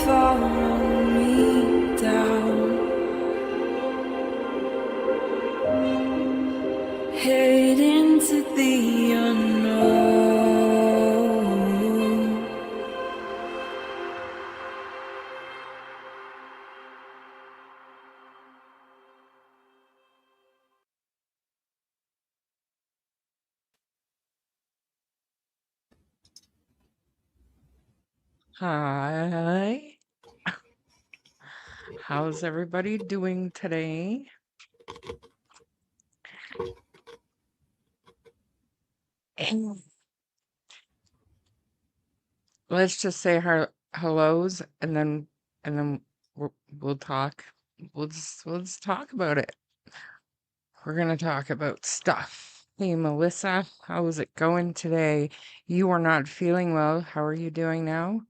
follow me down, head into the unknown. Hi. How's everybody doing today? Let's just say our hellos and then we'll talk. We'll just talk about it. We're gonna talk about stuff. Hey Melissa, how's it going today? You are not feeling well. How are you doing now?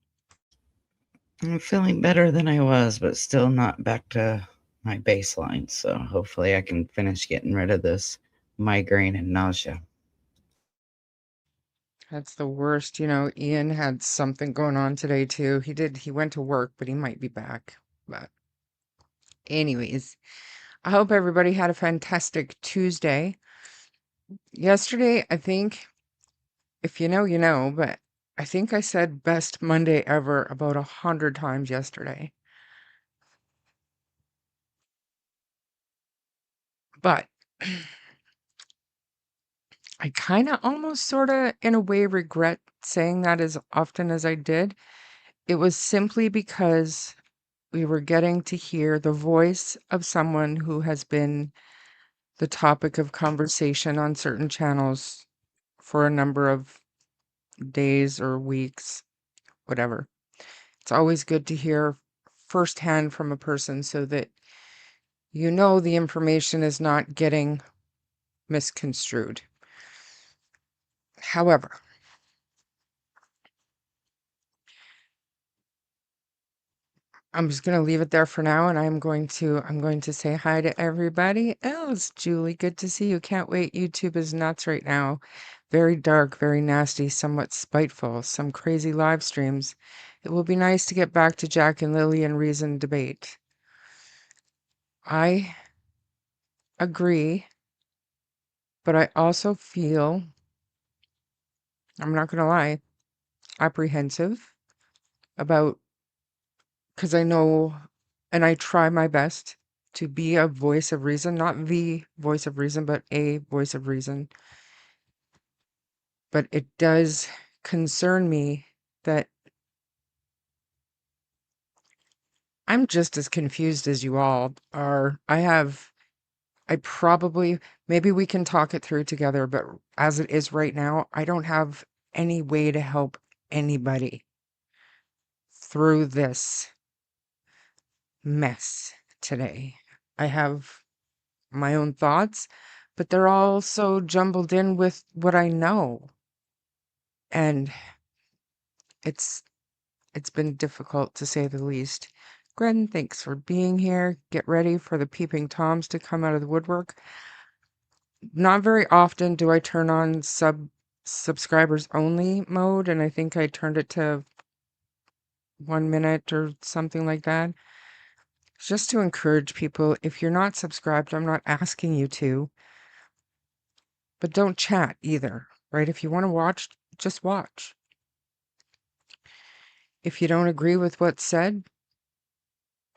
I'm feeling better than I was, but still not back to my baseline. So hopefully I can finish getting rid of this migraine and nausea. That's the worst. Ian had something going on today too. He went to work, but he might be back. But anyways, I hope everybody had a fantastic Tuesday. Yesterday, I think, if you know, you know, but I think I said best Monday ever about 100 times yesterday. But I kind of almost sort of, in a way, regret saying that as often as I did. It was simply because we were getting to hear the voice of someone who has been the topic of conversation on certain channels for a number of days or weeks, whatever. It's always good to hear firsthand from a person so that the information is not getting misconstrued. However, I'm just going to leave it there for now, and I'm going to say hi to everybody else. Julie, good to see you. Can't wait. YouTube is nuts right now. Very dark, very nasty, somewhat spiteful, some crazy live streams. It will be nice to get back to Jack and Lily and reason debate. I agree, but I also feel, I'm not going to lie, apprehensive about, because I know, and I try my best to be a voice of reason, not the voice of reason, but a voice of reason. But it does concern me that I'm just as confused as you all are. Maybe we can talk it through together, but as it is right now, I don't have any way to help anybody through this mess today. I have my own thoughts, but they're all so jumbled in with what I know. And it's been difficult to say the least. Gren, thanks for being here. Get ready for the peeping toms to come out of the woodwork. Not very often do I turn on subscribers only mode, and I think I turned it to 1 minute or something like that. Just to encourage people, if you're not subscribed, I'm not asking you to, but don't chat either, right? If you want to watch, just watch. If you don't agree with what's said,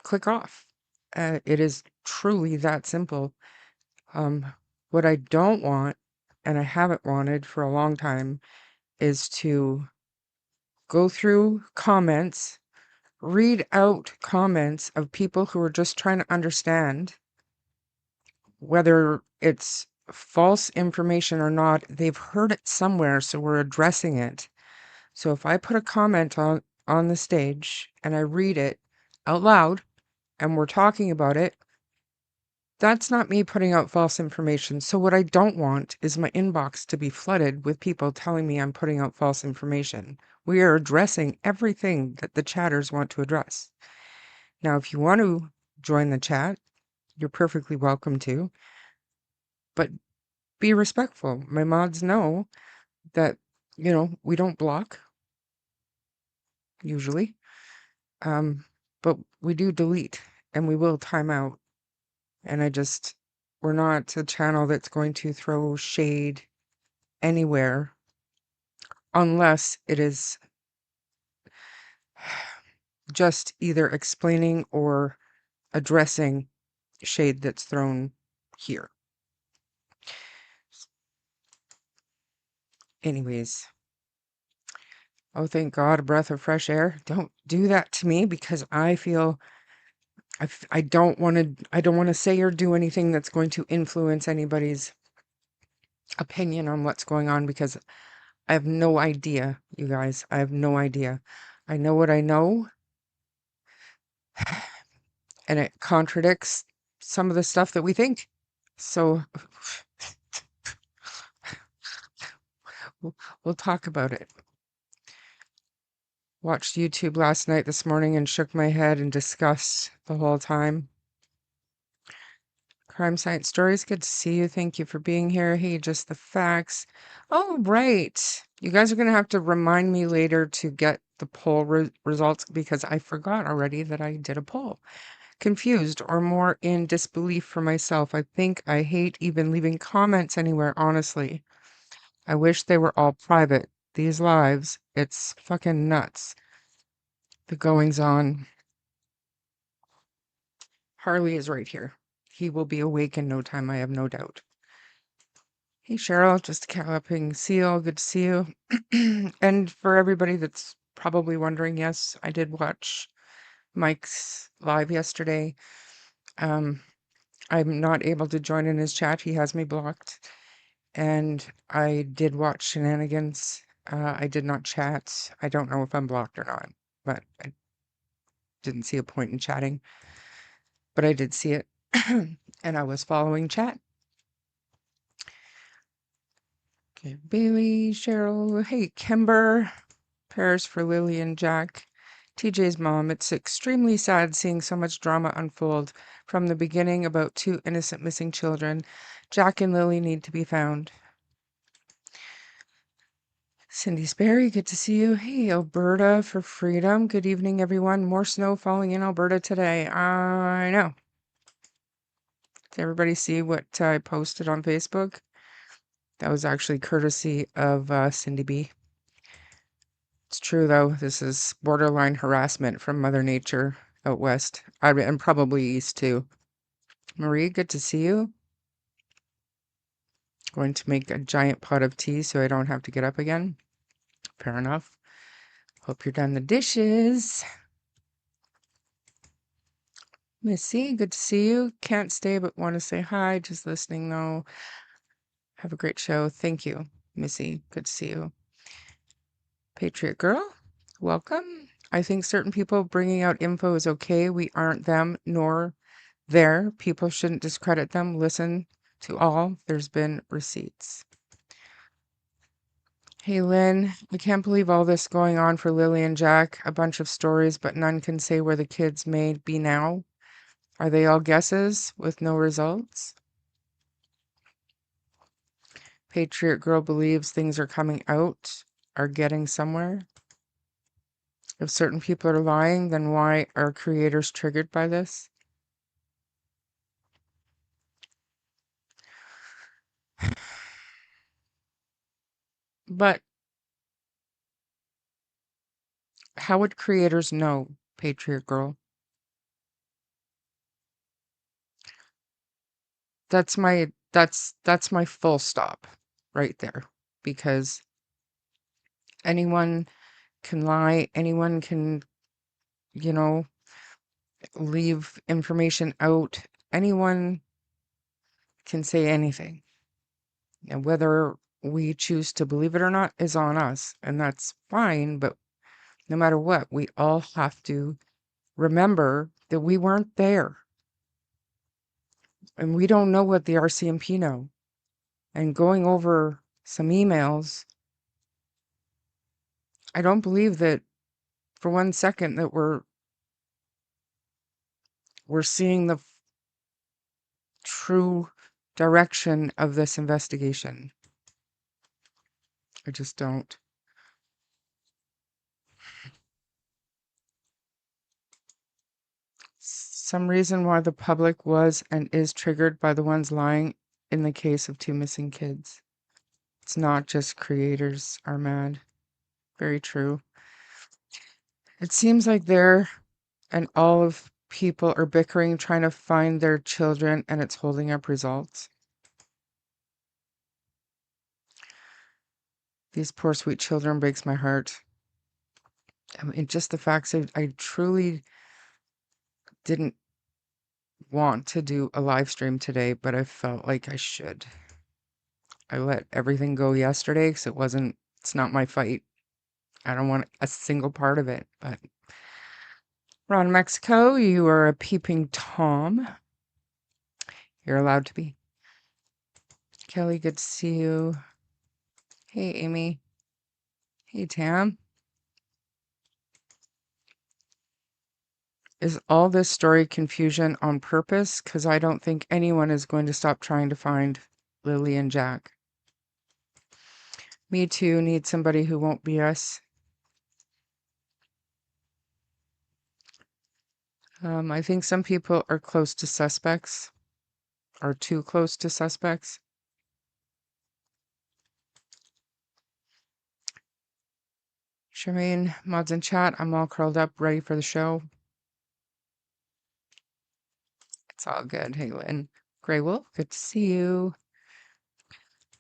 click off. It is truly that simple. What I don't want, and I haven't wanted for a long time, is to go through comments, read out comments of people who are just trying to understand whether it's false information or not. They've heard it somewhere, so we're addressing it. So if I put a comment on the stage and I read it out loud and we're talking about it, that's not me putting out false information. So what I don't want is my inbox to be flooded with people telling me I'm putting out false information. We are addressing everything that the chatters want to address. Now, if you want to join the chat, you're perfectly welcome to, but be respectful. My mods know that, we don't block, usually. But we do delete and we will time out. And we're not a channel that's going to throw shade anywhere unless it is just either explaining or addressing shade that's thrown here. Anyways. Oh, thank God, a breath of fresh air. Don't do that to me because I feel I don't want to say or do anything that's going to influence anybody's opinion on what's going on because I have no idea, you guys. I have no idea. I know what I know, and it contradicts some of the stuff that we think. So we'll talk about it. Watched YouTube last night this morning and shook my head in disgust the whole time. Crime Science Stories, good to see you. Thank you for being here. Hey, just the facts. Oh, right. You guys are going to have to remind me later to get the poll results because I forgot already that I did a poll. Confused or more in disbelief for myself. I think I hate even leaving comments anywhere, honestly. I wish they were all private. These lives, it's fucking nuts. The goings on. Harley is right here. He will be awake in no time, I have no doubt. Hey, Cheryl, just a clapping seal. Good to see you. And for everybody that's probably wondering, yes, I did watch Mike's live yesterday. I'm not able to join in his chat. He has me blocked. And I did watch Shenanigans. I did not chat. I don't know if I'm blocked or not, but I didn't see a point in chatting. But I did see it. And I was following chat. Okay, Bailey, Cheryl, hey, Kimber, prayers for Lily and Jack. TJ's mom, it's extremely sad seeing so much drama unfold from the beginning about two innocent missing children. Jack and Lily need to be found. Cindy Sperry, good to see you. Hey, Alberta for freedom. Good evening, everyone. More snow falling in Alberta today. I know. Did everybody see what I posted on Facebook? That was actually courtesy of Cindy B. It's true, though. This is borderline harassment from Mother Nature out west. And probably east, too. Marie, good to see you. Going to make a giant pot of tea so I don't have to get up again. Fair enough. Hope you're done the dishes. Missy, good to see you. Can't stay but want to say hi. Just listening, though. Have a great show. Thank you, Missy. Good to see you. Patriot Girl, welcome. I think certain people bringing out info is okay. We aren't them, nor there. People shouldn't discredit them. Listen to all. There's been receipts. Hey, Lynn, I can't believe all this going on for Lily and Jack. A bunch of stories, but none can say where the kids may be now. Are they all guesses with no results? Patriot Girl believes things are coming out, are getting somewhere. If certain people are lying, then why are creators triggered by this? But how would creators know, Patriot Girl? That's my full stop right there. Because anyone can lie, anyone can, leave information out. Anyone can say anything. And whether we choose to believe it or not is on us. And that's fine, but no matter what, we all have to remember that we weren't there. And we don't know what the RCMP know. And going over some emails, I don't believe that for 1 second that we're seeing the true direction of this investigation. I just don't. some reason why the public was and is triggered by the ones lying in the case of 2 missing kids. It's not just creators are mad. Very true. It seems like they're and all of people are bickering, trying to find their children, and it's holding up results. These poor sweet children breaks my heart. I mean, just the facts of I truly didn't want to do a live stream today, but I felt like I should. I let everything go yesterday because it's not my fight. I don't want a single part of it, but Ron Mexico, you are a peeping Tom. You're allowed to be. Kelly, good to see you. Hey, Amy. Hey, Tam. Is all this story confusion on purpose? Because I don't think anyone is going to stop trying to find Lily and Jack. Me too. Need somebody who won't be us. I think some people are close to suspects. Are too close to suspects. Charmaine, mods in chat. I'm all curled up, ready for the show. It's all good. Hey, Lynn. Grey Wolf, good to see you.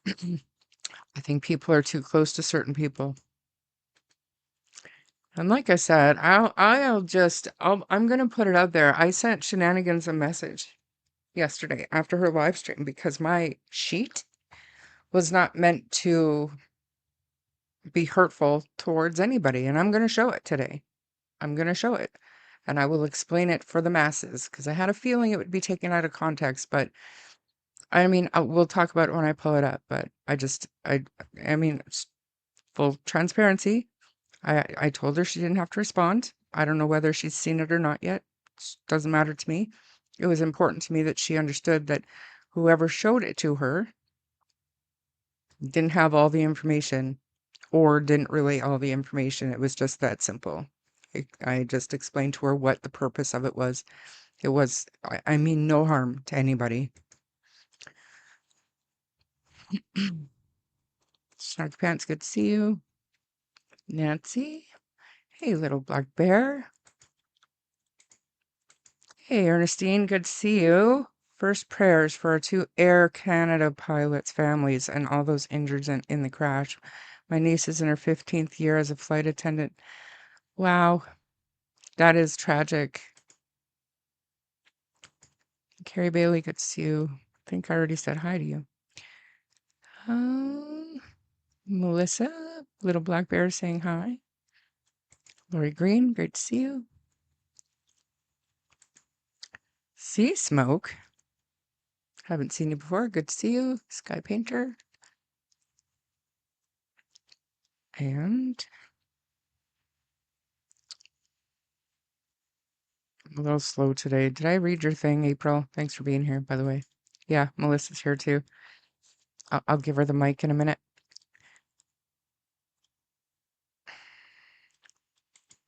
I think people are too close to certain people. And like I said, I'm going to put it out there. I sent Shenanigans a message yesterday after her live stream because my sheet was not meant to be hurtful towards anybody. And I'm going to show it today. I'm going to show it. And I will explain it for the masses because I had a feeling it would be taken out of context. But I mean, we'll talk about it when I pull it up. But I mean, full transparency. I told her she didn't have to respond. I don't know whether she's seen it or not yet. Doesn't matter to me. It was important to me that she understood that whoever showed it to her didn't have all the information or didn't relay all the information. It was just that simple. I just explained to her what the purpose of it was. It was, I mean, no harm to anybody. Snarky Pants, good to see you. Nancy. Hey, little black bear. Hey, Ernestine, good to see you. First prayers for our 2 Air Canada pilots' families and all those injured in the crash. My niece is in her 15th year as a flight attendant. Wow, that is tragic. Carrie Bailey, good to see you. I think I already said hi to you. Melissa, little black bear saying hi. Lori Green, great to see you. Sea Smoke. Haven't seen you before. Good to see you. Sky Painter. And I'm a little slow today. Did I read your thing, April? Thanks for being here, by the way. Yeah, Melissa's here too. I'll give her the mic in a minute.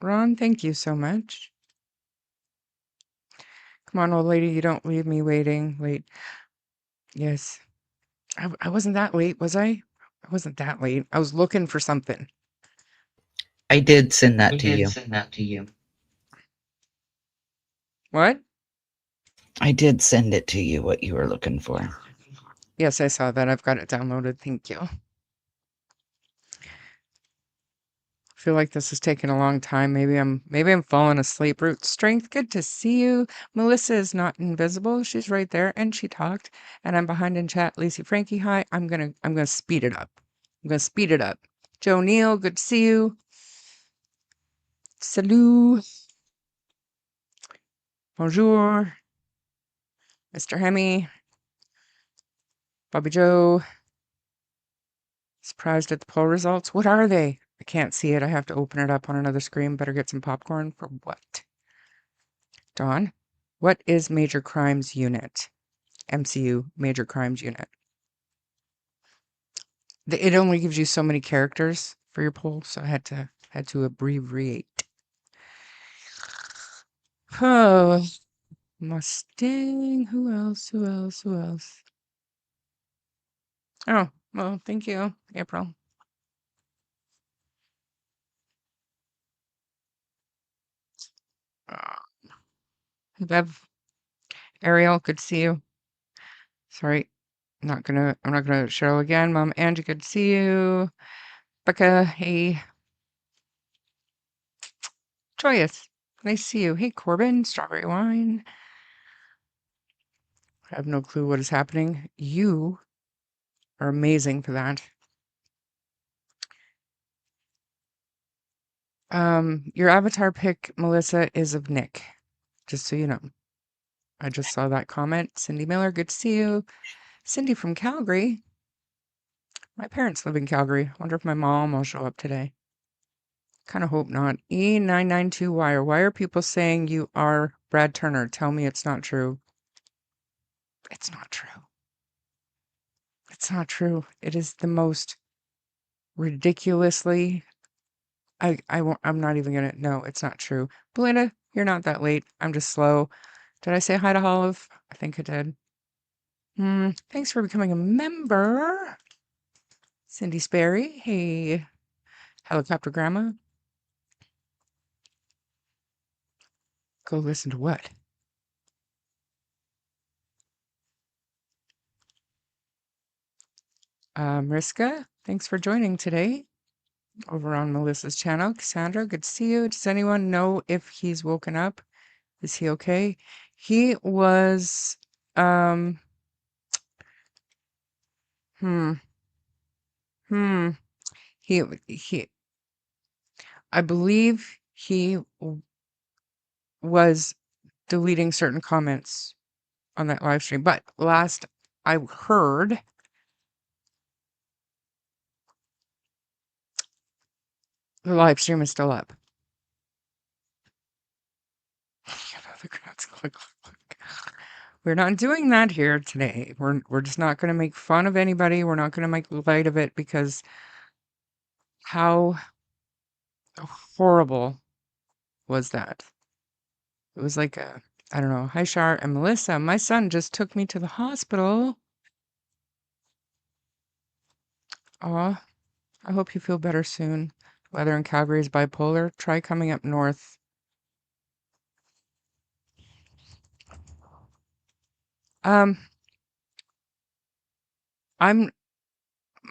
Ron, thank you so much. Come on, old lady, you don't leave me waiting. Wait. Yes. I wasn't that late, was I? I wasn't that late. I was looking for something. I did send that to you. What? I did send it to you, what you were looking for. Yes, I saw that. I've got it downloaded. Thank you. I feel like this is taking a long time. Maybe I'm falling asleep. Root Strength, good to see you. Melissa is not invisible. She's right there, and she talked. And I'm behind in chat. Lacey Frankie, hi. I'm gonna speed it up. I'm gonna speed it up. Joe Neal, good to see you. Salut. Bonjour. Mr. Hemi. Bobby Joe. Surprised at the poll results. What are they? I can't see it. I have to open it up on another screen. Better get some popcorn. For what? Dawn, what is Major Crimes Unit? MCU, Major Crimes Unit. It only gives you so many characters for your poll, so I had to abbreviate. Oh, Mustang. Who else? Who else? Who else? Oh, well, thank you, April. Bev, Ariel, good to see you. Sorry, I'm not gonna show again. Mom, Angie, good to see you. Becca, hey. Joyous, nice to see you. Hey, Corbin, strawberry wine. I have no clue what is happening. You are amazing for that. Your avatar pic, Melissa, is of Nick. Just so you know. I just saw that comment. Cindy Miller, good to see you. Cindy from Calgary. My parents live in Calgary. Wonder if my mom will show up today. Kind of hope not. E992 why are people saying you are Brad Turner? Tell me it's not true. It's not true. It's not true. It is the most ridiculously. I'm not even gonna. No, it's not true. Belynda, you're not that late. I'm just slow. Did I say hi to Olive? I think I did. Thanks for becoming a member. Cindy Sperry. Hey, Helicopter Grandma. Go listen to what? Mariska, thanks for joining today over on Melissa's channel. Cassandra, good to see you. Does anyone know if he's woken up? Is he okay? He was, hmm, he, I believe he was deleting certain comments on that live stream, but last I heard, the live stream is still up. We're not doing that here today. We're just not going to make fun of anybody. We're not going to make light of it because how horrible was that? It was like a, I don't know. Hi, Shar and Melissa. My son just took me to the hospital. Aw, I hope you feel better soon. Weather in Calgary is bipolar. Try coming up north.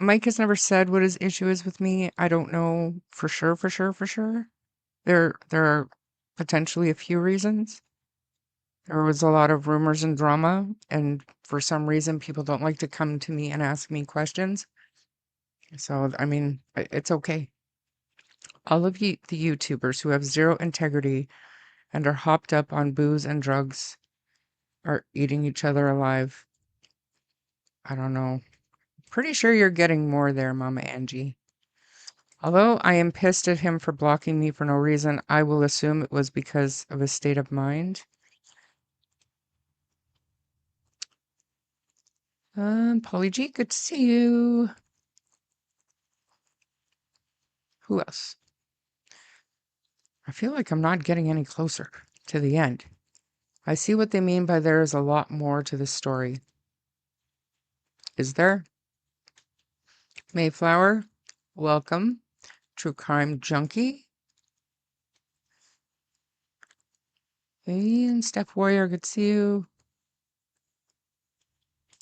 Mike has never said what his issue is with me. I don't know for sure. There are potentially a few reasons. There was a lot of rumors and drama, and for some reason, people don't like to come to me and ask me questions. So, I mean, it's okay. All of you, the YouTubers who have zero integrity and are hopped up on booze and drugs are eating each other alive. I don't know. Pretty sure you're getting more there, Mama Angie. Although I am pissed at him for blocking me for no reason, I will assume it was because of his state of mind. Polly G, good to see you. Who else? I feel like I'm not getting any closer to the end. I see what they mean by there is a lot more to this story. Is there? Mayflower, welcome. True Crime Junkie. Hey, and Steph Warrior, good to see you.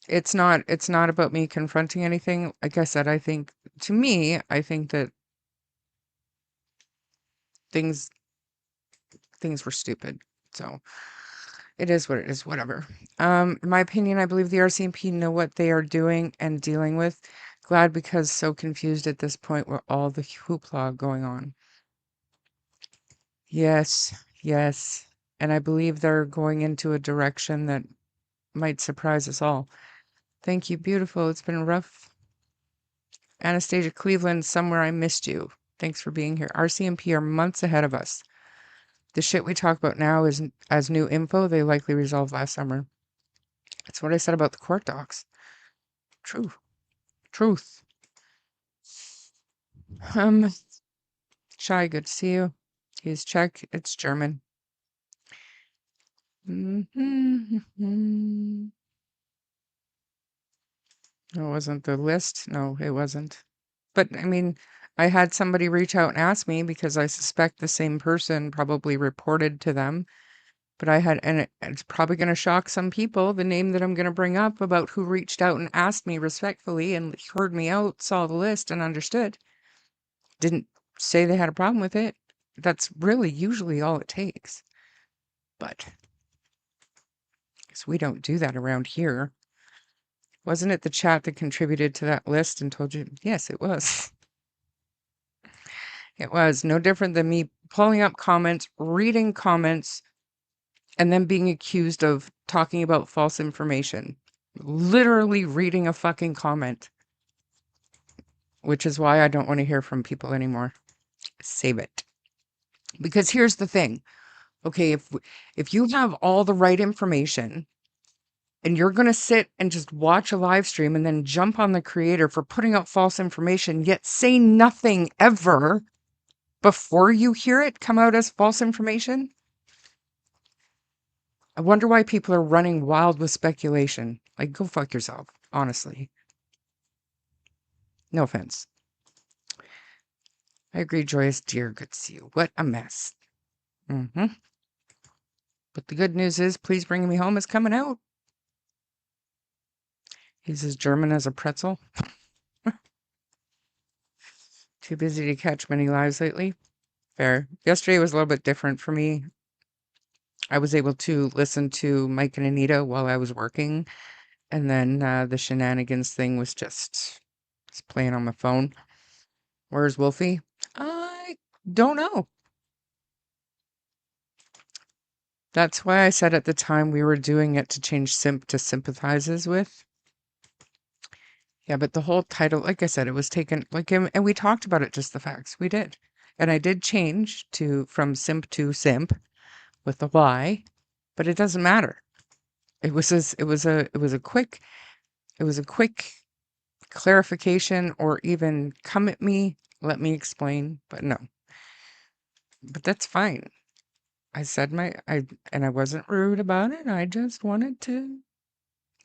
It's not about me confronting anything. Like I said, I think that things were stupid. So it is what it is, whatever. In my opinion, I believe the RCMP know what they are doing and dealing with. Glad because so confused at this point with all the hoopla going on. Yes. And I believe they're going into a direction that might surprise us all. Thank you, beautiful. It's been rough. Anastasia Cleveland, somewhere I missed you. Thanks for being here. RCMP are months ahead of us. The shit we talk about now is as new info they likely resolved last summer. That's what I said about the court docs. Truth. Shy, good to see you. He's Czech, it's German. Mhm. No, it wasn't the list. No, it wasn't. But I mean, I had somebody reach out and ask me because I suspect the same person probably reported to them. But it's probably going to shock some people, the name that I'm going to bring up about who reached out and asked me respectfully and heard me out, saw the list and understood. Didn't say they had a problem with it. That's really usually all it takes. But because we don't do that around here. Wasn't it the chat that contributed to that list and told you? Yes, it was. It was no different than me pulling up comments, reading comments, and then being accused of talking about false information. Literally reading a fucking comment. Which is why I don't want to hear from people anymore. Save it. Because here's the thing. Okay, if you have all the right information and you're going to sit and just watch a live stream and then jump on the creator for putting out false information, yet say nothing ever before you hear it come out as false information, I wonder why people are running wild with speculation. Like, go fuck yourself, honestly. No offense. I agree, Joyous. Dear, good to see you. What a mess. But the good news is, Please Bring Me Home is coming out. He's as German as a pretzel. Too busy to catch many lives lately. Fair. Yesterday was a little bit different for me. I was able to listen to Mike and Anita while I was working. And then the shenanigans thing was just playing on my phone. Where's Wolfie? I don't know. That's why I said at the time we were doing it to change simp to sympathizes with. Yeah, but the whole title, like I said, it was taken, and we talked about it, just the facts. We did. And I did change from simp to simp with the Y, but it doesn't matter. It was a quick clarification, or even come at me, let me explain, but no. But that's fine. I said and I wasn't rude about it. I just wanted to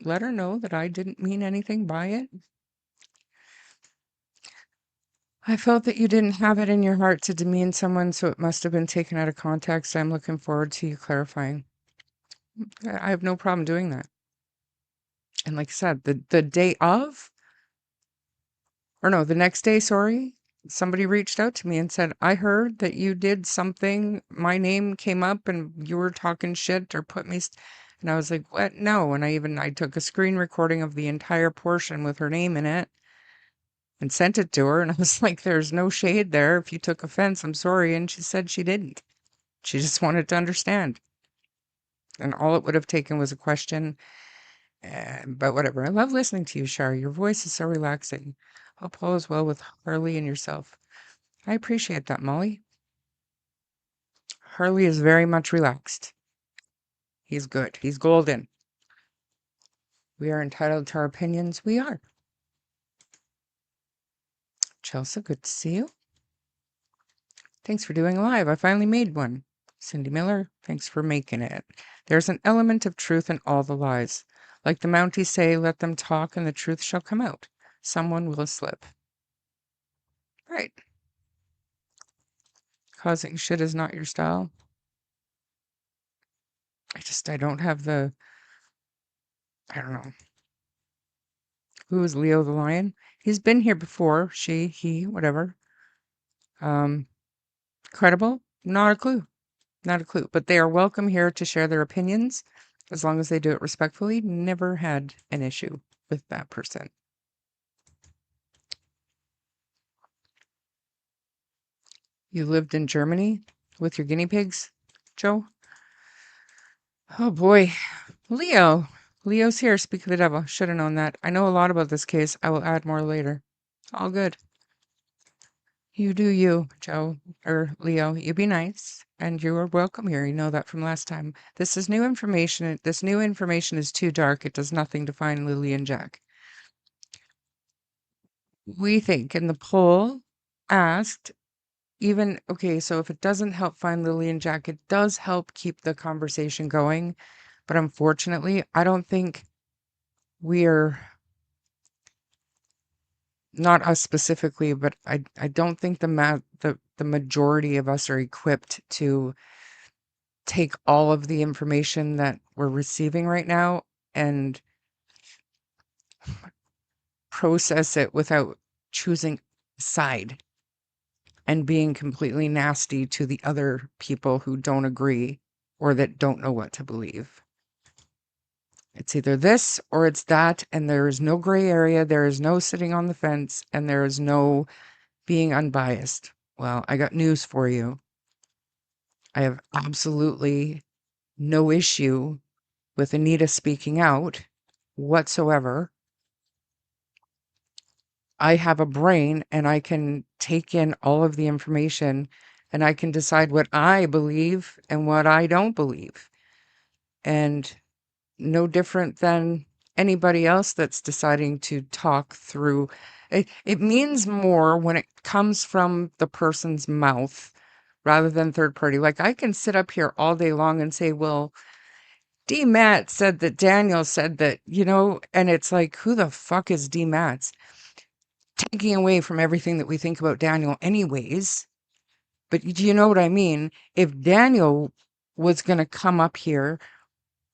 let her know that I didn't mean anything by it. I felt that you didn't have it in your heart to demean someone, so it must have been taken out of context. I'm looking forward to you clarifying. I have no problem doing that. And like I said, the day of, or no, the next day, sorry, somebody reached out to me and said, I heard that you did something. My name came up and you were talking shit or put me. And I was like, what? No. And I took a screen recording of the entire portion with her name in it and sent it to her. And I was like, there's no shade there. If you took offense, I'm sorry. And she said she didn't. She just wanted to understand. And all it would have taken was a question. But whatever. I love listening to you, Shar. Your voice is so relaxing. Hope all is well with Harley and yourself. I appreciate that, Molly. Harley is very much relaxed. He's good. He's golden. We are entitled to our opinions. We are. Chelsea, good to see you. Thanks for doing a live. I finally made one. Cindy Miller, thanks for making it. There's an element of truth in all the lies. Like the Mounties say, let them talk and the truth shall come out. Someone will slip. Right. Causing shit is not your style. I don't have I don't know. Who is Leo the Lion? He's been here before. She, he, whatever. Credible? Not a clue. Not a clue. But they are welcome here to share their opinions as long as they do it respectfully. Never had an issue with that person. You lived in Germany with your guinea pigs, Joe? Oh boy. Leo. Leo's here. Speak of the devil. Should have known that. I know a lot about this case. I will add more later. All good. You do you, Joe, or Leo. You be nice, and you are welcome here. You know that from last time. This is new information. This new information is too dark. It does nothing to find Lily and Jack. We think, and the poll asked even, okay, so if it doesn't help find Lily and Jack, it does help keep the conversation going. But unfortunately, I don't think we're, not us specifically, but I don't think the majority of us are equipped to take all of the information that we're receiving right now and process it without choosing a side and being completely nasty to the other people who don't agree or that don't know what to believe. It's either this or it's that, and there is no gray area, there is no sitting on the fence, and there is no being unbiased. Well, I got news for you. I have absolutely no issue with Anita speaking out whatsoever. I have a brain and I can take in all of the information and I can decide what I believe and what I don't believe. And no different than anybody else that's deciding to talk through. It means more when it comes from the person's mouth rather than third party. Like I can sit up here all day long and say, well, D. Matt said that Daniel said that, and it's like, who the fuck is D. Matt's? Taking away from everything that we think about Daniel anyways. But do you know what I mean? If Daniel was going to come up here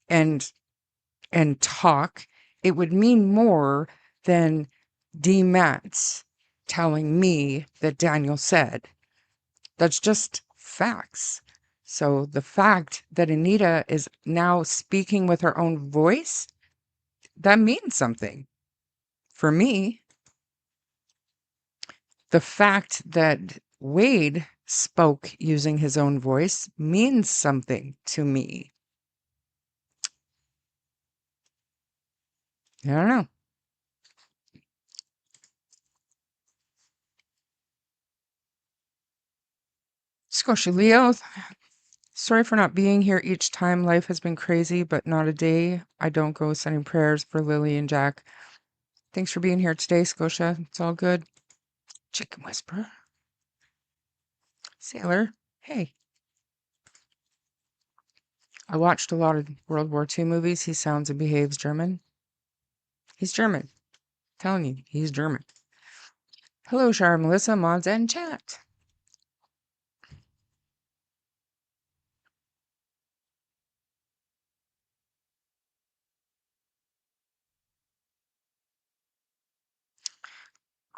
and talk, it would mean more than D. Matz telling me that Daniel said. That's just facts. So the fact that Anita is now speaking with her own voice, that means something for me. The fact that Wade spoke using his own voice means something to me. I don't know. Scotia Leo, sorry for not being here each time. Life has been crazy, but not a day I don't go sending prayers for Lily and Jack. Thanks for being here today, Scotia. It's all good. Chicken Whisperer. Sailor, hey. I watched a lot of World War II movies. He sounds and behaves German. He's German. I'm telling you, he's German. Hello, Shara, Melissa, mods, and chat.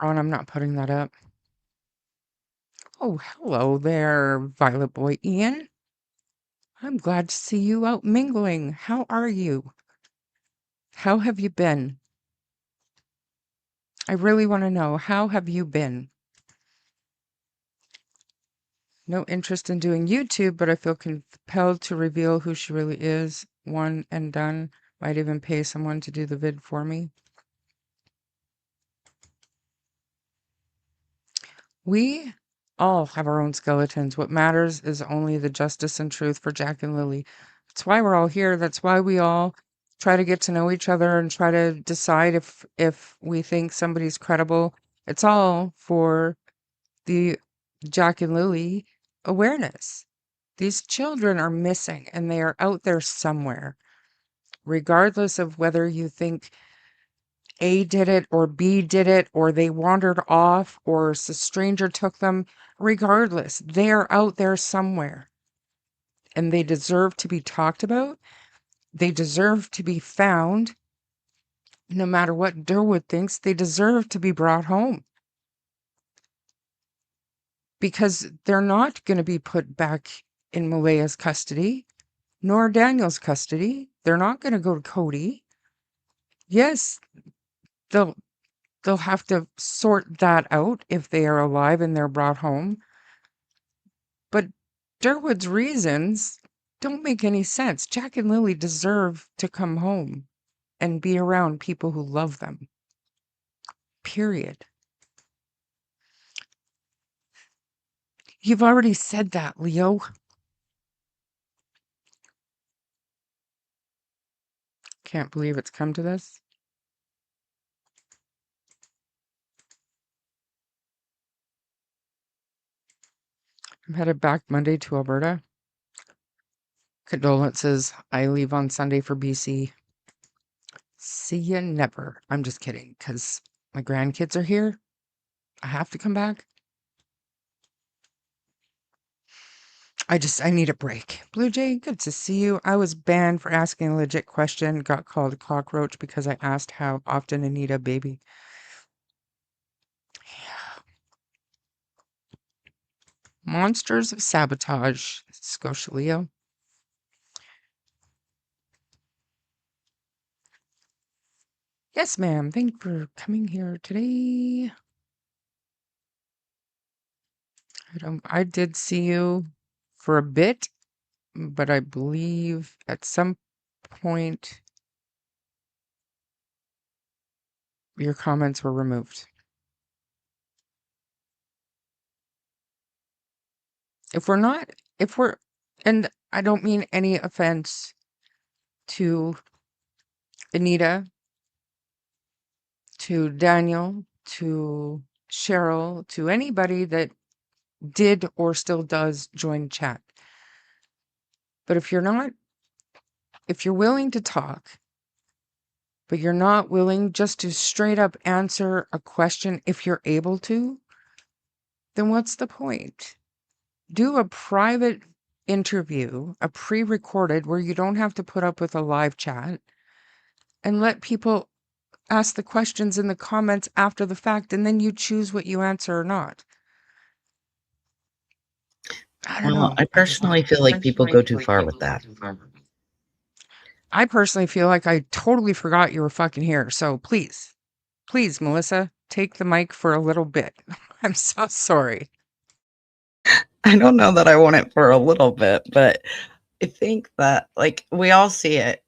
Ron, I'm not putting that up. Oh, hello there, Violet Boy Ian. I'm glad to see you out mingling. How are you? How have you been? I really want to know, how have you been? No interest in doing YouTube, but I feel compelled to reveal who she really is. One and done. Might even pay someone to do the vid for me. We all have our own skeletons. What matters is only the justice and truth for Jack and Lily. That's why we're all here. That's why we all try to get to know each other and try to decide if we think somebody's credible. It's all for the Jack and Lily awareness. These children are missing and they are out there somewhere. Regardless of whether you think A did it or B did it or they wandered off or a stranger took them, regardless, they are out there somewhere. And they deserve to be talked about. They deserve to be found. No matter what Durwood thinks, they deserve to be brought home. Because they're not going to be put back in Malehya's custody, nor Daniel's custody. They're not going to go to Cody. Yes, they'll have to sort that out if they are alive and they're brought home. But Durwood's reasons don't make any sense. Jack and Lily deserve to come home and be around people who love them. Period. You've already said that, Leo. Can't believe it's come to this. I'm headed back Monday to Alberta. Condolences. I leave on Sunday for BC. See ya never. I'm just kidding, because my grandkids are here. I have to come back. I need a break. Blue Jay, good to see you. I was banned for asking a legit question. Got called a cockroach because I asked how often I need a baby. Monsters of Sabotage, Scotia Leo. Yes, ma'am. Thank you for coming here today. I did see you for a bit, but I believe at some point your comments were removed. If we're, and I don't mean any offense to Anita, to Daniel, to Cheryl, to anybody that did or still does join chat. But if you're willing to talk, but you're not willing just to straight up answer a question if you're able to, then what's the point? Do a private interview, a pre-recorded where you don't have to put up with a live chat, and let people ask the questions in the comments after the fact, and then you choose what you answer or not. I don't Well, know. I personally feel like people go too far with that. I personally feel like I totally forgot you were fucking here. So please, Melissa, take the mic for a little bit. I'm so sorry. I don't know that I want it for a little bit, but I think that, like, we all see it.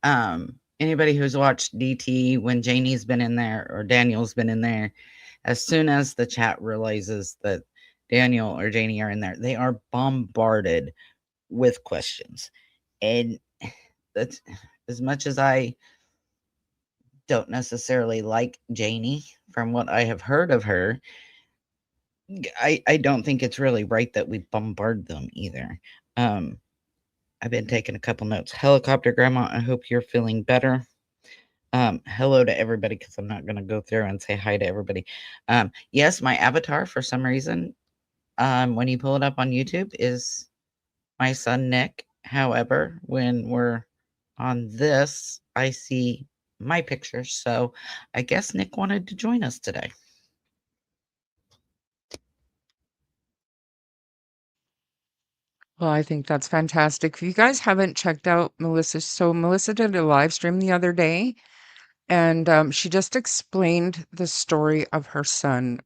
Anybody who's watched DT when Janie's been in there or Daniel's been in there, as soon as the chat realizes that Daniel or Janie are in there, they are bombarded with questions. And that's, as much as I don't necessarily like Janie from what I have heard of her, I don't think it's really right that we bombard them either. I've been taking a couple notes. Helicopter Grandma, I hope you're feeling better. Hello to everybody, because I'm not going to go through and say hi to everybody. Yes, my avatar, for some reason, when you pull it up on YouTube, is my son Nick. However, when we're on this, I see my picture. So I guess Nick wanted to join us today. Well, I think that's fantastic. If you guys haven't checked out Melissa, so Melissa did a live stream the other day, and she just explained the story of her son.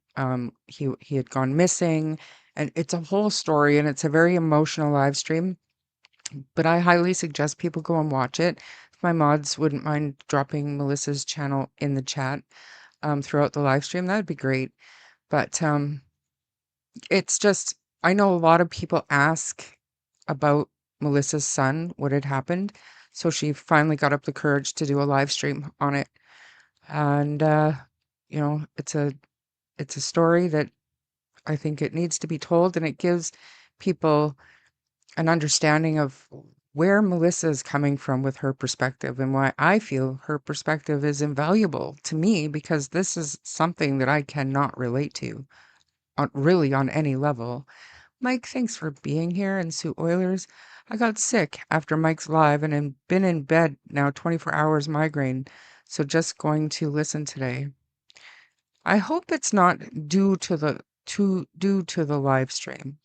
He had gone missing, and it's a whole story, and it's a very emotional live stream. But I highly suggest people go and watch it. If my mods wouldn't mind dropping Melissa's channel in the chat throughout the live stream, that'd be great. But it's just, I know a lot of people ask about Melissa's son, what had happened. So she finally got up the courage to do a live stream on it. And, it's a story that I think it needs to be told, and it gives people an understanding of where Melissa is coming from with her perspective, and why I feel her perspective is invaluable to me, because this is something that I cannot relate to on any level. Mike, thanks for being here. And Sue Oilers, I got sick after Mike's live and have been in bed now 24 hours migraine, so just going to listen today. I hope it's not due to the live stream.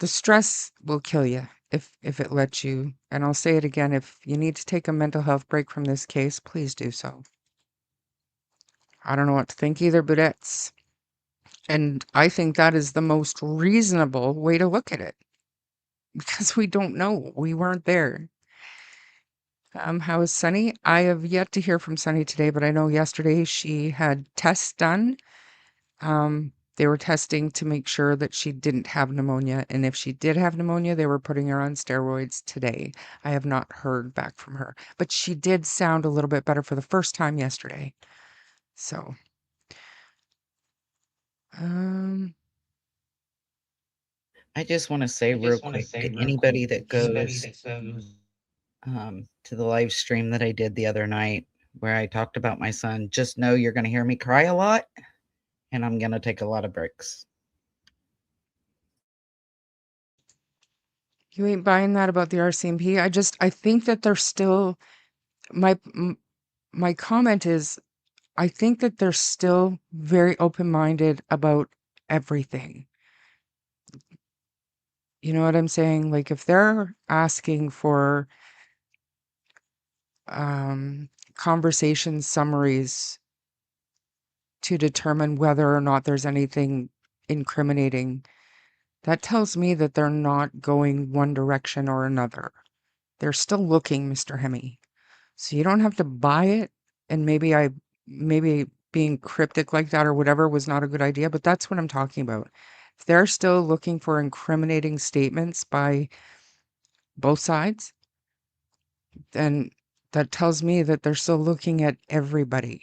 The stress will kill you if it lets you. And I'll say it again, if you need to take a mental health break from this case, please do so. I don't know what to think either, but I think that is the most reasonable way to look at it, because we don't know. We weren't there. How is Sunny? I have yet to hear from Sunny today, but I know yesterday she had tests done. They were testing to make sure that she didn't have pneumonia, and if she did have pneumonia, they were putting her on steroids today. I have not heard back from her, but she did sound a little bit better for the first time yesterday. So, I just want to say real quick to anybody that goes to the live stream that I did the other night where I talked about my son, just know you're going to hear me cry a lot and I'm going to take a lot of breaks. You ain't buying that about the RCMP. I think that they're still, my comment is, I think that they're still very open-minded about everything. You know what I'm saying? Like if they're asking for conversation summaries to determine whether or not there's anything incriminating, that tells me that they're not going one direction or another. They're still looking, Mr. Hemi. So you don't have to buy it. And maybe being cryptic like that or whatever was not a good idea, but that's what I'm talking about. If they're still looking for incriminating statements by both sides, then that tells me that they're still looking at everybody.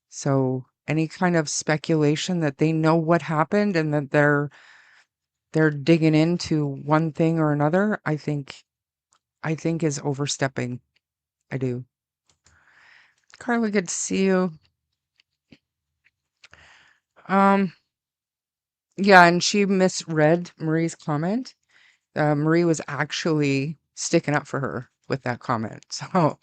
So any kind of speculation that they know what happened and that they're digging into one thing or another, I think is overstepping. I do. Carla, good to see you. Yeah, and she misread Marie's comment. Marie was actually sticking up for her with that comment. So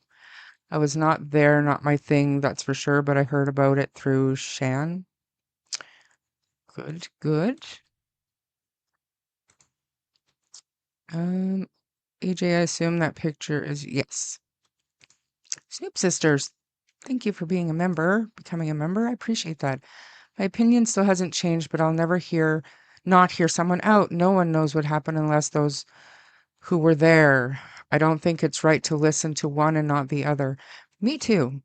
I was not there, not my thing, that's for sure, but I heard about it through Shan. Good, good. AJ, I assume that picture is yes. Snoop Sisters, thank you for being a member, becoming a member. I appreciate that. My opinion still hasn't changed, but I'll never not hear someone out. No one knows what happened unless those who were there. I don't think it's right to listen to one and not the other. Me too.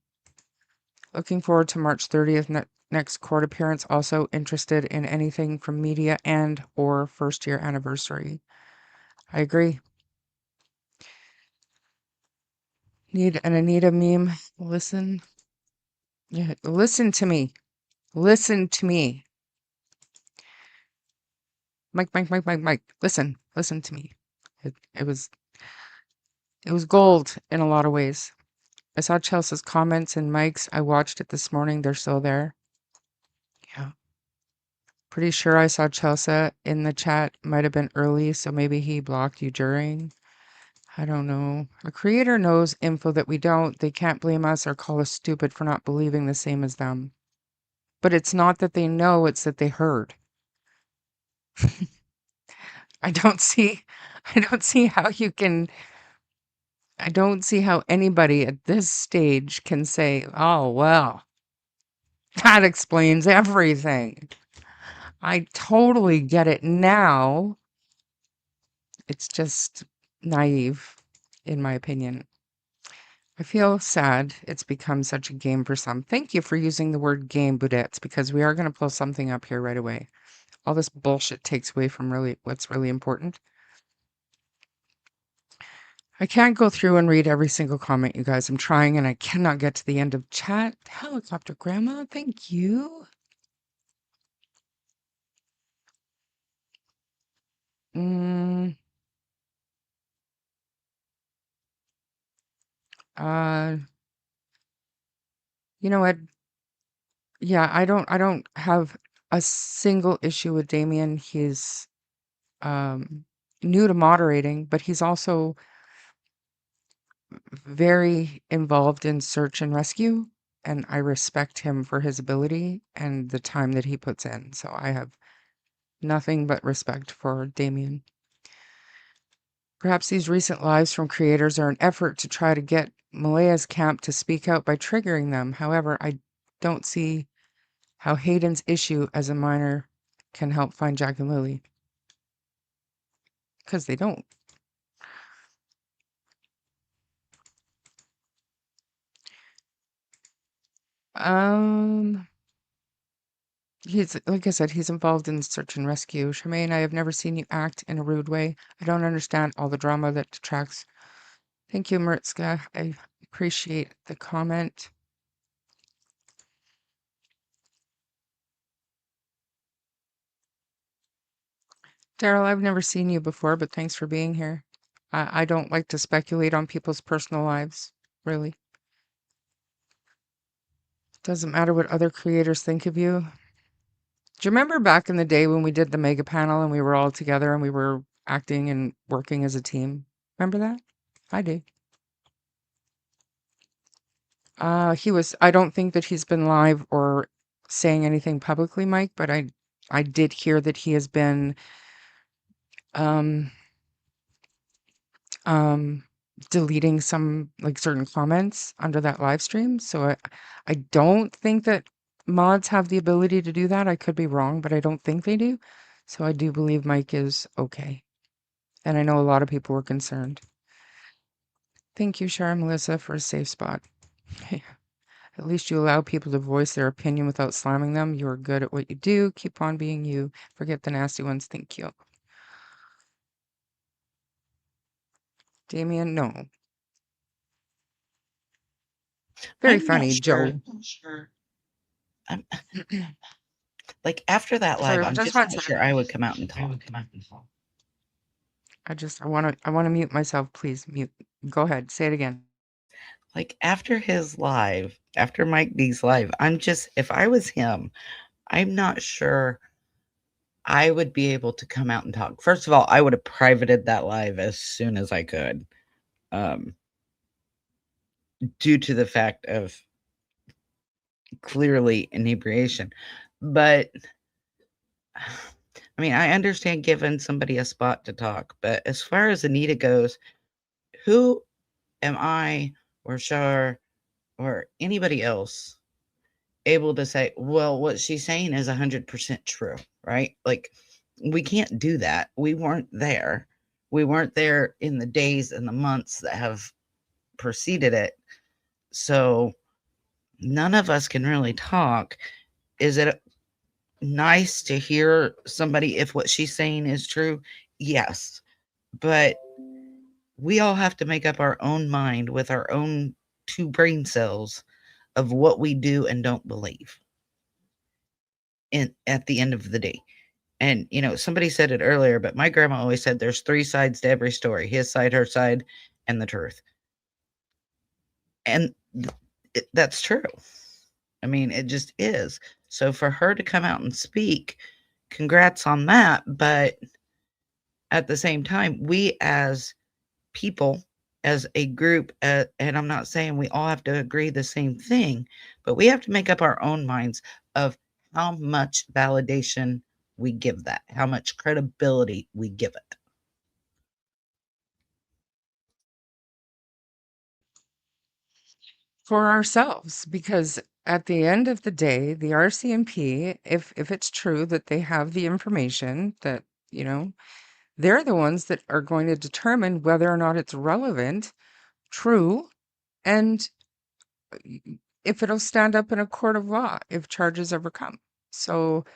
Looking forward to March 30th next court appearance. Also interested in anything from media and or first year anniversary. I agree. Need an Anita meme. Listen. Yeah, listen to me. Listen to me. Mike, Mike, Mike, Mike, Mike. Listen to me. It was gold in a lot of ways. I saw Chelsea's comments and Mike's. I watched it this morning. They're still there. Yeah. Pretty sure I saw Chelsea in the chat. Might have been early, so maybe he blocked you during. I don't know. A creator knows info that we don't. They can't blame us or call us stupid for not believing the same as them. But it's not that they know, it's that they heard. I don't see how you can I don't see how anybody at this stage can say, "Oh, well, that explains everything." I totally get it now. It's just naive, in my opinion. I feel sad it's become such a game for some. Thank you for using the word game, Budettes, because we are going to pull something up here right away. All this bullshit takes away from what's really important. I can't go through and read every single comment, you guys. I'm trying and I cannot get to the end of chat. Helicopter Grandma, thank you. Mm, uh, you know what? Yeah, I don't have a single issue with Damien. He's new to moderating, but he's also very involved in search and rescue, and I respect him for his ability and the time that he puts in. So I have nothing but respect for Damien. Perhaps these recent lives from creators are an effort to try to get Malehya's camp to speak out by triggering them. However, I don't see how Hayden's issue as a minor can help find Jack and Lily. Because they don't. He's, like I said, he's involved in search and rescue. Charmaine, I have never seen you act in a rude way. I don't understand all the drama that detracts. Thank you, Maritzka. I appreciate the comment. Daryl, I've never seen you before, but thanks for being here. I don't like to speculate on people's personal lives, really. Doesn't matter what other creators think of you. Do you remember back in the day when we did the mega panel and we were all together and we were acting and working as a team? Remember that? I do. I don't think that he's been live or saying anything publicly, Mike, but I did hear that he has been um um deleting some like certain comments under that live stream. So I don't think that mods have the ability to do that. I could be wrong, but I don't think they do. So I do believe Mike is okay. And I know a lot of people were concerned. Thank you, Shara Melissa, for a safe spot. At least you allow people to voice their opinion without slamming them. You are good at what you do. Keep on being you. Forget the nasty ones. Thank you. Damien, no. Very I'm not funny, sure. Joe. I'm, like after that live, Sorry, I'm just just one not sure second. I would come out and talk. I wanna mute myself, please. Mute. Go ahead. Say it again. Like after his live, after Mike D's live, if I was him, I'm not sure I would be able to come out and talk. First of all, I would have privated that live as soon as I could, um, due to the fact of clearly inebriation. But I mean, I understand giving somebody a spot to talk, but as far as Anita goes, who am I or Shar or anybody else able to say, well, what she's saying is 100% true, right? Like, we can't do that. We weren't there. We weren't there in the days and the months that have preceded it. So none of us can really talk. Is it nice to hear somebody if what she's saying is true? Yes. But we all have to make up our own mind with our own two brain cells of what we do and don't believe at the end of the day. And somebody said it earlier, but my grandma always said there's three sides to every story: his side, her side, and the truth. And that's true. I mean, it just is. So for her to come out and speak, congrats on that. But at the same time, we as people, as a group, and I'm not saying we all have to agree the same thing, but we have to make up our own minds of how much validation we give that, how much credibility we give it. For ourselves, because at the end of the day, the RCMP, if it's true that they have the information that, they're the ones that are going to determine whether or not it's relevant, true, and if it'll stand up in a court of law if charges ever come. So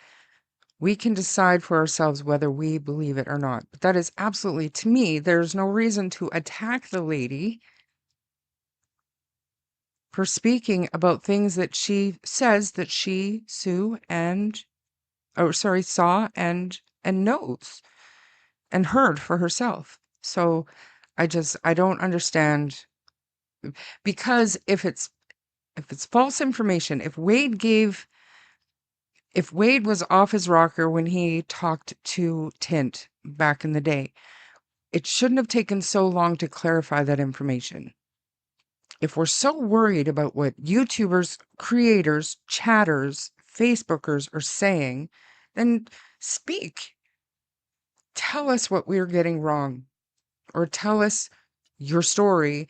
we can decide for ourselves whether we believe it or not. But that is absolutely, to me, there's no reason to attack the lady for speaking about things that she says that she saw and knows and heard for herself. So I don't understand, because if it's false information, if Wade was off his rocker when he talked to Tint back in the day, it shouldn't have taken so long to clarify that information. If we're so worried about what YouTubers, creators, chatters, Facebookers are saying, then speak. Tell us what we're getting wrong, or tell us your story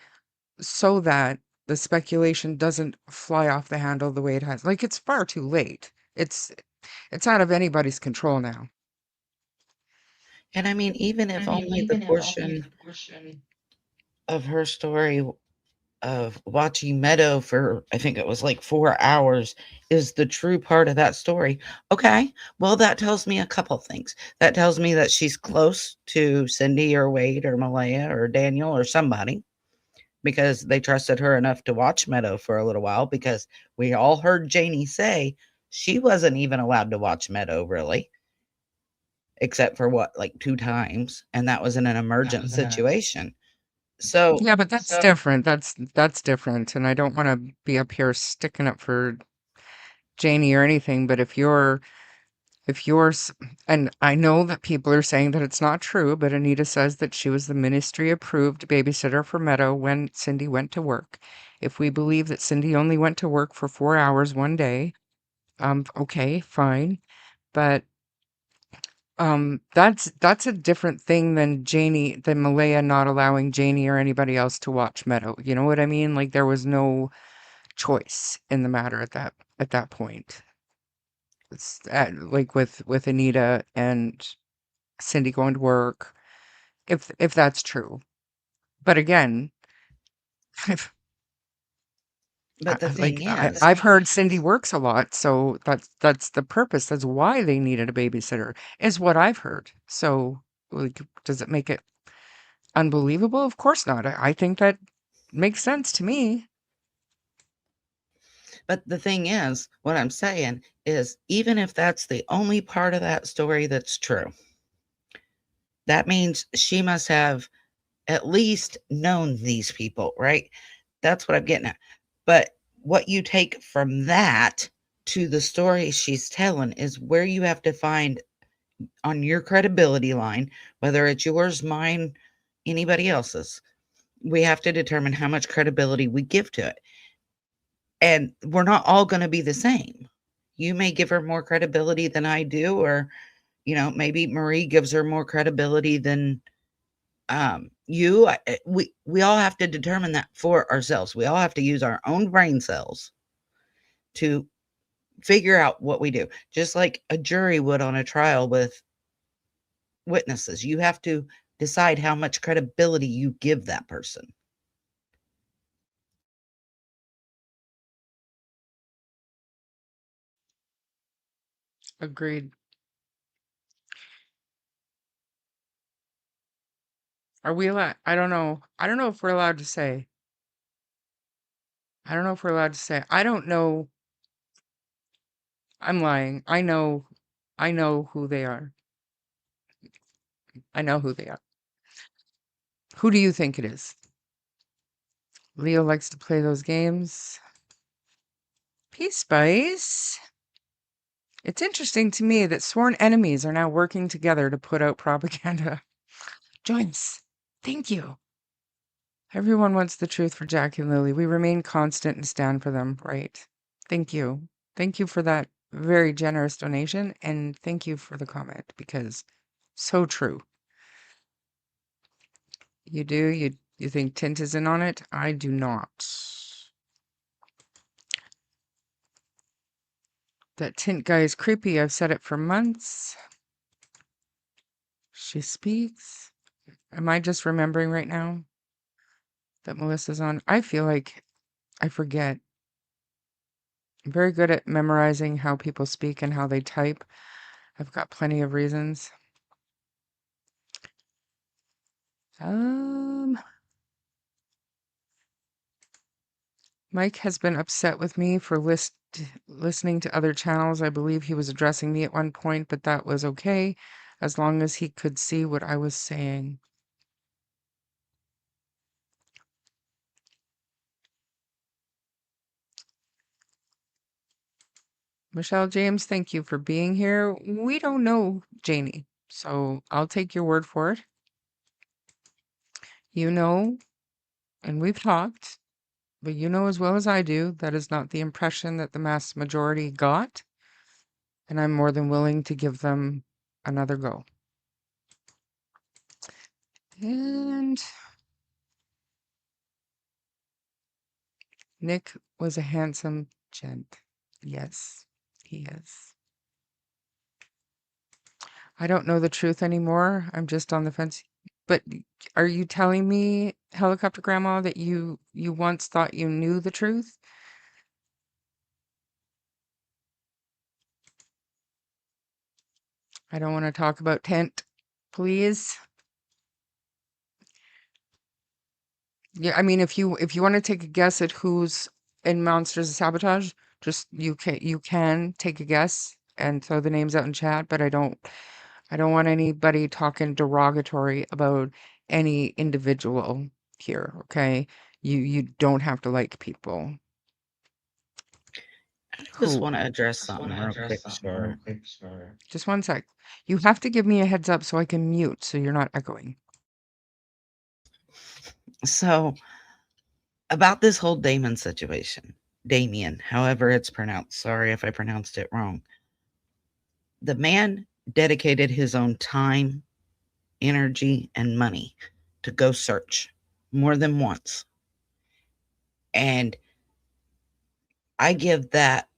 so that the speculation doesn't fly off the handle the way it has. Like, it's far too late. It's out of anybody's control now. And I mean, even if only the portion of her story of watching Meadow for, I think it was like 4 hours, is the true part of that story. Okay, well, that tells me a couple things. That tells me that she's close to Cyndi or Wade or Malehya or Daniel or somebody, because they trusted her enough to watch Meadow for a little while, because we all heard Janie say she wasn't even allowed to watch Meadow, really. except for what, like 2 times, and that was in an emergent situation. So Yeah, but that's different. That's different. And I don't want to be up here sticking up for Janie or anything, but and I know that people are saying that it's not true, but Anita says that she was the ministry approved babysitter for Meadow when Cyndi went to work. If we believe that Cyndi only went to work for 4 hours one day, okay, fine. But that's a different thing than Malehya not allowing Janie or anybody else to watch Meadow. You know what I mean? Like there was no choice in the matter at that point. It's like with Anita and Cyndi going to work, if that's true. But again, I've but the thing is, I've heard Cyndi works a lot, so that's the purpose. That's why they needed a babysitter, is what I've heard. So, like, does it make it unbelievable? Of course not. I think that makes sense to me. but the thing is, what I'm saying is, even if that's the only part of that story that's true, that means she must have at least known these people, right? That's what I'm getting at. But what you take from that to the story she's telling is where you have to find on your credibility line, whether it's yours, mine, anybody else's. We have to determine how much credibility we give to it. And we're not all going to be the same. You may give her more credibility than I do, or, maybe Marie gives her more credibility than we all have to determine that for ourselves. We all have to use our own brain cells to figure out what we do, just like a jury would on a trial with witnesses. You have to decide how much credibility you give that person. Agreed. Are we allowed? I don't know. I don't know if we're allowed to say. I don't know if we're allowed to say. I don't know. I'm lying. I know who they are. I know who they are. Who do you think it is? Leo likes to play those games. Peace Spice. It's interesting to me that sworn enemies are now working together to put out propaganda. Joyce, thank you. Everyone wants the truth for Jack and Lily. We remain constant and stand for them, right? Thank you. Thank you for that very generous donation, and thank you for the comment, because so true. You do? You think Tint is in on it? I do not. That Tint guy is creepy. I've said it for months. She speaks. Am I just remembering right now that Melissa's on? I feel like I forget. I'm very good at memorizing how people speak and how they type. I've got plenty of reasons. Mike has been upset with me for listening to other channels. I believe he was addressing me at one point, but that was okay, as long as he could see what I was saying. Michelle James, thank you for being here. We don't know Janie, so I'll take your word for it. You know, and we've talked, but you know as well as I do, that is not the impression that the mass majority got, and I'm more than willing to give them another go. And Nick was a handsome gent. Yes, he is. I don't know the truth anymore. I'm just on the fence. But are you telling me, Helicopter Grandma, that you once thought you knew the truth? I don't want to talk about Tent, please. Yeah, I mean, if you want to take a guess at who's in Monsters of Sabotage, just you can take a guess and throw the names out in chat. But I don't want anybody talking derogatory about any individual here, okay? You don't have to like people I just who want to address something real quick, sir. just one sec. You have to give me a heads up so I can mute so you're not echoing. So, about this whole Damon situation, Damien, however it's pronounced. Sorry if I pronounced it wrong. The man dedicated his own time, energy, and money to go search more than once. And I give that,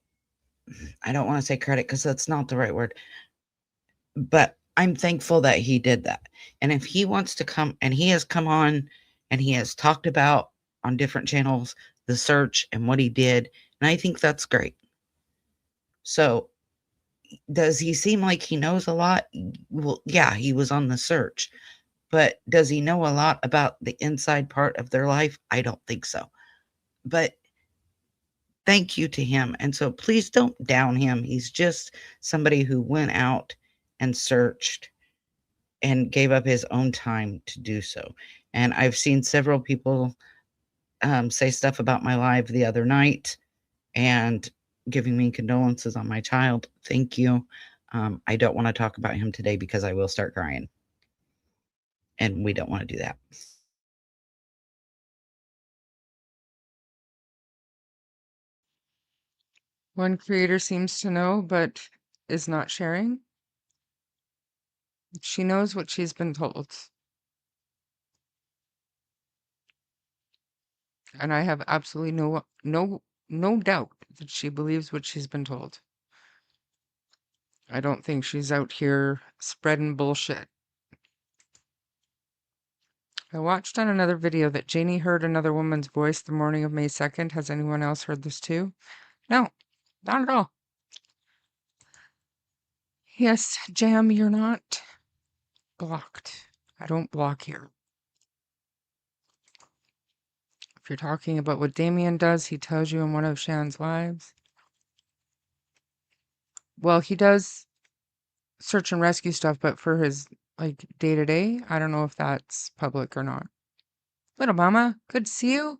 I don't want to say credit because that's not the right word, but I'm thankful that he did that. And if he wants to come, and he has come on and he has talked about on different channels the search and what he did, and I think that's great. So, does he seem like he knows a lot? Well, yeah, he was on the search. But does he know a lot about the inside part of their life? I don't think so. But thank you to him. And so please don't down him. He's just somebody who went out and searched and gave up his own time to do so. And I've seen several people say stuff about my live the other night and giving me condolences on my child. Thank you. I don't want to talk about him today because I will start crying. And we don't want to do that. One creator seems to know, but is not sharing. She knows what she's been told. And I have absolutely no doubt that she believes what she's been told. I don't think she's out here spreading bullshit. I watched on another video that Janie heard another woman's voice the morning of May 2nd. Has anyone else heard this too? No, not at all. Yes, Jam, you're not blocked. I don't block here. If you're talking about what Damien does, he tells you in one of Shan's lives. Well, he does search and rescue stuff, but for his like day-to-day, I don't know if that's public or not. Little mama, good to see you.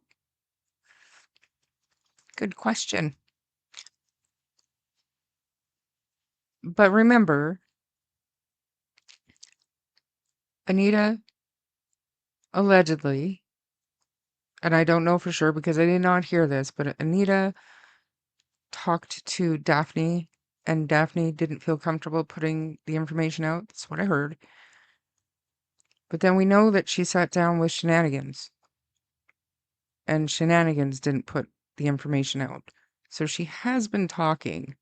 Good question. But remember, Anita allegedly, and I don't know for sure because I did not hear this, but Anita talked to Daphne, and Daphne didn't feel comfortable putting the information out. That's what I heard. But then we know that she sat down with Shenanigans, and Shenanigans didn't put the information out. So she has been talking.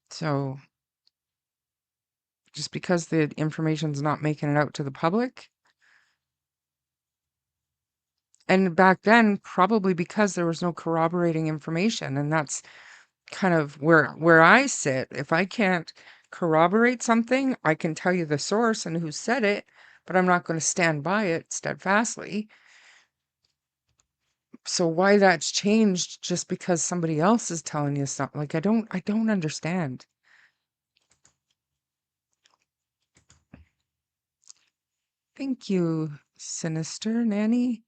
So just because the information's not making it out to the public, and back then, probably because there was no corroborating information, and that's kind of where I sit. If I can't corroborate something, I can tell you the source and who said it, but I'm not going to stand by it steadfastly. So why that's changed just because somebody else is telling you something, like I don't understand. Thank you, Sinister Nanny.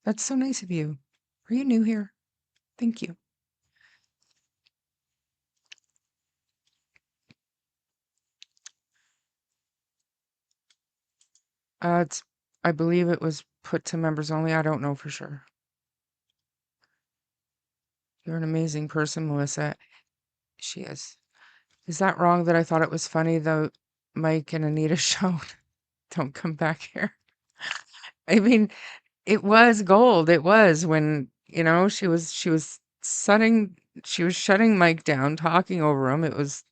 That's so nice of you. Are you new here? Thank you. I believe it was put to members only. I don't know for sure. You're an amazing person, Melissa. She is. Is that wrong that I thought it was funny though Mike and Anita showed? Don't come back here. I mean, it was gold. It was when, she was shutting Mike down, talking over him. It was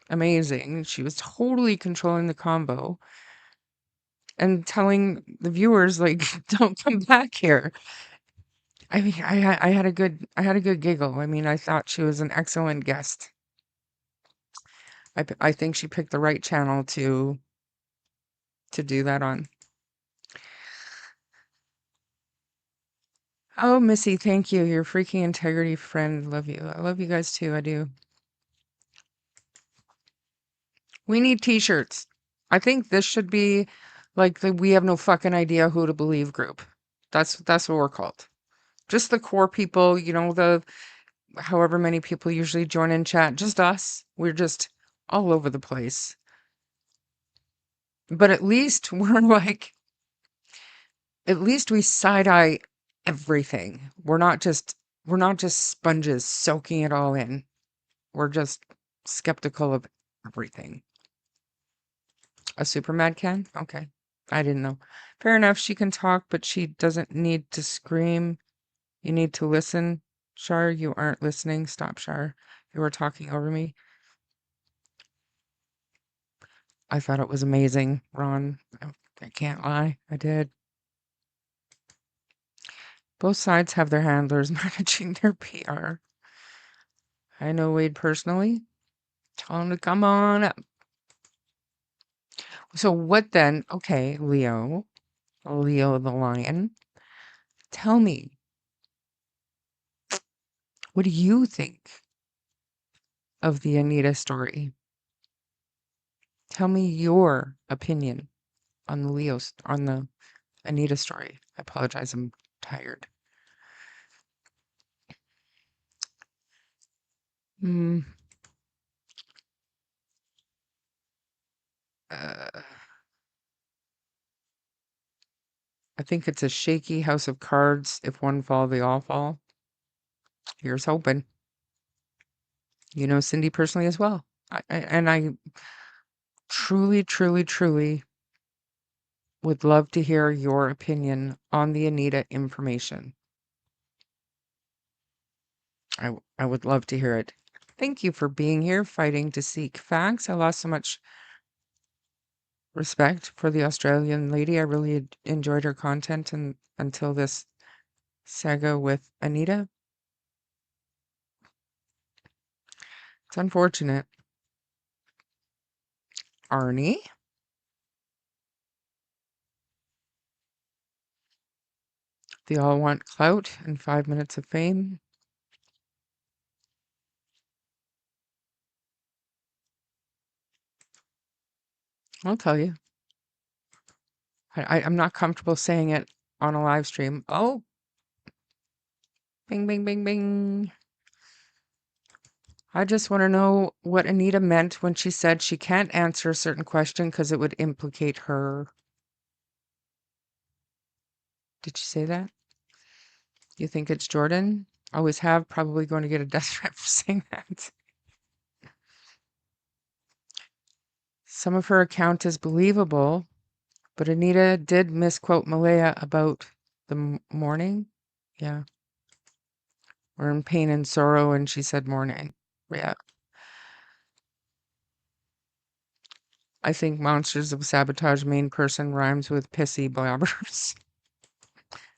amazing. She was totally controlling the combo and telling the viewers like, don't come back here. I mean, I had a good giggle. I mean, I thought she was an excellent guest. I think she picked the right channel to do that on. Oh, Missy, thank you. You're a freaking integrity friend. Love you. I love you guys too. I do. We need t-shirts. I think this should be like the "we have no fucking idea who to believe" group. That's what we're called. Just the core people, the however many people usually join in chat, just us. We're just all over the place. But at least we're like, at least we side-eye everything. We're not just sponges soaking it all in. We're just skeptical of everything. A super mad can? Okay. I didn't know. Fair enough, she can talk, but she doesn't need to scream. You need to listen. Shar, you aren't listening. Stop, Shar. You were talking over me. I thought it was amazing, Ron. I can't lie. I did. Both sides have their handlers managing their PR. I know Wade personally. Tell him to come on up. So what then? Okay, Leo the lion. Tell me, what do you think of the Anita story? Tell me your opinion on the Anita story. I apologize, I'm tired. Mm, I think it's a shaky house of cards. If one fall, they all fall. Here's hoping. You know Cyndi personally as well. I truly, truly, truly would love to hear your opinion on the Anita information. I would love to hear it. Thank you for being here, fighting to seek facts. I lost so much respect for the Australian lady. I really enjoyed her content until this saga with Anita. It's unfortunate. Arnie? They all want clout and 5 minutes of fame. I'll tell you. I'm not comfortable saying it on a live stream. Oh, bing, bing, bing, bing. I just want to know what Anita meant when she said she can't answer a certain question because it would implicate her. Did she say that? You think it's Jordan? Always have, probably going to get a death threat for saying that. Some of her account is believable, but Anita did misquote Malehya about the morning. Yeah. We're in pain and sorrow, and she said morning. Yeah. I think Monsters of Sabotage main person rhymes with pissy blabbers.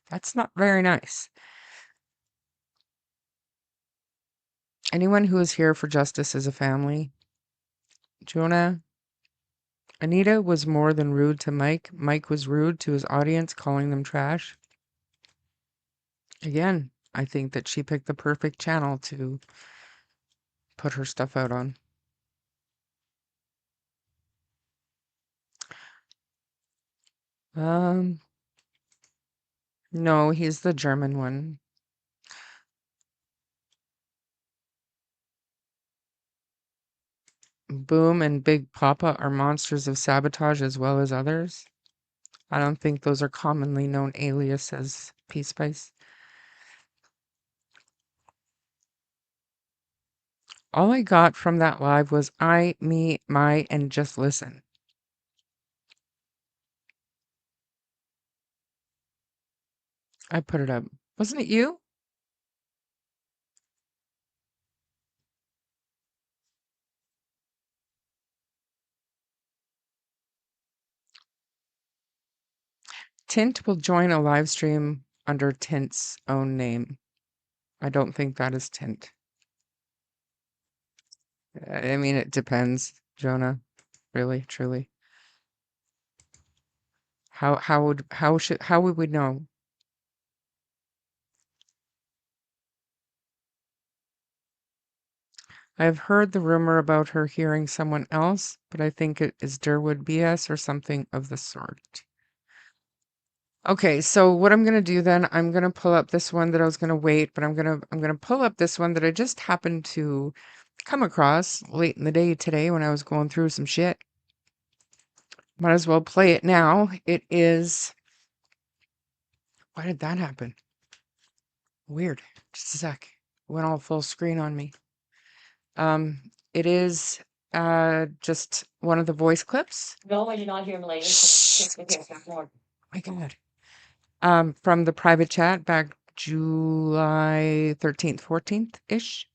That's not very nice. Anyone who is here for justice is a family. Jonah, Anita was more than rude to Mike. Mike was rude to his audience, calling them trash. Again, I think that she picked the perfect channel to put her stuff out on. No, he's the German one. Boom and Big Papa are monsters of sabotage as well as others. I don't think those are commonly known aliases, Peace Spice. All I got from that live was I, me, my, and just listen. I put it up. Wasn't it you? Tint will join a live stream under Tint's own name. I don't think that is Tint. I mean, it depends, Jonah. Really, truly. How would we know? I've heard the rumor about her hearing someone else, but I think it is Durwood BS or something of the sort. Okay, so what I'm gonna do then, I'm gonna pull up this one that I was gonna wait, but I'm gonna pull up this one that I just happened to come across late in the day today when I was going through some shit. Might as well play it now. It is. Why did that happen? Weird. Just a sec. Went all full screen on me. It is just one of the voice clips. No, I did not hear Malehya. Shh. More. My God. From the private chat back July 13th, 14th-ish.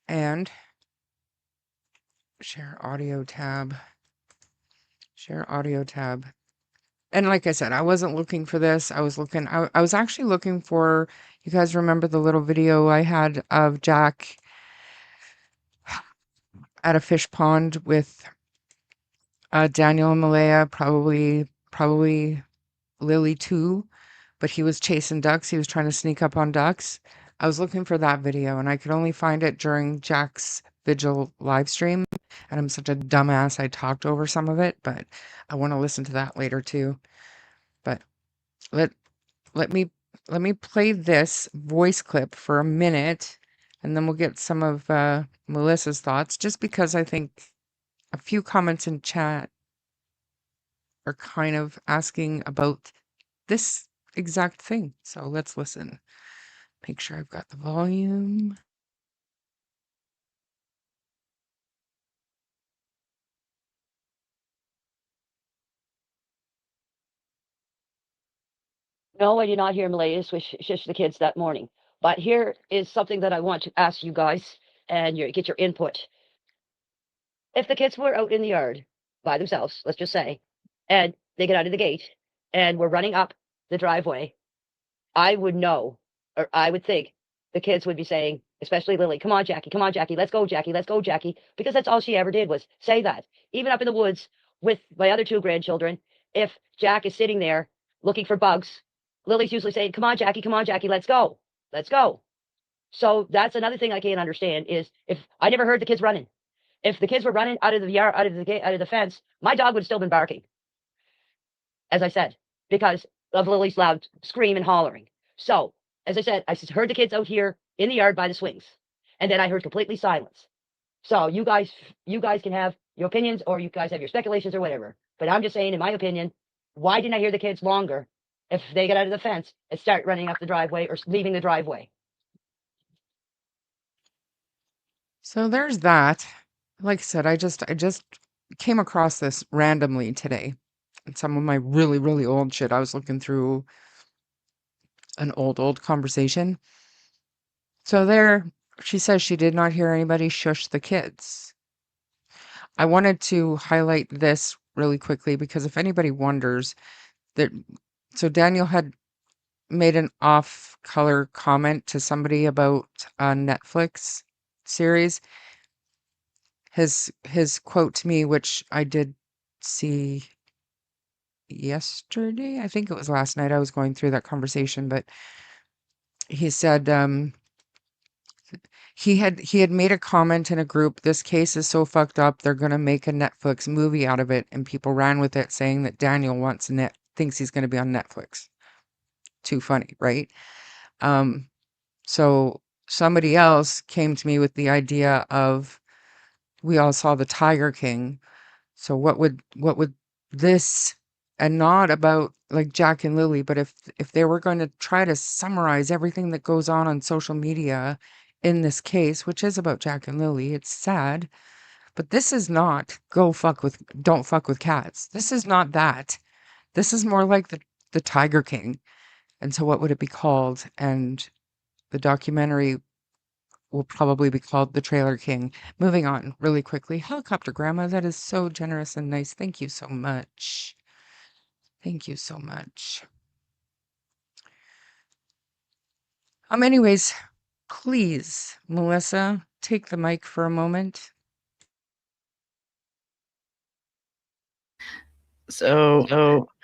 And share audio tab. Share audio tab. And like I said, I wasn't looking for this. I was actually looking for, you guys remember the little video I had of Jack at a fish pond with Daniel and Malehya, probably Lily too, but he was chasing ducks. He was trying to sneak up on ducks. I was looking for that video and I could only find it during Jack's vigil live stream. And I'm such a dumbass. I talked over some of it, but I want to listen to that later too. But let me play this voice clip for a minute and then we'll get some of Melissa's thoughts, just because I think a few comments in chat are kind of asking about this exact thing. So let's listen. Make sure I've got the volume. No, I did not hear Malehya shush the kids that morning. But here is something that I want to ask you guys and get your input. If the kids were out in the yard by themselves, let's just say, and they get out of the gate and we're running up the driveway, I would know, or I would think the kids would be saying, especially Lily, come on, Jackie, let's go, Jackie, because that's all she ever did was say that. Even up in the woods with my other two grandchildren, if Jack is sitting there looking for bugs, Lily's usually saying, come on, Jackie, let's go, let's go. So that's another thing I can't understand is if I never heard the kids running. If the kids were running out of the yard, out of the gate, out of the fence, my dog would have still been barking, as I said, because of Lily's loud scream and hollering. So, as I said, I heard the kids out here in the yard by the swings, and then I heard completely silence. So you guys can have your opinions, or you guys have your speculations or whatever. But I'm just saying, in my opinion, why didn't I hear the kids longer if they get out of the fence and start running up the driveway or leaving the driveway? So there's that. Like I said, I just came across this randomly today. And some of my really, really old shit. I was looking through an old conversation. So there, she says she did not hear anybody shush the kids. I wanted to highlight this really quickly because if anybody wonders that, so Daniel had made an off-color comment to somebody about a Netflix series. His quote to me, which I did see yesterday, I think it was last night. I was going through that conversation, but he said he had made a comment in a group, this case is so fucked up they're going to make a Netflix movie out of it, and people ran with it saying that Daniel thinks he's going to be on Netflix. Too funny, right? So somebody else came to me with the idea of, we all saw the Tiger King, so what would this, and not about like Jack and Lily, but if they were going to try to summarize everything that goes on social media in this case, which is about Jack and Lily, it's sad, but this is not don't fuck with cats. This is not that. This is more like the Tiger King. And so what would it be called? And the documentary will probably be called The Trailer King. Moving on really quickly. Helicopter Grandma, that is so generous and nice. Thank you so much. Thank you so much. Anyways, please, Melissa, take the mic for a moment. So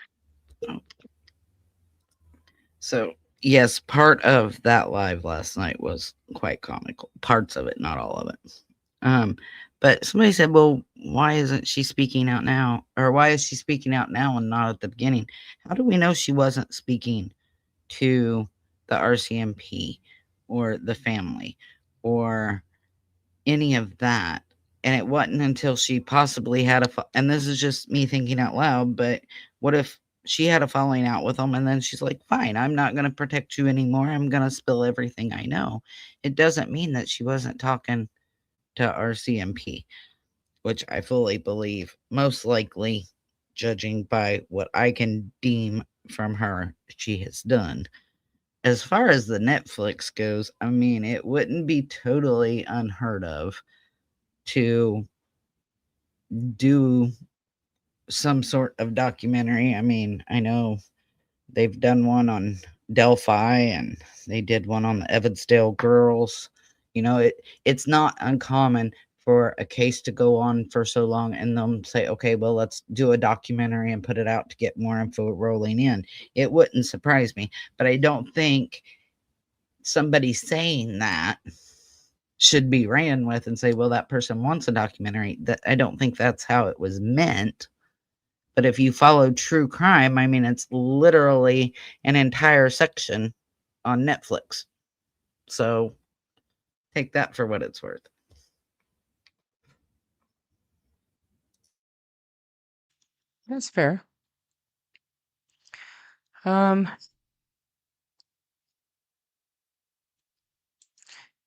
Yes, part of that live last night was quite comical. Parts of it, not all of it. But somebody said, well, why isn't she speaking out now? Or why is she speaking out now and not at the beginning? How do we know she wasn't speaking to the RCMP or the family or any of that? And it wasn't until she possibly had and this is just me thinking out loud, but what if she had a falling out with them and then she's like, fine, I'm not going to protect you anymore. I'm going to spill everything I know. It doesn't mean that she wasn't talking to RCMP, which I fully believe, most likely, judging by what I can deem from her, she has done. As far as the Netflix goes, I mean, it wouldn't be totally unheard of to do some sort of documentary. I mean, I know they've done one on Delphi and they did one on the Evansdale girls. You know, it's not uncommon for a case to go on for so long and them say, okay, well, let's do a documentary and put it out to get more info rolling in. It wouldn't surprise me, but I don't think somebody saying that should be ran with and say, well, that person wants a documentary. That I don't think that's how it was meant. But if you follow true crime, I mean, it's literally an entire section on Netflix. So take that for what it's worth. That's fair. Um,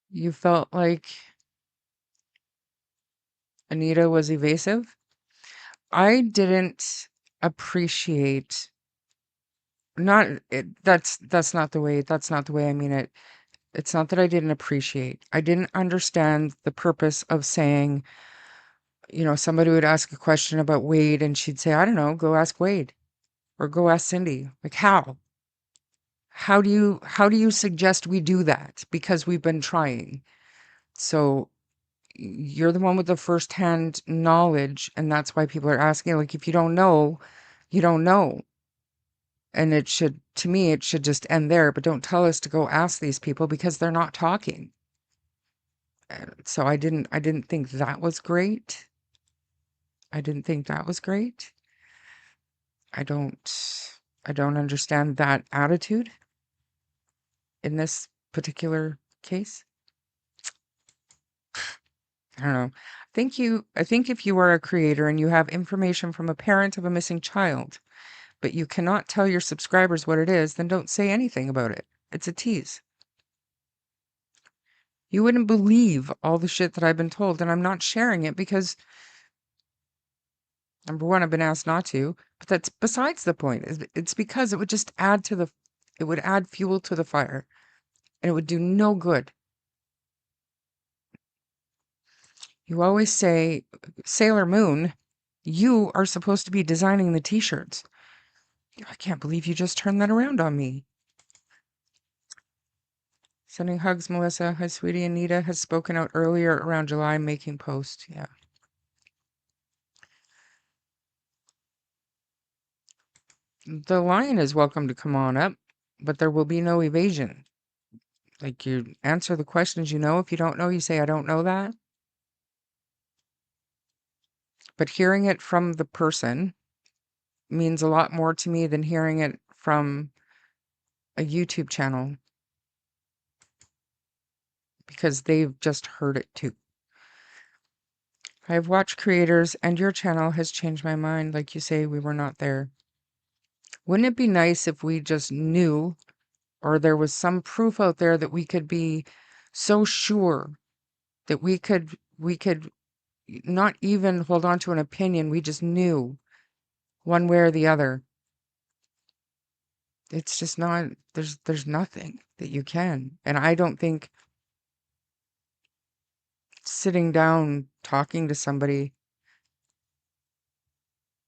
you felt like Anita was evasive. I didn't appreciate not it, that's not the way I mean it. It's not that I didn't appreciate. I didn't understand the purpose of saying, somebody would ask a question about Wade and she'd say, I don't know, go ask Wade or go ask Cyndi. Like how? How do you suggest we do that? Because we've been trying. So you're the one with the firsthand knowledge, and that's why people are asking. Like, if you don't know, you don't know. And to me, it should just end there. But don't tell us to go ask these people because they're not talking. So I didn't think that was great. I didn't think that was great. I don't, I don't understand that attitude in this particular case. I don't know. I think if you are a creator and you have information from a parent of a missing child, but you cannot tell your subscribers what it is, then don't say anything about it. It's a tease. You wouldn't believe all the shit that I've been told, and I'm not sharing it because, number one, I've been asked not to, but that's besides the point. It's because it would just it would add fuel to the fire, and it would do no good. You always say, Sailor Moon, you are supposed to be designing the t-shirts. I can't believe you just turned that around on me. Sending hugs, Melissa. Hi, sweetie. Anita has spoken out earlier around July making post. Yeah. The lion is welcome to come on up, but there will be no evasion. Like, you answer the questions you know. If you don't know, you say, I don't know that. But hearing it from the person means a lot more to me than hearing it from a YouTube channel, because they've just heard it too. I've watched creators, and your channel has changed my mind. Like you say, we were not there. Wouldn't it be nice if we just knew, or there was some proof out there that we could be so sure that we could not even hold on to an opinion, we just knew one way or the other. It's just not, there's nothing that you can. And I don't think sitting down talking to somebody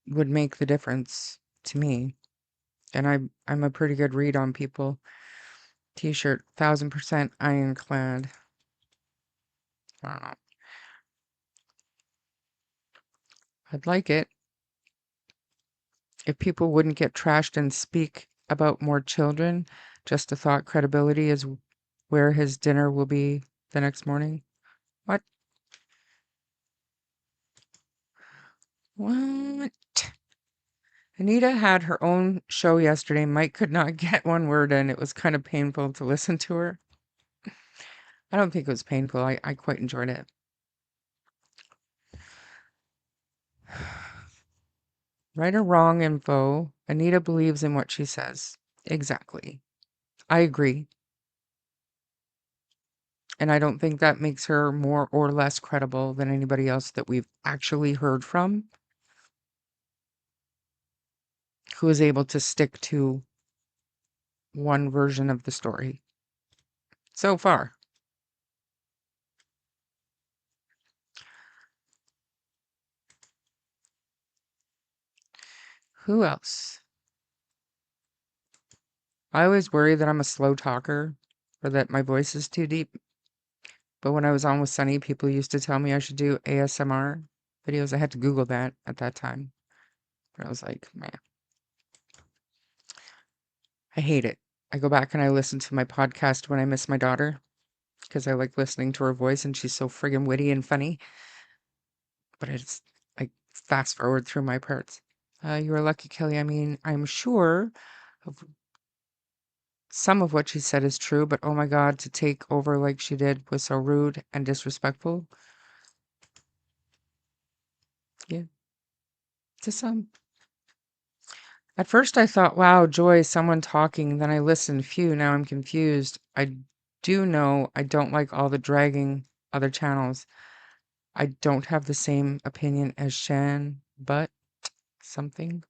would make the difference to me. And I'm a pretty good read on people. T-shirt, 1000% ironclad. I don't know. I'd like it if people wouldn't get trashed and speak about more children. Just a thought, credibility is where his dinner will be the next morning. What? What? Anita had her own show yesterday. Mike could not get one word in. It was kind of painful to listen to her. I don't think it was painful. I quite enjoyed it. Right or wrong info, Anita believes in what she says. Exactly. I agree. And I don't think that makes her more or less credible than anybody else that we've actually heard from who is able to stick to one version of the story so far. Who else? I always worry that I'm a slow talker or that my voice is too deep. But when I was on with Sunny, people used to tell me I should do ASMR videos. I had to Google that at that time. But I was like, man, I hate it. I go back and I listen to my podcast when I miss my daughter because I like listening to her voice and she's so friggin' witty and funny. But it's like fast forward through my parts. You are lucky, Kelly. I mean, I'm sure of some of what she said is true, but oh my God, to take over like she did was so rude and disrespectful. Yeah, to some. At first I thought, wow, joy, someone talking. Then I listened, phew, now I'm confused. I do know I don't like all the dragging other channels. I don't have the same opinion as Shan, but something.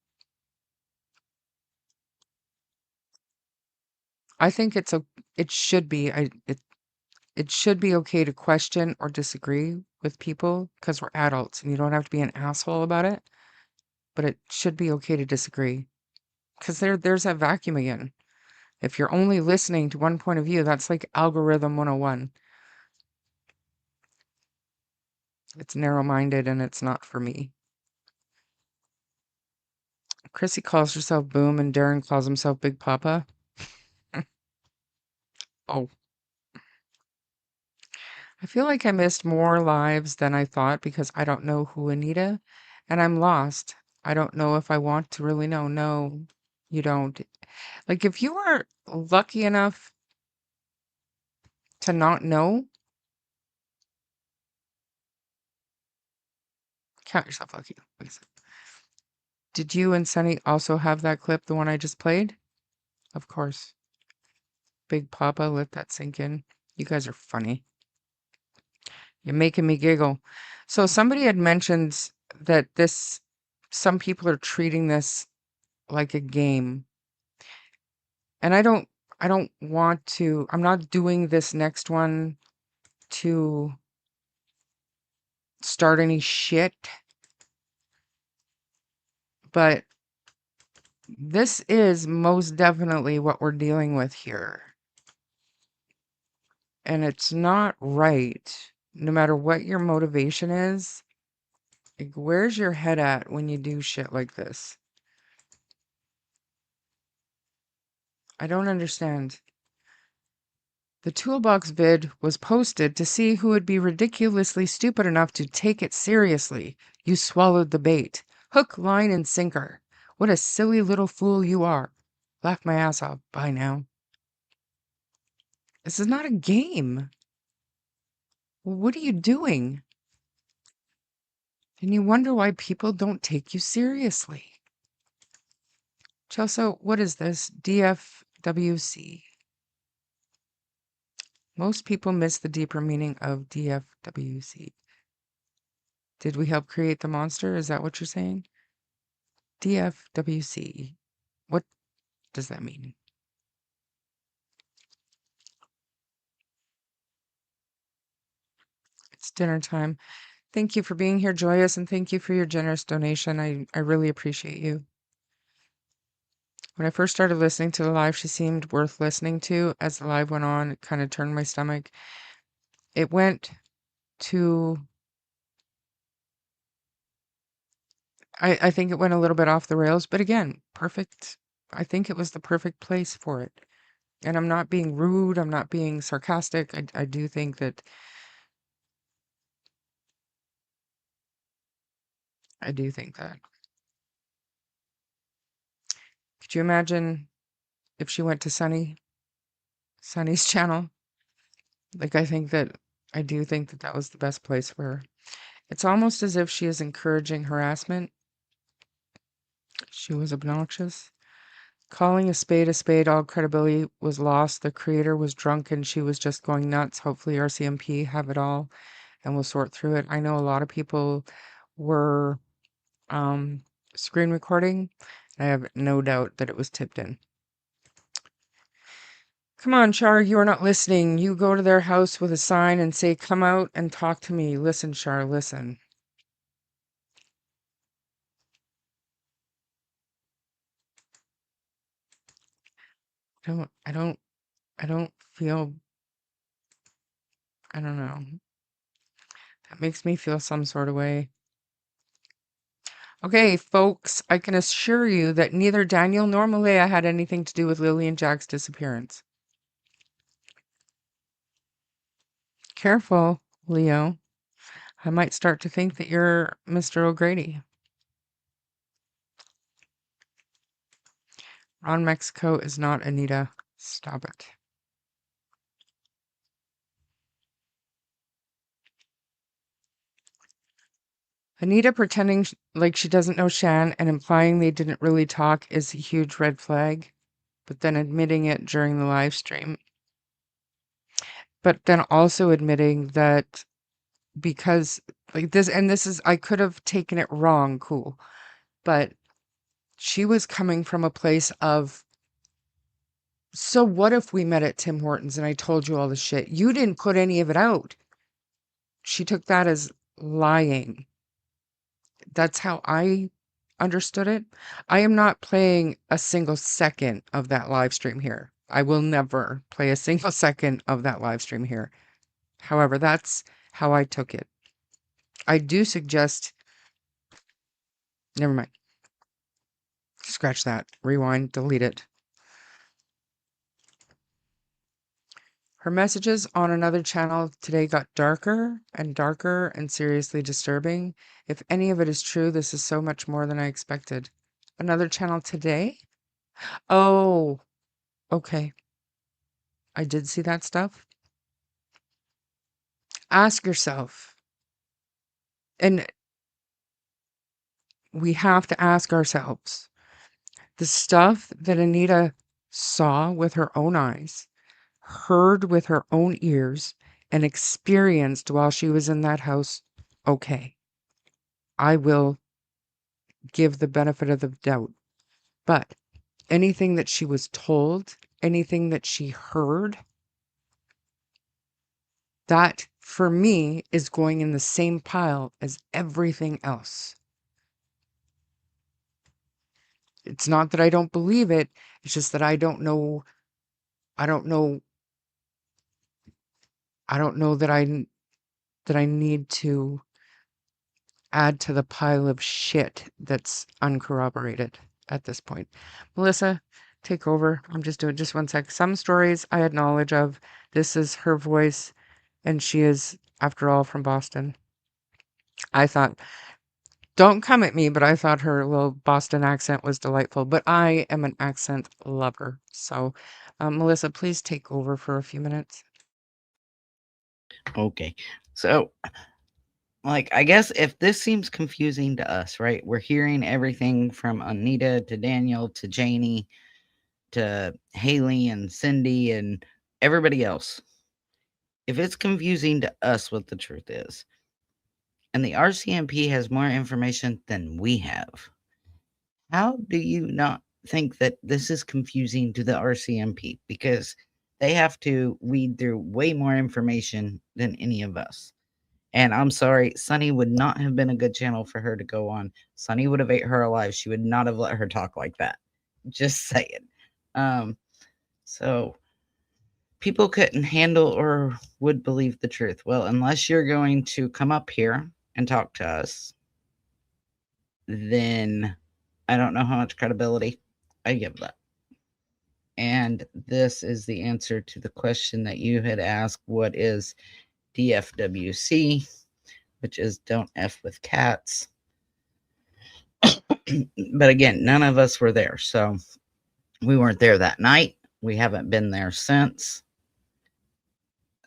I think it should be, it should be okay to question or disagree with people because we're adults and you don't have to be an asshole about it, but it should be okay to disagree because there's that vacuum again. If you're only listening to one point of view, that's like algorithm 101. It's narrow-minded and it's not for me. Chrissy calls herself Boom and Darren calls himself Big Papa. Oh. I feel like I missed more lives than I thought because I don't know who Anita, and I'm lost. I don't know if I want to really know. No, you don't. Like, if you are lucky enough to not know, count yourself lucky. Did you and Sunny also have that clip, the one I just played? Of course. Big Papa, let that sink in. You guys are funny. You're making me giggle. So somebody had mentioned that some people are treating this like a game. And I don't want to, I'm not doing this next one to start any shit. But this is most definitely what we're dealing with here. And it's not right. No matter what your motivation is, like, where's your head at when you do shit like this? I don't understand. The Toolbox vid was posted to see who would be ridiculously stupid enough to take it seriously. You swallowed the bait. Hook, line, and sinker. What a silly little fool you are. Laugh my ass off. Bye now. This is not a game. What are you doing? And you wonder why people don't take you seriously. Chelsea, what is this? DFWC. Most people miss the deeper meaning of DFWC. Did we help create the monster? Is that what you're saying? DFWC. What does that mean? It's dinner time. Thank you for being here, Joyous, and thank you for your generous donation. I really appreciate you. When I first started listening to the live, she seemed worth listening to. As the live went on, it kind of turned my stomach. It went to... I think it went a little bit off the rails, but again, perfect. I think it was the perfect place for it. And I'm not being rude. I'm not being sarcastic. I do think that Could you imagine if she went to Sunny's channel? Like, I do think that that was the best place for her. It's almost as if she is encouraging harassment. She was obnoxious. Calling a spade, all credibility was lost. The creator was drunk and she was just going nuts. Hopefully RCMP have it all and we'll sort through it. I know a lot of people were screen recording. I have no doubt that it was tipped in. Come on, Char, you are not listening. You go to their house with a sign and say, come out and talk to me. Listen, Char, listen. I don't feel, I don't know. That makes me feel some sort of way. Okay, folks, I can assure you that neither Daniel nor Malehya had anything to do with Lily and Jack's disappearance. Careful, Leo. I might start to think that you're Mr. O'Grady. Ron Mexico is not Anita. Stop it. Anita pretending like she doesn't know Shan and implying they didn't really talk is a huge red flag, but then admitting it during the live stream. But then also admitting that because like this, and this is, I could have taken it wrong, cool, but she was coming from a place of, so what if we met at Tim Hortons and I told you all the shit? You didn't put any of it out. She took that as lying. That's how I understood it. I am not playing a single second of that live stream here. I will never play a single second of that live stream here. However, that's how I took it. I do suggest, never mind. Scratch that, rewind, delete it. Her messages on another channel today got darker and seriously disturbing. If any of it is true, this is so much more than I expected. Another channel today? Oh, okay. I did see that stuff. Ask yourself, and we have to ask ourselves, the stuff that Anita saw with her own eyes, heard with her own ears, and experienced while she was in that house, okay, I will give the benefit of the doubt. But anything that she was told, anything that she heard, that for me is going in the same pile as everything else. It's not that I don't believe it. It's just that I don't know that I need to add to the pile of shit that's uncorroborated at this point. Melissa, take over. I'm just doing just one sec. Some stories I had knowledge of. This is her voice, and she is, after all, from Boston. I thought, don't come at me, but I thought her little Boston accent was delightful. But I am an accent lover. So, Melissa, please take over for a few minutes. Okay. So, like, I guess if this seems confusing to us, right? We're hearing everything from Anita to Daniel to Janie to Haley and Cyndi and everybody else. If it's confusing to us what the truth is, and the RCMP has more information than we have, how do you not think that this is confusing to the RCMP? Because they have to weed through way more information than any of us. And I'm sorry, Sunny would not have been a good channel for her to go on. Sunny would have ate her alive. She would not have let her talk like that. Just saying. So people couldn't handle or would believe the truth. Well, unless you're going to come up here and talk to us, then I don't know how much credibility I give that. And this is the answer to the question that you had asked. What is DFWC, which is don't F with cats. But again, none of us were there. So we weren't there that night. We haven't been there since.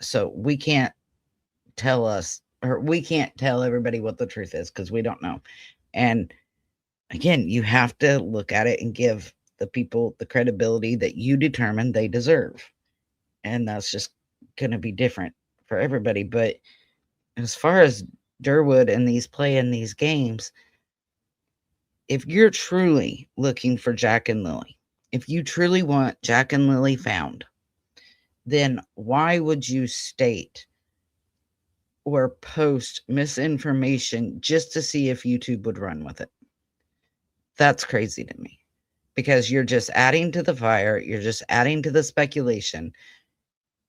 So we can't tell everybody what the truth is because we don't know. And again, you have to look at it and give the people the credibility that you determine they deserve. And that's just going to be different for everybody. But as far as Durwood and these playing these games, if you're truly looking for Jack and Lily, if you truly want Jack and Lily found, then why would you state or post misinformation just to see if YouTube would run with it? That's crazy to me, because you're just adding to the fire. You're just adding to the speculation.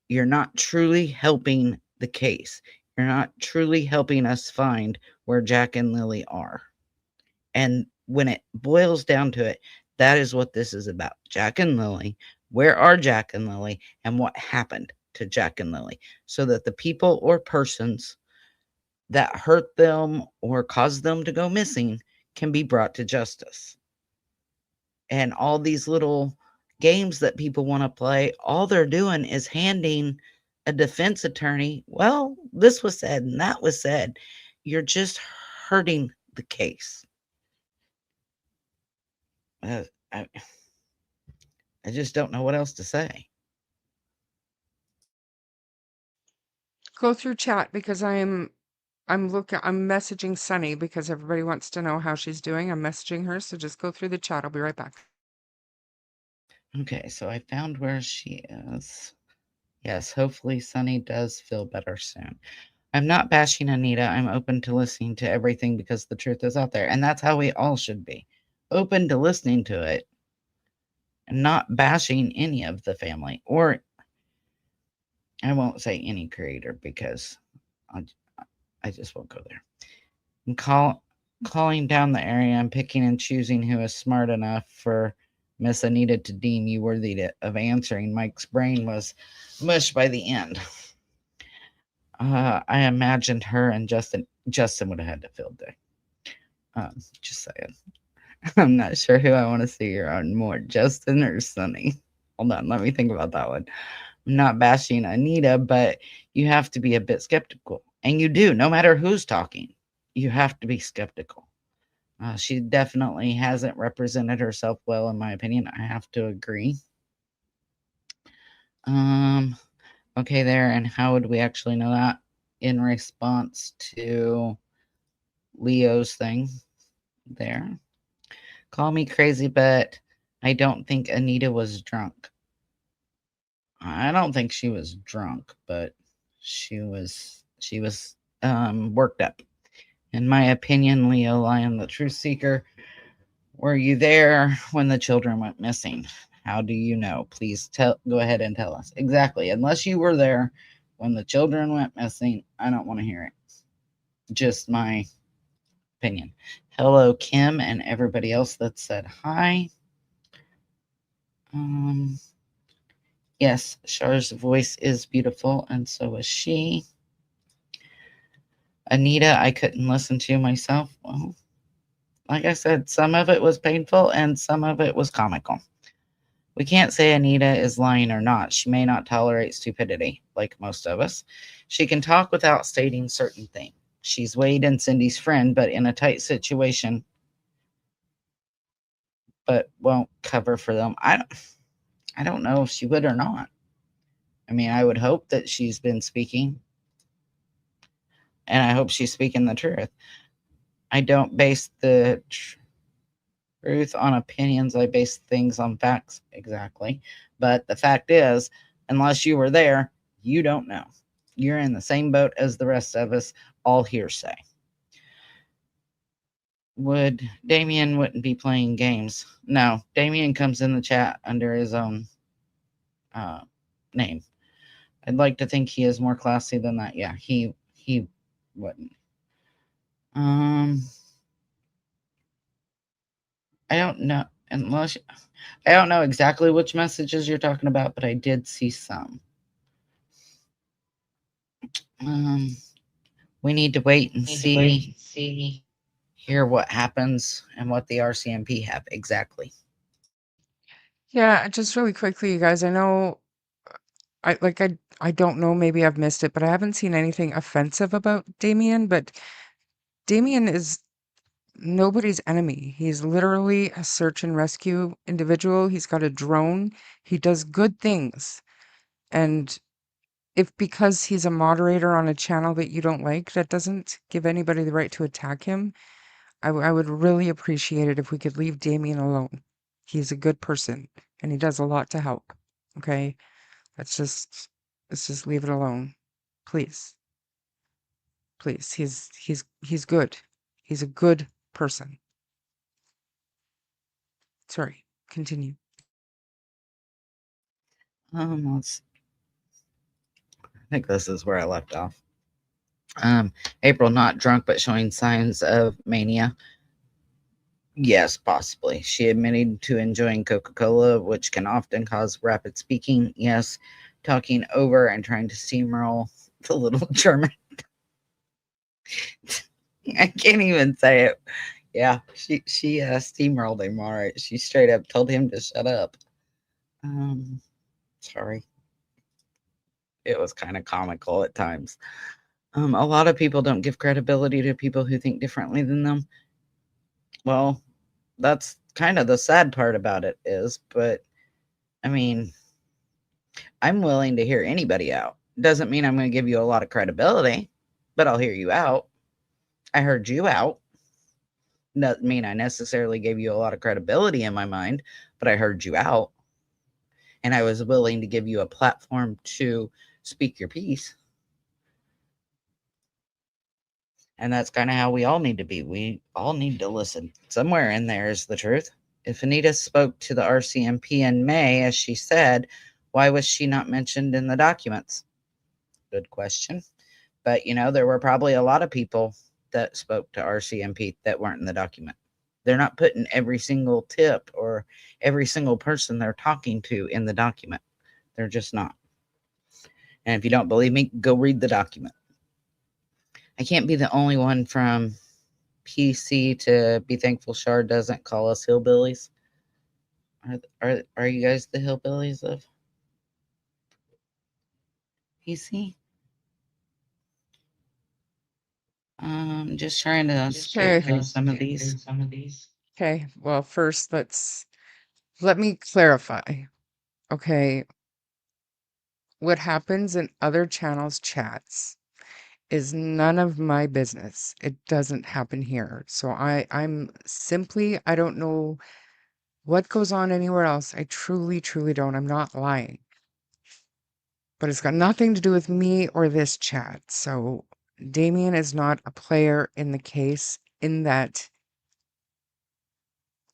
You're not truly helping the case. You're not truly helping us find where Jack and Lily are. And when it boils down to it, that is what this is about. Jack and Lily. Where are Jack and Lily, and what happened to Jack and Lily, so that the people or persons that hurt them or caused them to go missing can be brought to justice. And all these little games that people want to play, all they're doing is handing a defense attorney, well, this was said and that was said. You're just hurting the case. I just don't know what else to say. Go through chat because I'm messaging Sunny because everybody wants to know how she's doing. I'm messaging her, so just go through the chat. I'll be right back. Okay, so I found where she is. Yes, hopefully Sunny does feel better soon. I'm not bashing Anita. I'm open to listening to everything because the truth is out there. And that's how we all should be. Open to listening to it and not bashing any of the family. Or I won't say any creator because I just won't go there. And calling down the area and picking and choosing who is smart enough for Miss Anita to deem you worthy of answering. Mike's brain was mush by the end. I imagined her and Justin would have had to field day. Just saying. I'm not sure who I want to see her on more, Justin or Sunny. Hold on, let me think about that one. I'm not bashing Anita, but you have to be a bit skeptical. And you do, no matter who's talking. You have to be skeptical. She definitely hasn't represented herself well, in my opinion. I have to agree. Okay, there. And how would we actually know that? In response to Leo's thing there. Call me crazy, but I don't think Anita was drunk. I don't think she was drunk, but she was worked up. In my opinion, Leo Lion, the truth seeker, were you there when the children went missing? How do you know? Please go ahead and tell us. Exactly. Unless you were there when the children went missing, I don't want to hear it. Just my opinion. Hello, Kim, and everybody else that said hi. Yes, Char's voice is beautiful, and so is she. Anita, I couldn't listen to myself. Well, like I said, some of it was painful and some of it was comical. We can't say Anita is lying or not. She may not tolerate stupidity, like most of us. She can talk without stating certain things. She's Wade and Cindy's friend, but in a tight situation, but won't cover for them. I don't know if she would or not. I mean, I would hope that she's been speaking, and I hope she's speaking the truth. I don't base the truth on opinions. I base things on facts. Exactly. But the fact is, unless you were there, you don't know. You're in the same boat as the rest of us, all hearsay. Damien wouldn't be playing games. No, Damien comes in the chat under his own name. I'd like to think he is more classy than that. Yeah, he wouldn't. I don't know. unless I don't know exactly which messages you're talking about, but I did see some. We need to wait and see, hear what happens and what the RCMP have exactly. Yeah, just really quickly, you guys. I know, I don't know. Maybe I've missed it, but I haven't seen anything offensive about Damien. But Damien is nobody's enemy. He's literally a search and rescue individual. He's got a drone. He does good things. And if because he's a moderator on a channel that you don't like, that doesn't give anybody the right to attack him. I would really appreciate it if we could leave Damien alone. He's a good person and he does a lot to help. Okay? Let's just leave it alone. Please. Please. He's good. He's a good person. Sorry. Continue. Let's. I think this is where I left off. April not drunk but showing signs of mania. Yes, possibly. She admitted to enjoying Coca-Cola, which can often cause rapid speaking. Yes, talking over and trying to steamroll the little German. I can't even say it. Yeah, she steamrolled him. All right, she straight up told him to shut up. Sorry. It was kind of comical at times. A lot of people don't give credibility to people who think differently than them. Well, that's kind of the sad part about it is, but I mean, I'm willing to hear anybody out. Doesn't mean I'm going to give you a lot of credibility, but I'll hear you out. I heard you out. Doesn't mean I necessarily gave you a lot of credibility in my mind, but I heard you out. And I was willing to give you a platform to speak your piece. And that's kind of how we all need to be. We all need to listen. Somewhere in there is the truth. If Anita spoke to the RCMP in May, as she said, why was she not mentioned in the documents? Good question. But, there were probably a lot of people that spoke to RCMP that weren't in the document. They're not putting every single tip or every single person they're talking to in the document. They're just not. And if you don't believe me, go read the document. I can't be the only one from PC to be thankful Shard doesn't call us hillbillies. Are you guys the hillbillies of PC? Just trying to skip through some of these. Okay. Well, first let me clarify. Okay. What happens in other channels' chats is none of my business. It doesn't happen here. So I'm simply, I don't know what goes on anywhere else. I truly, truly don't. I'm not lying. But it's got nothing to do with me or this chat. So Damien is not a player in the case in that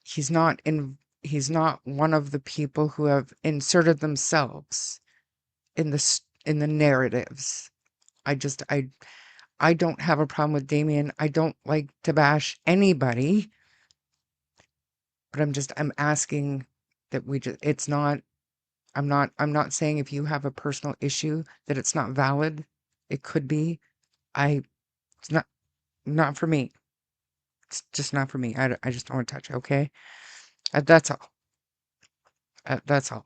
he's not one of the people who have inserted themselves in the narratives. I don't have a problem with Damien. I don't like to bash anybody. But I'm asking that I'm not saying if you have a personal issue that it's not valid. It could be. It's not for me. It's just not for me. I just don't want to touch it, okay? That's all. That's all.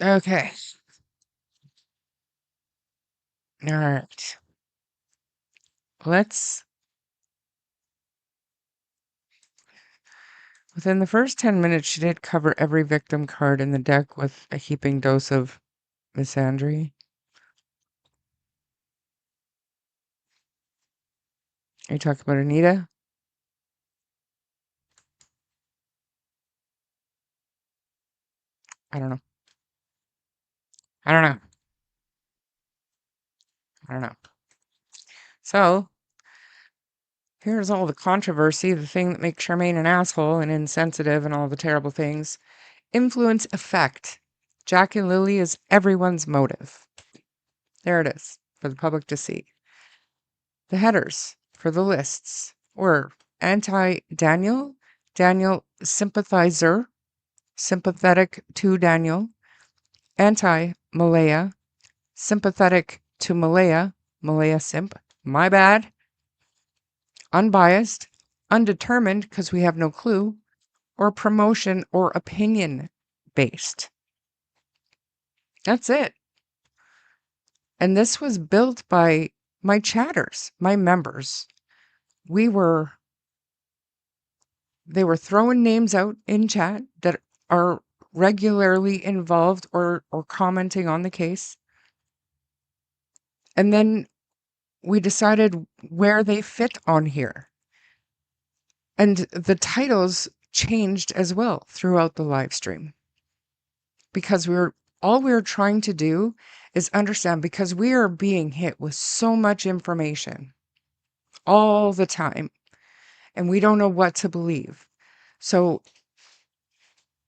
Okay. All right. Within the first 10 minutes, she did cover every victim card in the deck with a heaping dose of misandry. Are you talking about Anita? I don't know. I don't know. So, here's all the controversy, the thing that makes Charmaine an asshole and insensitive and all the terrible things. Influence effect. Jack and Lily is everyone's motive. There it is for the public to see. The headers for the lists were anti-Daniel, Daniel sympathizer, sympathetic to Daniel, anti-Malehya, sympathetic to Malehya, Malehya simp, my bad, unbiased, undetermined because we have no clue, or promotion or opinion based. That's it. And this was built by my chatters, my members. They were throwing names out in chat that are regularly involved or commenting on the case. And then we decided where they fit on here. And the titles changed as well throughout the live stream. Because all we were trying to do is understand, because we are being hit with so much information all the time, and we don't know what to believe. So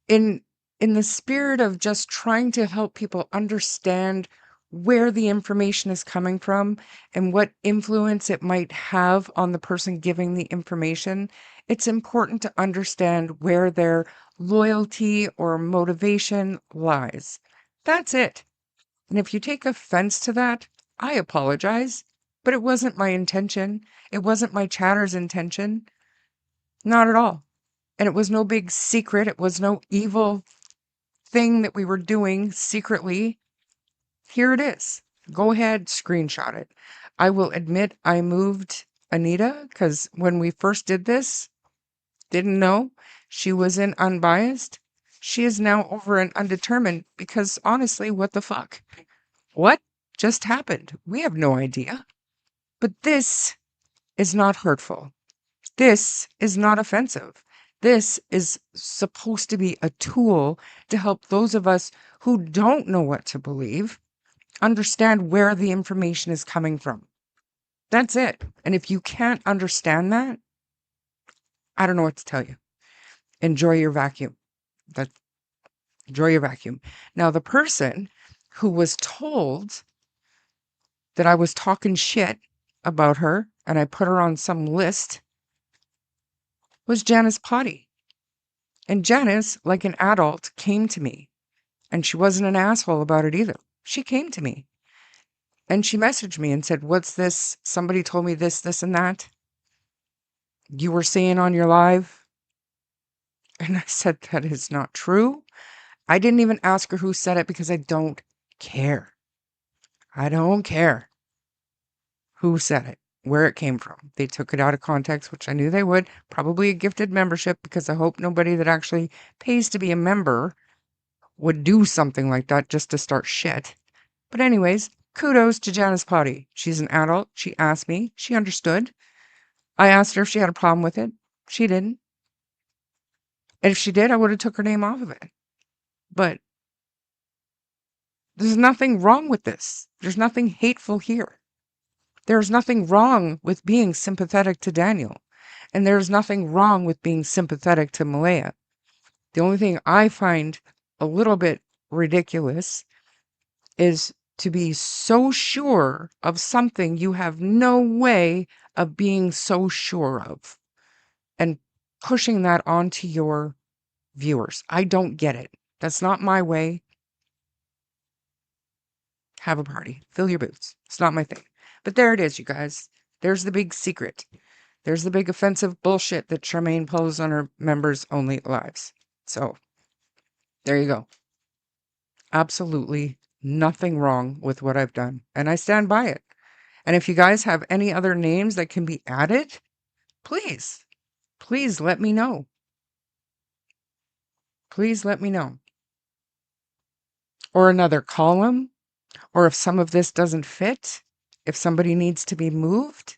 in the spirit of just trying to help people understand where the information is coming from and what influence it might have on the person giving the information, it's important to understand where their loyalty or motivation lies. That's it. And if you take offense to that, I apologize, but it wasn't my intention. It wasn't my chatter's intention. Not at all. And it was no big secret. It was no evil thing that we were doing secretly. Here it is. Go ahead, screenshot it. I will admit I moved Anita because when we first did this, didn't know she was in unbiased. She is now over in undetermined because honestly, what the fuck? What just happened? We have no idea. But this is not hurtful. This is not offensive. This is supposed to be a tool to help those of us who don't know what to believe understand where the information is coming from. That's it. And if you can't understand that, I don't know what to tell you. Enjoy your vacuum. Enjoy your vacuum. Now, the person who was told that I was talking shit about her and I put her on some list was Janice Potty. And Janice, like an adult, came to me. And she wasn't an asshole about it either. She came to me. And she messaged me and said, "What's this? Somebody told me this, this, and that. You were saying on your live." And I said, "That is not true." I didn't even ask her who said it because I don't care. I don't care who said it, where it came from. They took it out of context, which I knew they would. Probably a gifted membership, because I hope nobody that actually pays to be a member would do something like that just to start shit. But anyways, kudos to Janice Potty. She's an adult. She asked me. She understood. I asked her if she had a problem with it. She didn't. And if she did, I would have took her name off of it. But there's nothing wrong with this. There's nothing hateful here. There's nothing wrong with being sympathetic to Daniel. And there's nothing wrong with being sympathetic to Malehya. The only thing I find a little bit ridiculous is to be so sure of something you have no way of being so sure of and pushing that onto your viewers. I don't get it. That's not my way. Have a party. Fill your boots. It's not my thing. But there it is, you guys. There's the big secret. There's the big offensive bullshit that Charmaine pulls on her members only lives. So, there you go. Absolutely nothing wrong with what I've done. And I stand by it. And if you guys have any other names that can be added, please let me know. Please let me know. Or another column. Or if some of this doesn't fit, if somebody needs to be moved,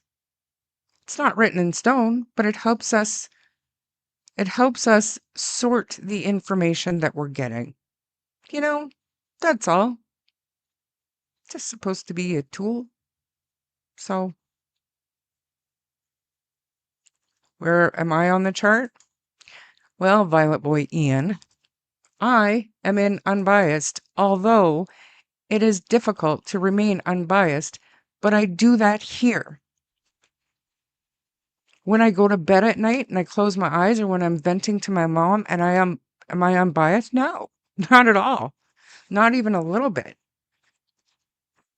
it's not written in stone, but it helps us sort the information that we're getting. You know, that's all. It's just supposed to be a tool. So, where am I on the chart? Well, Violet Boy Ian, I am in unbiased, although it is difficult to remain unbiased, but I do that here. when I go to bed at night and I close my eyes, or when I'm venting to my mom, and am I unbiased? No, not at all. Not even a little bit.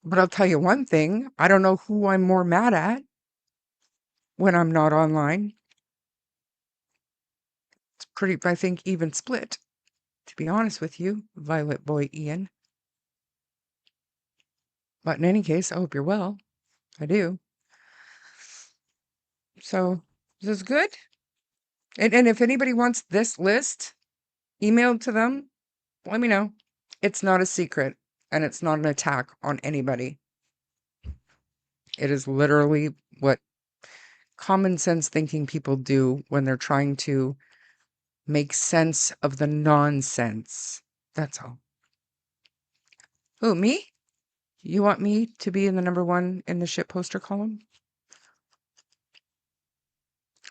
But I'll tell you one thing, I don't know who I'm more mad at when I'm not online. It's pretty, I think, even split, to be honest with you, Violet Boy Ian. But in any case, I hope you're well. I do. So, is this good? And if anybody wants this list emailed to them, let me know. It's not a secret, and it's not an attack on anybody. It is literally what common sense thinking people do when they're trying to make sense of the nonsense. That's all. Who, me? You want me to be in the number 1 in the shit poster column?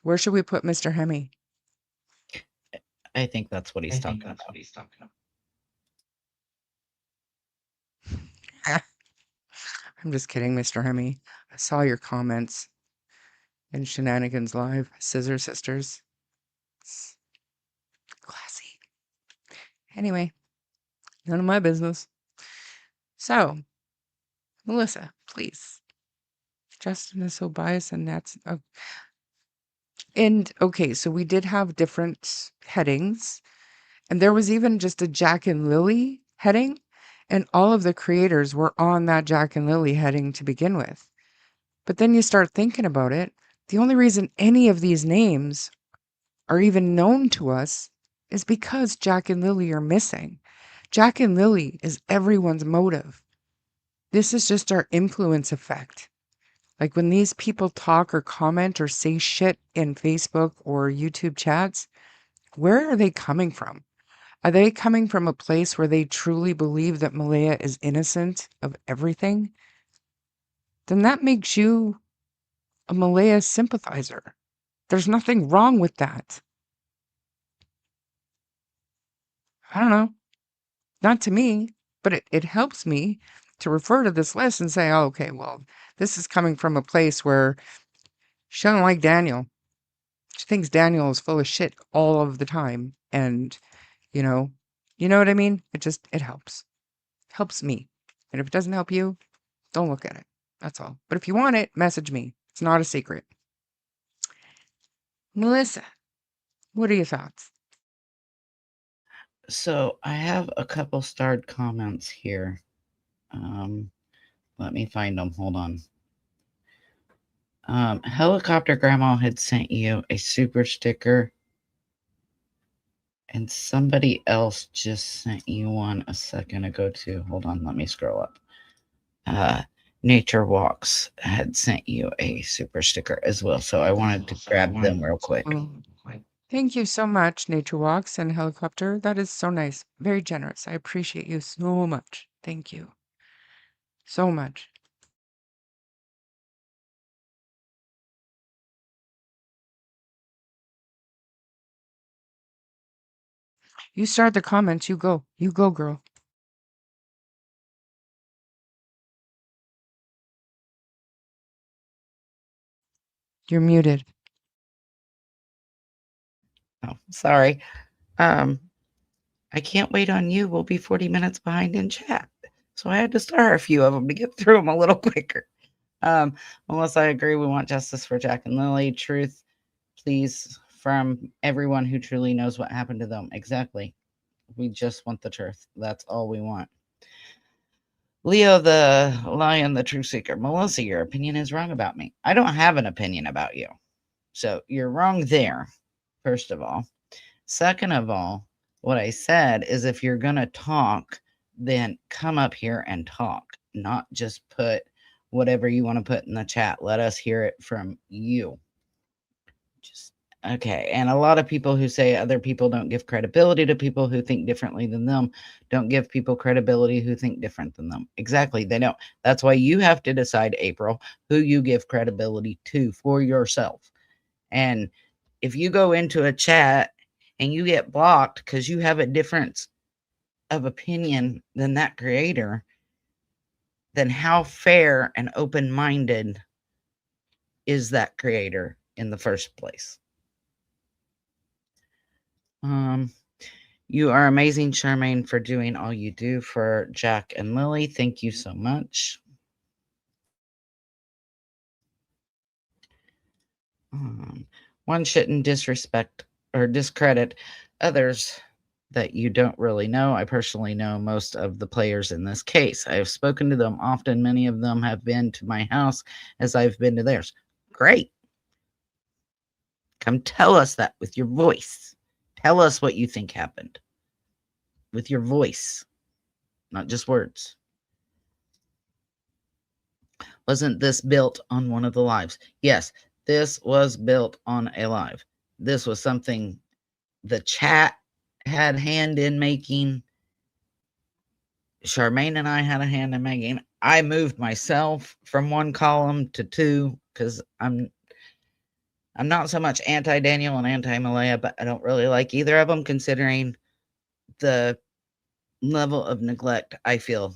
Where should we put Mr. Hemi? I think that's what he's talking about. I'm just kidding, Mr. Hemi. I saw your comments in Shenanigans Live. Scissor Sisters. It's classy. Anyway, none of my business. So, Melissa, please. Justin is so biased, and that's... And, okay, so we did have different headings. And there was even just a Jack and Lily heading. And all of the creators were on that Jack and Lily heading to begin with. But then you start thinking about it. The only reason any of these names are even known to us is because Jack and Lily are missing. Jack and Lily is everyone's motive. This is just our influence effect. Like when these people talk or comment or say shit in Facebook or YouTube chats, where are they coming from? Are they coming from a place where they truly believe that Malehya is innocent of everything? Then that makes you a Malehya sympathizer. There's nothing wrong with that. I don't know. Not to me, but it helps me to refer to this list and say, oh, okay, well, this is coming from a place where she doesn't like Daniel. She thinks Daniel is full of shit all of the time. And, you know what I mean? It helps. Helps me. And if it doesn't help you, don't look at it. That's all. But if you want it, message me. It's not a secret. Melissa, what are your thoughts? So I have a couple starred comments here. Let me find them. Hold on. Helicopter Grandma had sent you a super sticker. And somebody else just sent you one a second ago too. Hold on, let me scroll up. Nature Walks had sent you a super sticker as well. So I wanted to grab them real quick. Thank you so much, Nature Walks and Helicopter. That is so nice. Very generous. I appreciate you so much. Thank you. So much. You start the comments. You go. You go, girl. You're muted. Oh, sorry. I can't wait on you. We'll be 40 minutes behind in chat. So I had to start a few of them to get through them a little quicker. Melissa, I agree. We want justice for Jack and Lily. Truth, please, from everyone who truly knows what happened to them. Exactly. We just want the truth. That's all we want. Leo, the lion, the truth seeker. Melissa, your opinion is wrong about me. I don't have an opinion about you. So you're wrong there, first of all. Second of all, what I said is if you're going to talk, then come up here and talk, not just put whatever you want to put in the chat. Let us hear it from you. Okay. And a lot of people who say other people don't give credibility to people who think differently than them, don't give people credibility who think different than them. Exactly. They don't. That's why you have to decide, April, who you give credibility to for yourself. And if you go into a chat and you get blocked because you have a difference of opinion than that creator, then how fair and open-minded is that creator in the first place. You are amazing, Charmaine, for doing all you do for Jack and Lily. Thank you so much. One shouldn't disrespect or discredit others that you don't really know. I personally know most of the players in this case. I have spoken to them often. Many of them have been to my house as I've been to theirs. Great. Come tell us that with your voice. Tell us what you think happened with your voice, not just words. Wasn't this built on one of the lives? Yes, this was built on a live. This was something the chat had hand in making. Charmaine and I had a hand in making. I moved myself from one column to two because I'm not so much anti-Daniel and anti-Malehya, but I don't really like either of them considering the level of neglect I feel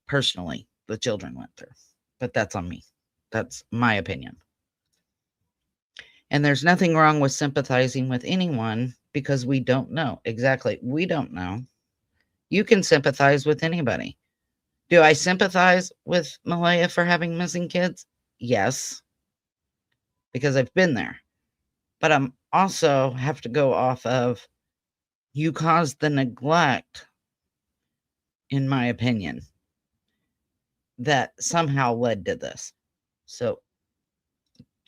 personally the children went through. But that's on me. That's my opinion. And there's nothing wrong with sympathizing with anyone because we don't know. Exactly. We don't know. You can sympathize with anybody. Do I sympathize with Malehya for having missing kids? Yes. Because I've been there. But I'm also have to go off of you caused the neglect, in my opinion, that somehow led to this. So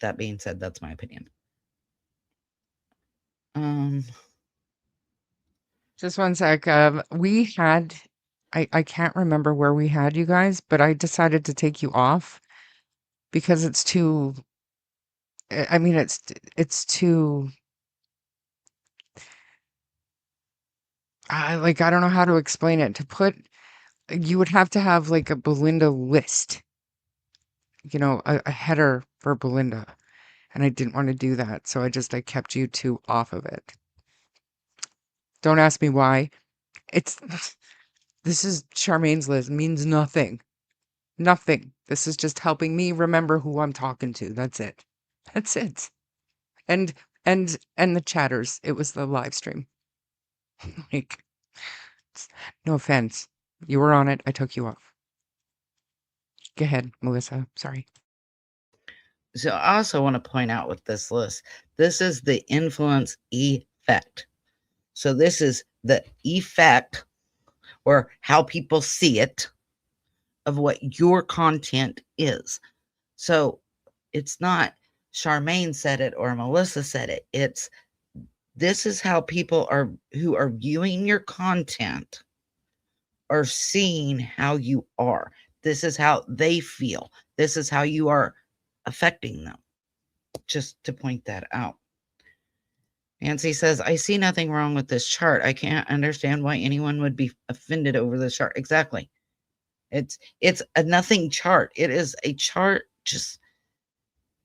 that being said, that's my opinion. Just one sec. We had, I can't remember where we had you guys, but I decided to take you off because it's too, I mean, it's too, I don't know how to explain it. To put, you would have to have like a Belynda list, a header for Belynda. And I didn't want to do that. So I kept you two off of it. Don't ask me why. This is Charmaine's list. Means nothing. Nothing. This is just helping me remember who I'm talking to. That's it. That's it. And the chatters. It was the live stream. Like, no offense. You were on it. I took you off. Go ahead, Melissa. Sorry. So I also want to point out with this list, this is the influence effect. So this is the effect or how people see it of what your content is. So it's not Charmaine said it or Melissa said it. This is how people who are viewing your content are seeing how you are. This is how they feel. This is how you are affecting them. Just to point that out. Nancy says, I see nothing wrong with this chart. I can't understand why anyone would be offended over this chart. Exactly. It's a nothing chart. It is a chart just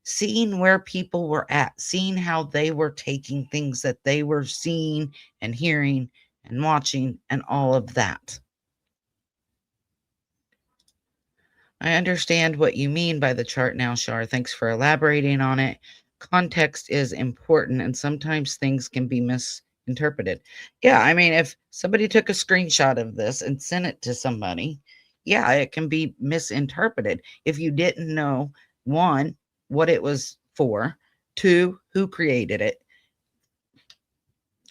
seeing where people were at, seeing how they were taking things that they were seeing and hearing and watching and all of that. I understand what you mean by the chart now, Shar. Thanks for elaborating on it. Context is important, and sometimes things can be misinterpreted. Yeah, I mean, if somebody took a screenshot of this and sent it to somebody, yeah, it can be misinterpreted. If you didn't know, one, what it was for, two, who created it.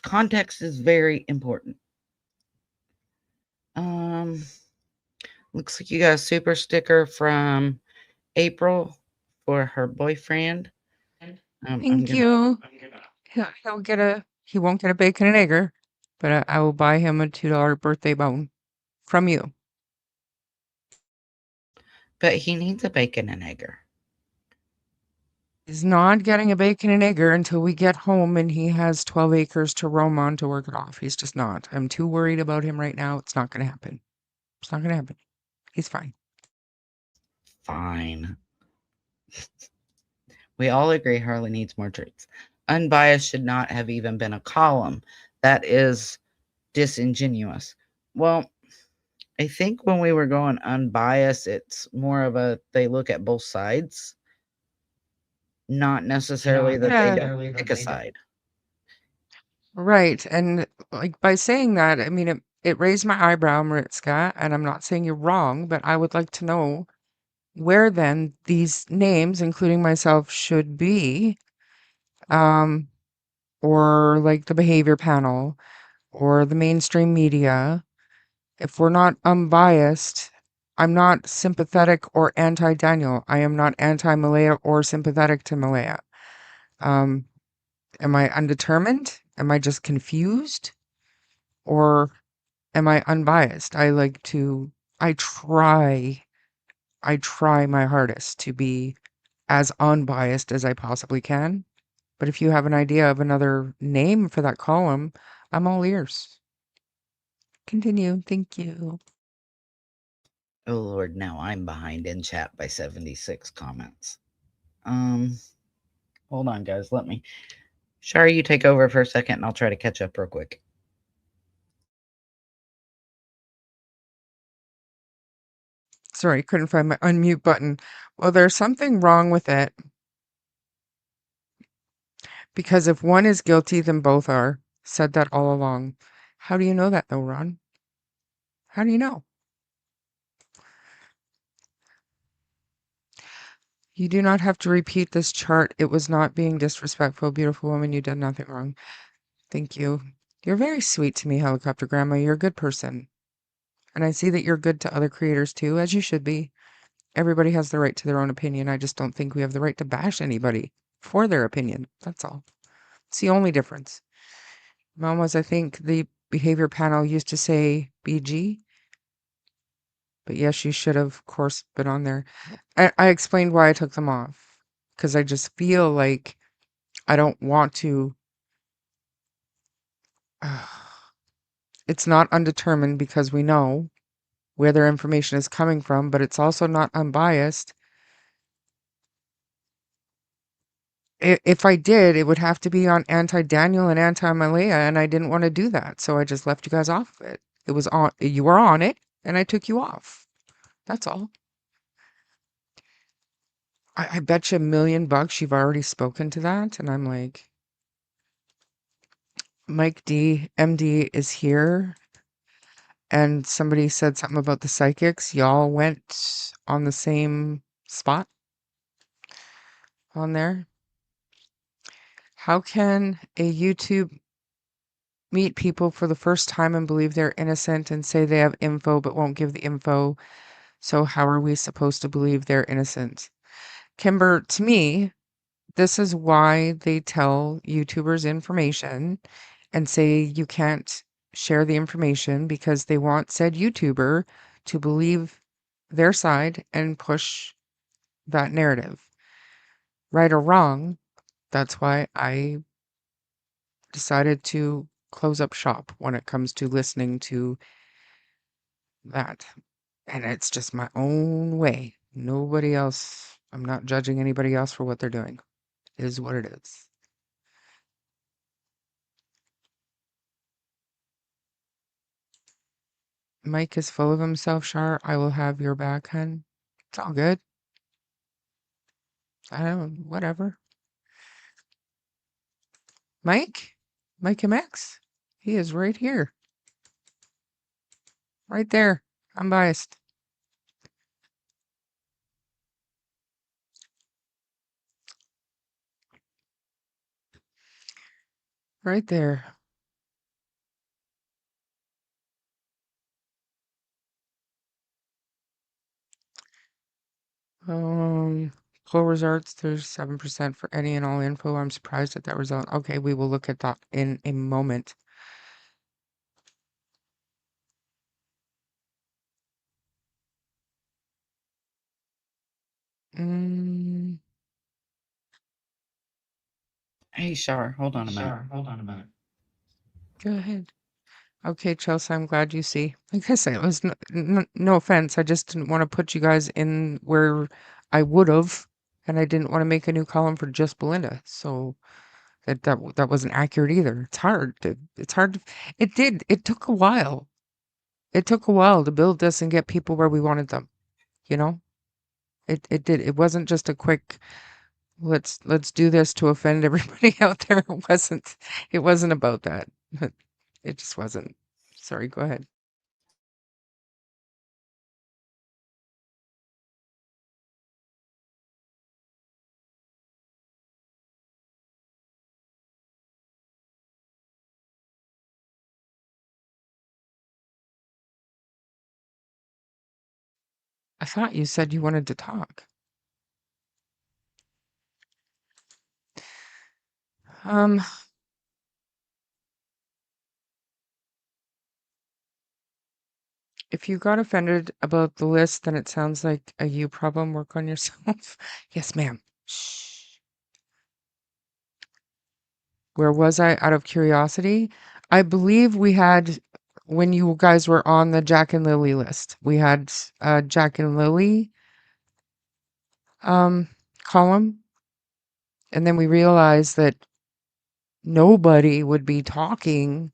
Context is very important. Looks like you got a super sticker from April for her boyfriend. Thank you. He won't get a bacon and egger, but I will buy him a $2 birthday bone from you. But he needs a bacon and egger. He's not getting a bacon and egger until we get home and he has 12 acres to roam on to work it off. He's just not. I'm too worried about him right now. It's not going to happen. It's not going to happen. He's fine. Fine. We all agree Harley needs more treats. Unbiased should not have even been a column. That is disingenuous. Well, I think when we were going unbiased, it's more of they look at both sides. not necessarily that they don't pick a side. Right. And like by saying that, I mean, it raised my eyebrow, Maritzka, and I'm not saying you're wrong, but I would like to know where then these names, including myself, should be, um, or like the behavior panel or the mainstream media. If we're not unbiased, I'm not sympathetic or anti-Daniel. I am not anti-Malehya or sympathetic to Malehya. Am I undetermined? Am I just confused? Or am I unbiased? I try my hardest to be as unbiased as I possibly can. But if you have an idea of another name for that column, I'm all ears. Continue. Thank you. Oh Lord, now I'm behind in chat by 76 comments. Hold on, guys. Let me. Shari, you take over for a second, and I'll try to catch up real quick. Sorry, couldn't find my unmute button. Well, there's something wrong with it. Because if one is guilty, then both are. Said that all along. How do you know that, though, Ron? How do you know? You do not have to repeat this chart. It was not being disrespectful. Beautiful woman, you did nothing wrong. Thank you. You're very sweet to me, Helicopter Grandma. You're a good person. And I see that you're good to other creators, too, as you should be. Everybody has the right to their own opinion. I just don't think we have the right to bash anybody for their opinion. That's all. It's the only difference. Mom was, I think, the behavior panel used to say BG. But yes, you should have, of course, been on there. I explained why I took them off. Because I just feel like I don't want to. It's not undetermined because we know where their information is coming from, but it's also not unbiased. If I did, it would have to be on anti-Daniel and anti-Malehya, and I didn't want to do that, so I just left you guys off of it. It was on, you were on it, and I took you off. That's all. I bet you $1,000,000 you've already spoken to that, and I'm like, Mike D, MD is here, and somebody said something about the psychics. Y'all went on the same spot on there. How can a YouTube meet people for the first time and believe they're innocent and say they have info but won't give the info? So how are we supposed to believe they're innocent? Kimber, to me, this is why they tell YouTubers information and say you can't share the information, because they want said YouTuber to believe their side and push that narrative. Right or wrong, that's why I decided to close up shop when it comes to listening to that. And it's just my own way. Nobody else, I'm not judging anybody else for what they're doing. It is what it is. Mike is full of himself, Shar. I will have your back, hun. It's all good. I don't, whatever. Mike? Mike MX? He is right here. Right there. Unbiased. Right there. Poll results, there's 7% for any and all info. I'm surprised at that result. Okay, we will look at that in a moment. Hey, Shar, hold on a minute. Go ahead. Okay, Chelsea, I'm glad you see. Like I said, it was no offense. I just didn't want to put you guys in where I would have, and I didn't want to make a new column for just Belynda. So that wasn't accurate either. It's hard. It's hard. It took a while. It took a while to build this and get people where we wanted them. You know, it did. It wasn't just a quick let's do this to offend everybody out there. It wasn't about that. It just wasn't. Sorry, go ahead. I thought you said you wanted to talk. Um, if you got offended about the list, then it sounds like a you problem. Work on yourself. Yes, ma'am. Shh. Where was I? Out of curiosity, I believe we had when you guys were on the Jack and Lily list. We had Jack and Lily column, and then we realized that nobody would be talking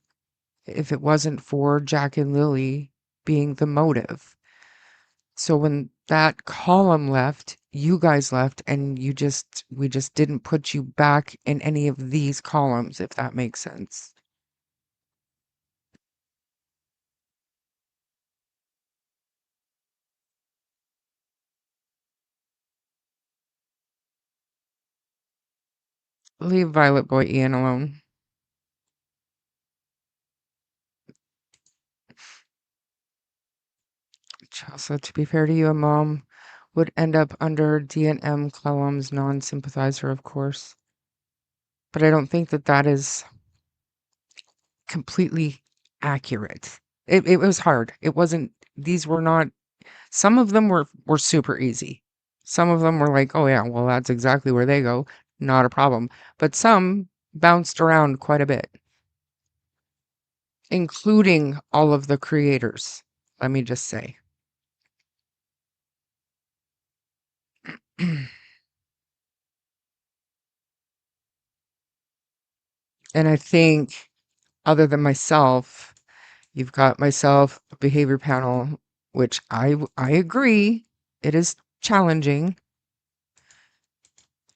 if it wasn't for Jack and Lily being the motive. So when that column left, you guys left, and we just didn't put you back in any of these columns, if that makes sense. Leave Violet Boy Ian alone. Also, to be fair to you, a mom would end up under D&M columns, non-sympathizer, of course. But I don't think that that is completely accurate. It was hard. It wasn't, these were not, some of them were super easy. Some of them were like, oh yeah, well, that's exactly where they go. Not a problem. But some bounced around quite a bit, including all of the creators. Let me just say. And I think, other than myself, you've got myself, a behavior panel, which I agree, it is challenging.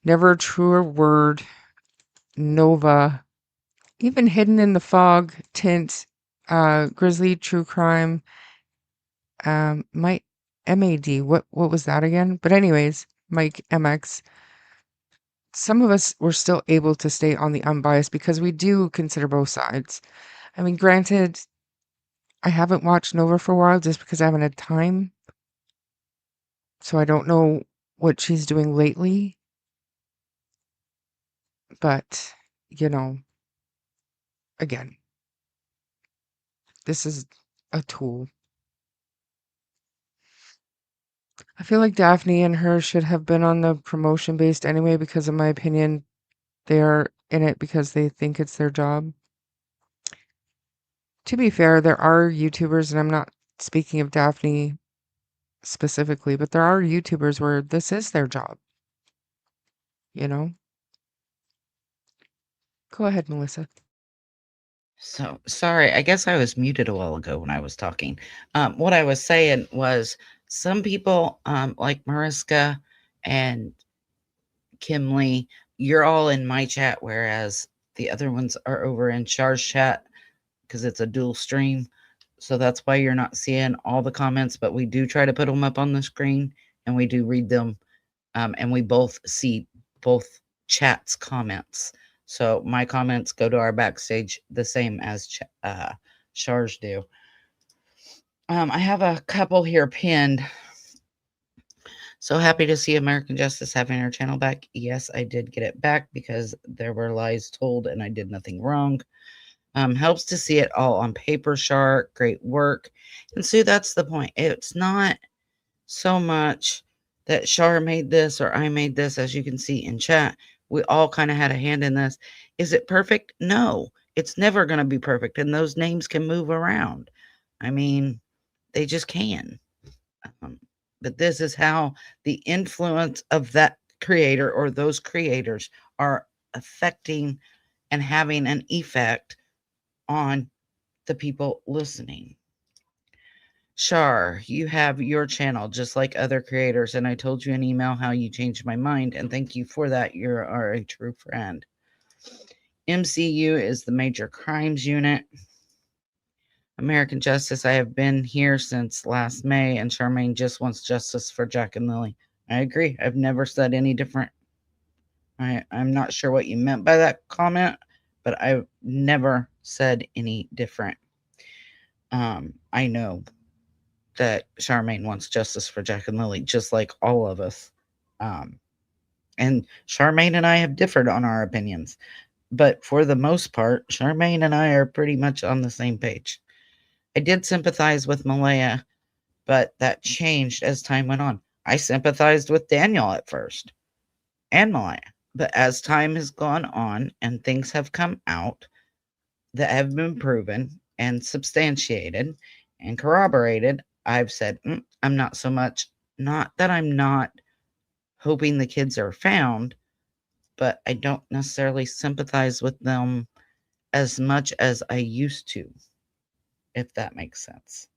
Never a truer word, Nova, even Hidden in the Fog, Tint, Grizzly, True Crime, Mike MAD, what was that again? But anyways, Mike MX. Some of us were still able to stay on the unbiased because we do consider both sides. I mean, granted, I haven't watched Nova for a while just because I haven't had time. So I don't know what she's doing lately. But, again, this is a tool. I feel like Daphne and her should have been on the promotion based anyway because, in my opinion, they are in it because they think it's their job. To be fair, there are YouTubers, and I'm not speaking of Daphne specifically, but there are YouTubers where this is their job. Go ahead, Melissa. So sorry, I guess I was muted a while ago when I was talking. What I was saying was some people, like Mariska and Kimley, you're all in my chat, whereas the other ones are over in Char's chat because it's a dual stream. So that's why you're not seeing all the comments, but we do try to put them up on the screen and we do read them. And we both see both chats' comments. So my comments go to our backstage the same as Char's do. I have a couple here pinned. So happy to see American Justice having her channel back. Yes, I did get it back because there were lies told and I did nothing wrong. Helps to see it all on paper, Char. Great work. And Sue, that's the point. It's not so much that Char made this or I made this, as you can see in chat. We all kind of had a hand in this. Is it perfect? No, it's never going to be perfect. And those names can move around. I mean, they just can. But this is how the influence of that creator or those creators are affecting and having an effect on the people listening. Shar, you have your channel just like other creators, and I told you in email how you changed my mind, and thank you for that. You are a true friend. MCU is the Major Crimes Unit. American Justice, I have been here since last May, and Charmaine just wants justice for Jack and Lily. I agree. I've never said any different. I'm not sure what you meant by that comment, but I've never said any different. I know that Charmaine wants justice for Jack and Lily, just like all of us. And Charmaine and I have differed on our opinions, but for the most part, Charmaine and I are pretty much on the same page. I did sympathize with Malehya, but that changed as time went on. I sympathized with Daniel at first and Malehya, but as time has gone on and things have come out that have been proven and substantiated and corroborated, I've said, I'm not so much, not that I'm not hoping the kids are found, but I don't necessarily sympathize with them as much as I used to, if that makes sense.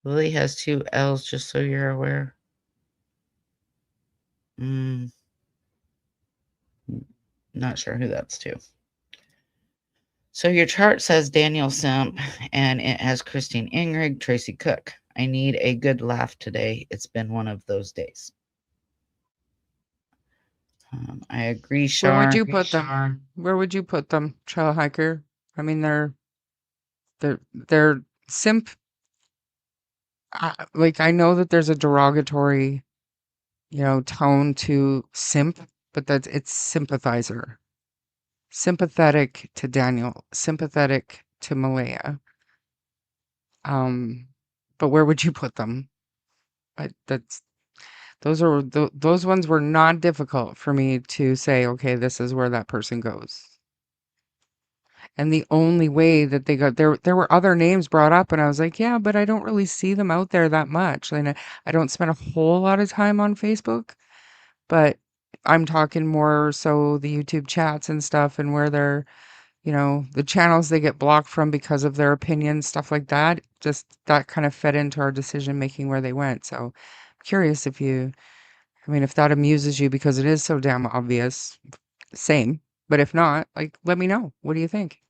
Lily has 2 L's, just so you're aware. Not sure who that's to. So your chart says Daniel Simp, and it has Christine Ingrig, Tracy Cook. I need a good laugh today. It's been one of those days. I agree, Shar. Where would you put them? Where would you put them, Trail Hiker? I mean, they're simp. Like, I know that there's a derogatory, tone to simp, but it's sympathizer. Sympathetic to Daniel, sympathetic to Malehya. But where would you put them? Those ones were not difficult for me to say, okay, this is where that person goes. And the only way that they got there were other names brought up, and I was like, yeah, but I don't really see them out there that much. And I don't spend a whole lot of time on Facebook, but I'm talking more so the YouTube chats and stuff, and where they're, the channels they get blocked from because of their opinions, stuff like that. Just that kind of fed into our decision making where they went. So I'm curious if that amuses you, because it is so damn obvious. Same. But if not, like, let me know. What do you think?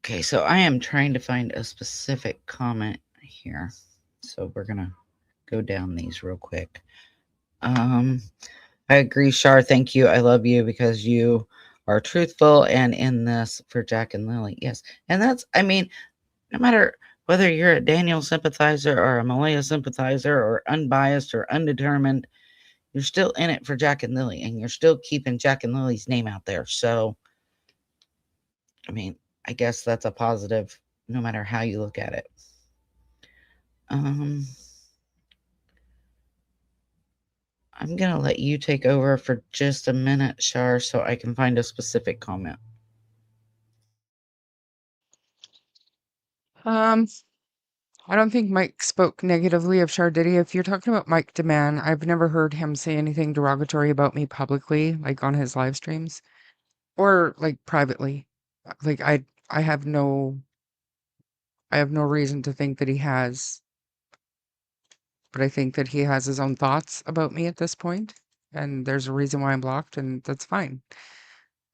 Okay, so I am trying to find a specific comment here. So we're going to go down these real quick. I agree, Shar. Thank you. I love you because you are truthful and in this for Jack and Lily. Yes. And that's, no matter whether you're a Daniel sympathizer or a Malehya sympathizer or unbiased or undetermined, you're still in it for Jack and Lily, and you're still keeping Jack and Lily's name out there. So, I guess that's a positive no matter how you look at it. I'm going to let you take over for just a minute, Shar, so I can find a specific comment. I don't think Mike spoke negatively of Shar, did he? If you're talking about Mike DeMann, I've never heard him say anything derogatory about me publicly, like on his live streams, or like privately. Like I have no reason to think that he has, but I think that he has his own thoughts about me at this point, and there's a reason why I'm blocked, and that's fine.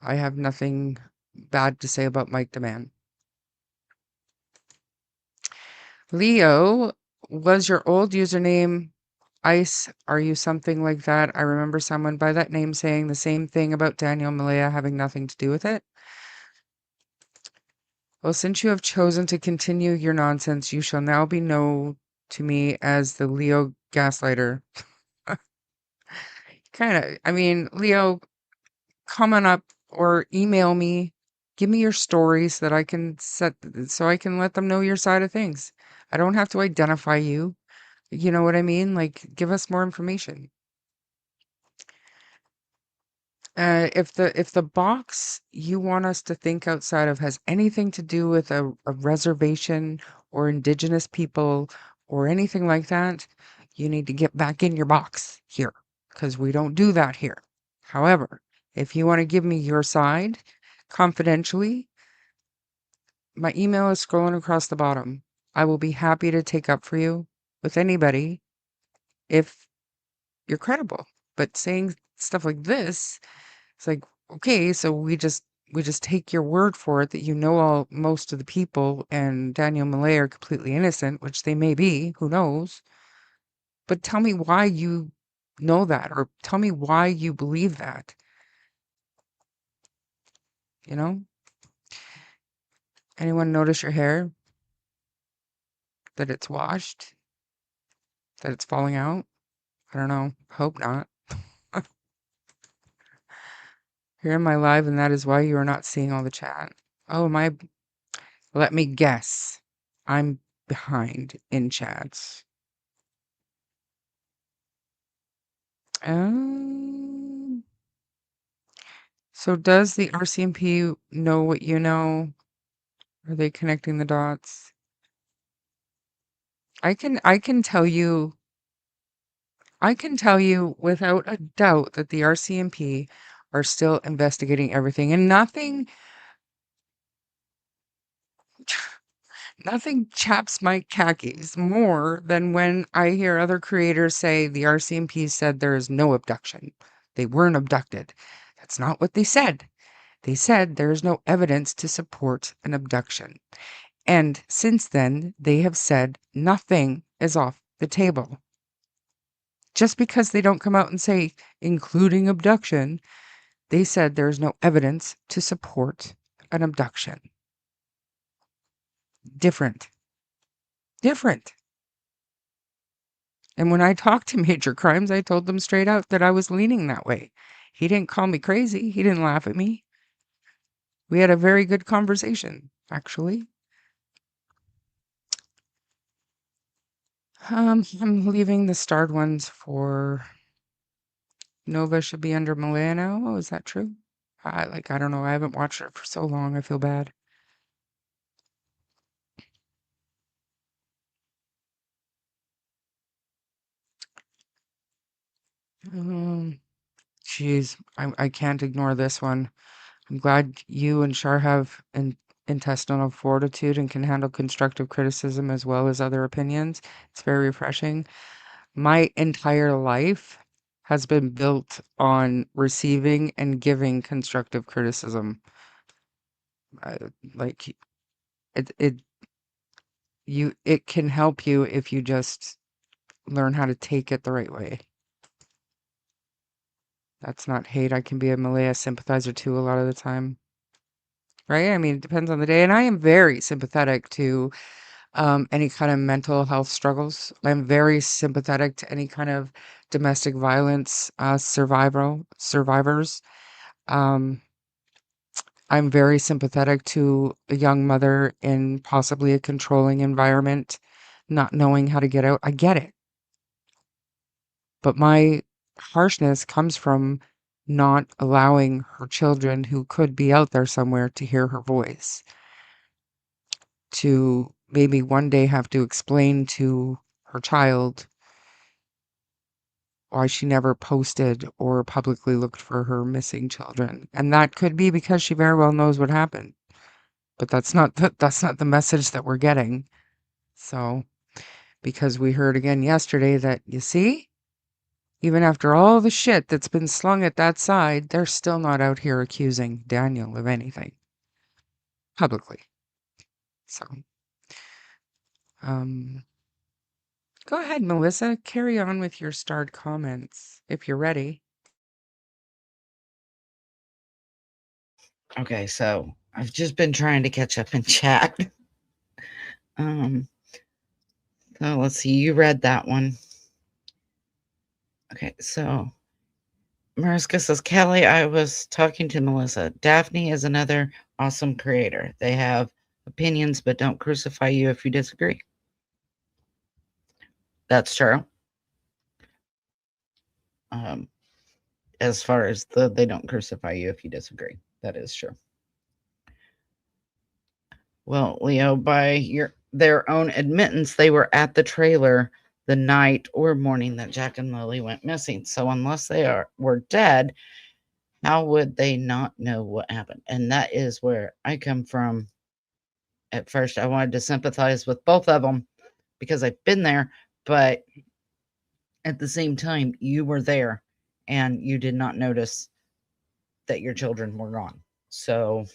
I have nothing bad to say about Mike DeMann. Leo, was your old username Ice? Are you something like that? I remember someone by that name saying the same thing about Daniel Malehya having nothing to do with it. Well, since you have chosen to continue your nonsense, you shall now be known to me as the Leo Gaslighter. Leo, comment up or email me. Give me your story so that I can let them know your side of things. I don't have to identify you. You know what I mean? Like, give us more information. If the box you want us to think outside of has anything to do with a reservation or indigenous people or anything like that, you need to get back in your box here, because we don't do that here. However, if you want to give me your side confidentially, my email is scrolling across the bottom. I will be happy to take up for you with anybody if you're credible. But saying stuff like this, it's like, okay, so we just take your word for it that you know most of the people and Daniel Malehya are completely innocent, which they may be, who knows. But tell me why you know that, or tell me why you believe that. You know? Anyone notice your hair? That it's washed? That it's falling out? I don't know. Hope not. Here in my live, and that is why you are not seeing all the chat. Oh, let me guess. I'm behind in chats. So does the RCMP know what you know? Are they connecting the dots? I can tell you without a doubt that the RCMP are still investigating everything, and nothing chaps my khakis more than when I hear other creators say the RCMP said there is no abduction. They weren't abducted. That's not what they said. They said there is no evidence to support an abduction. And since then, they have said nothing is off the table. Just because they don't come out and say, including abduction, they said there's no evidence to support an abduction. Different. And when I talked to Major Crimes, I told them straight out that I was leaning that way. He didn't call me crazy. He didn't laugh at me. We had a very good conversation, actually. I'm leaving the starred ones for Nova should be under Malehya now. Oh, is that true? I don't know. I haven't watched it for so long. I feel bad. Jeez, I can't ignore this one. I'm glad you and Shar have intestinal fortitude and can handle constructive criticism as well as other opinions. It's very refreshing. My entire life has been built on receiving and giving constructive criticism. Like it can help you if you just learn how to take it the right way. That's not hate. I can be a Malehya sympathizer too a lot of the time. Right? I mean, it depends on the day. And I am very sympathetic to any kind of mental health struggles. I'm very sympathetic to any kind of domestic violence survivors. I'm very sympathetic to a young mother in possibly a controlling environment, not knowing how to get out. I get it. But my harshness comes from not allowing her children who could be out there somewhere to hear her voice. To maybe one day have to explain to her child why she never posted or publicly looked for her missing children. And that could be because she very well knows what happened. But that's not the message that we're getting. So, because we heard again yesterday that, you see, even after all the shit that's been slung at that side, they're still not out here accusing Daniel of anything publicly. So, go ahead, Melissa. Carry on with your starred comments if you're ready. Okay, so I've just been trying to catch up in chat. So let's see. You read that one. Okay, so Mariska says, Kelly, I was talking to Melissa. Daphne is another awesome creator. They have opinions, but don't crucify you if you disagree. That's true. As far as they don't crucify you if you disagree. That is true. Well, Leo, by their own admittance, they were at the trailer the night or morning that Jack and Lily went missing. So unless they were dead, how would they not know what happened? And that is where I come from. At first, I wanted to sympathize with both of them because I've been there, but at the same time, you were there and you did not notice that your children were gone. So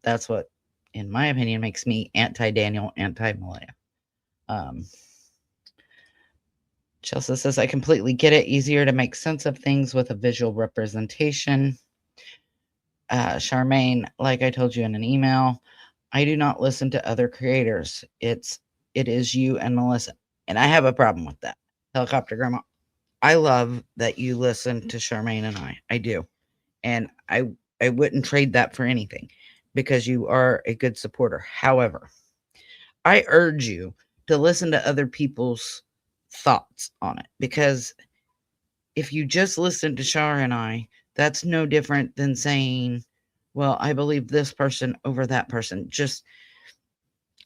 that's what, in my opinion, makes me anti-Daniel, anti-Malehya. Chelsea says, I completely get it. Easier to make sense of things with a visual representation. Charmaine, like I told you in an email, I do not listen to other creators. It is you and Melissa. And I have a problem with that. Helicopter Grandma, I love that you listen to Charmaine and I do. And I wouldn't trade that for anything because you are a good supporter. However, I urge you to listen to other people's thoughts on it, because if you just listen to Char and I, that's no different than saying, well, I believe this person over that person. Just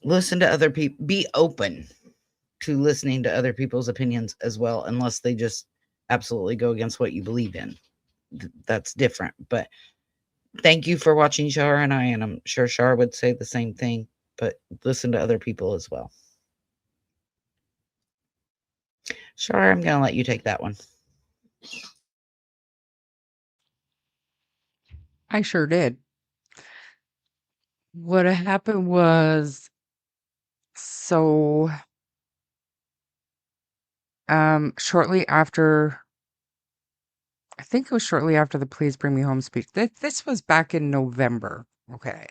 listen to other people. Be open to listening to other people's opinions as well, unless they just absolutely go against what you believe in. That's different. But thank you for watching Char and I, and I'm sure Char would say the same thing, but listen to other people as well. Char, I'm going to let you take that one. I sure did. What happened was, so shortly after, I think it was shortly after the Please Bring Me Home speech. This was back in November. Okay.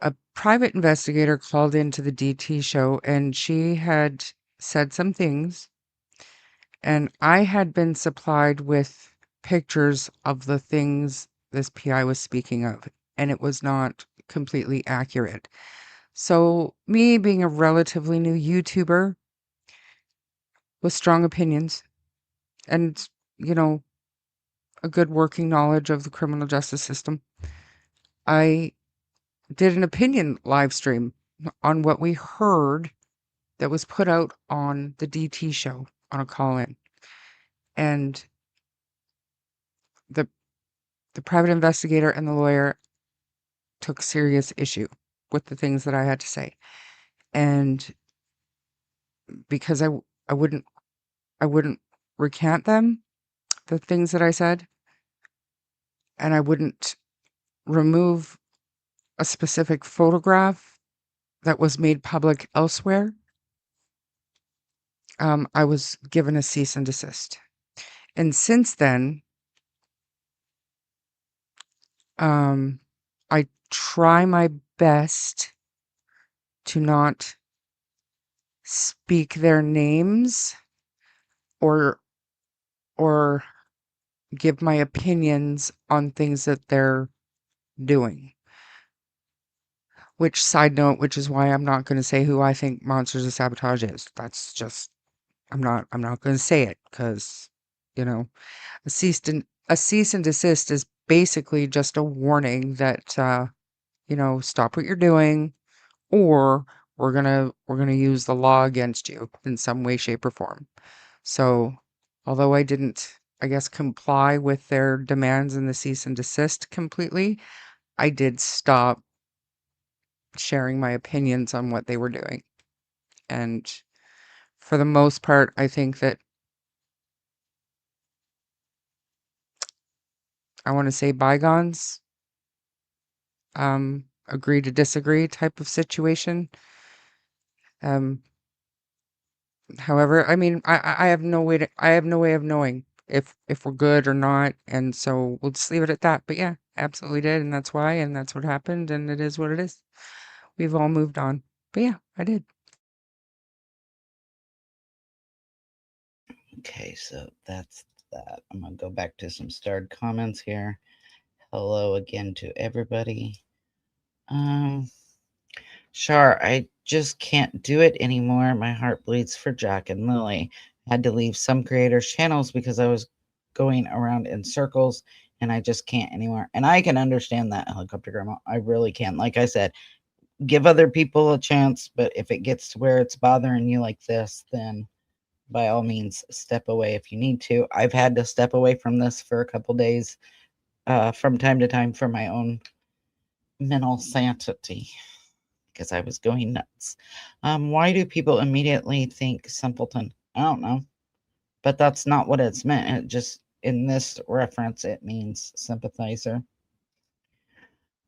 A private investigator called into the DT show and she had said some things, and I had been supplied with pictures of the things this PI was speaking of, and it was not completely accurate. So, me being a relatively new YouTuber with strong opinions and, you know, a good working knowledge of the criminal justice system, I did an opinion live stream on what we heard that was put out on the DT show on a call-in. And the private investigator and the lawyer took serious issue with the things that I had to say. And because I wouldn't recant them, the things that I said, and I wouldn't remove a specific photograph that was made public elsewhere, I was given a cease and desist. And since then, I try my best to not speak their names or give my opinions on things that they're doing. Which, side note, which is why I'm not going to say who I think Monsters of Sabotage is. That's just, I'm not going to say it because, you know, a cease and desist is basically just a warning that, you know, stop what you're doing, or we're gonna use the law against you in some way, shape, or form. So, although I didn't, I guess, comply with their demands in the cease and desist completely, I did stop sharing my opinions on what they were doing. And for the most part, I think that I want to say bygones, agree to disagree type of situation. However, I mean, I have no way of knowing if we're good or not, and so we'll just leave it at that. But yeah, absolutely did, and that's why, and that's what happened, and it is what it is. We've all moved on. But yeah, I did. Okay, so that's that. I'm going to go back to some starred comments here. Hello again to everybody. Char, I just can't do it anymore. My heart bleeds for Jack and Lily. I had to leave some creators' channels because I was going around in circles, and I just can't anymore. And I can understand that, Helicopter Grandma. I really can. Like I said, give other people a chance, but if it gets to where it's bothering you like this, then by all means step away if you need to. I've had to step away from this for a couple days from time to time for my own mental sanity because I was going nuts. Why do people immediately think simpleton? I don't know, but that's not what it's meant. It just, in this reference, it means sympathizer.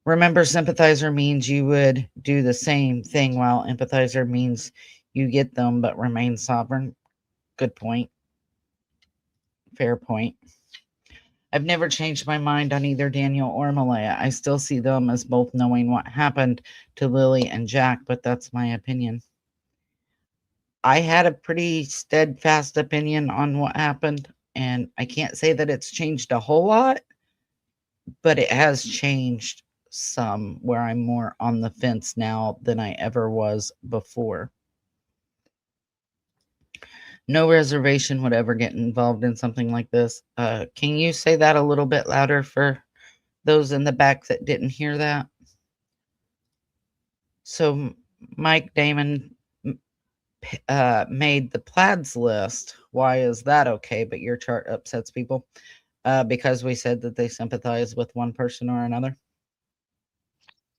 Remember, sympathizer means you would do the same thing, while empathizer means you get them but remain sovereign. Good point. Fair point. I've never changed my mind on either Daniel or Malehya. I still see them as both knowing what happened to Lilly and Jack, but that's my opinion. I had a pretty steadfast opinion on what happened, and I can't say that it's changed a whole lot, but it has changed some, where I'm more on the fence now than I ever was before. No reservation would ever get involved in something like this. Can you say that a little bit louder for those in the back that didn't hear that? So Mike Damon made the plaids list. Why is that okay, but your chart upsets people? Because we said that they sympathize with one person or another.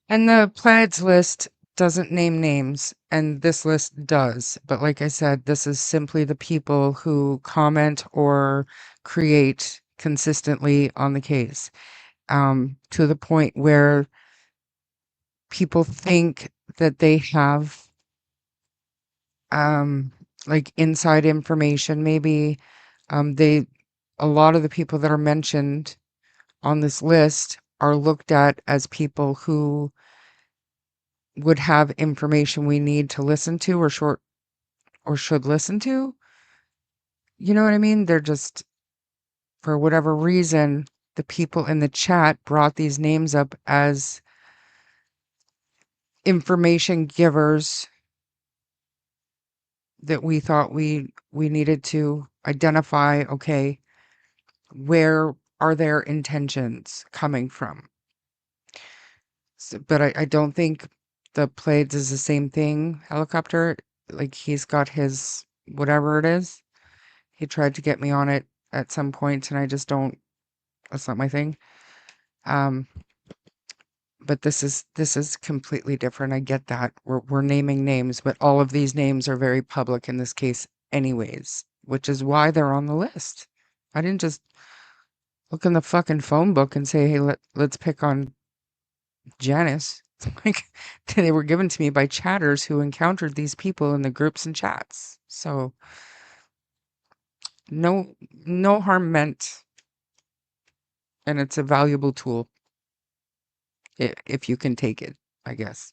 And the plaids list doesn't name names, and this list does. But like I said, this is simply the people who comment or create consistently on the case, to the point where people think that they have like inside information. Maybe a lot of the people that are mentioned on this list are looked at as people who would have information we need to listen to or should listen to. You know what I mean? They're just, for whatever reason, the people in the chat brought these names up as information givers that we thought we needed to identify. Okay, where are their intentions coming from? So, but I don't think the plaids is the same thing. Helicopter, like he's got his whatever it is. He tried to get me on it at some point, and I just don't. That's not my thing. But this is completely different. I get that we're naming names, but all of these names are very public in this case, anyways, which is why they're on the list. I didn't just look in the fucking phone book and say, "Hey, let's pick on Janice." Like, they were given to me by chatters who encountered these people in the groups and chats. So no harm meant, and it's a valuable tool if you can take it, I guess.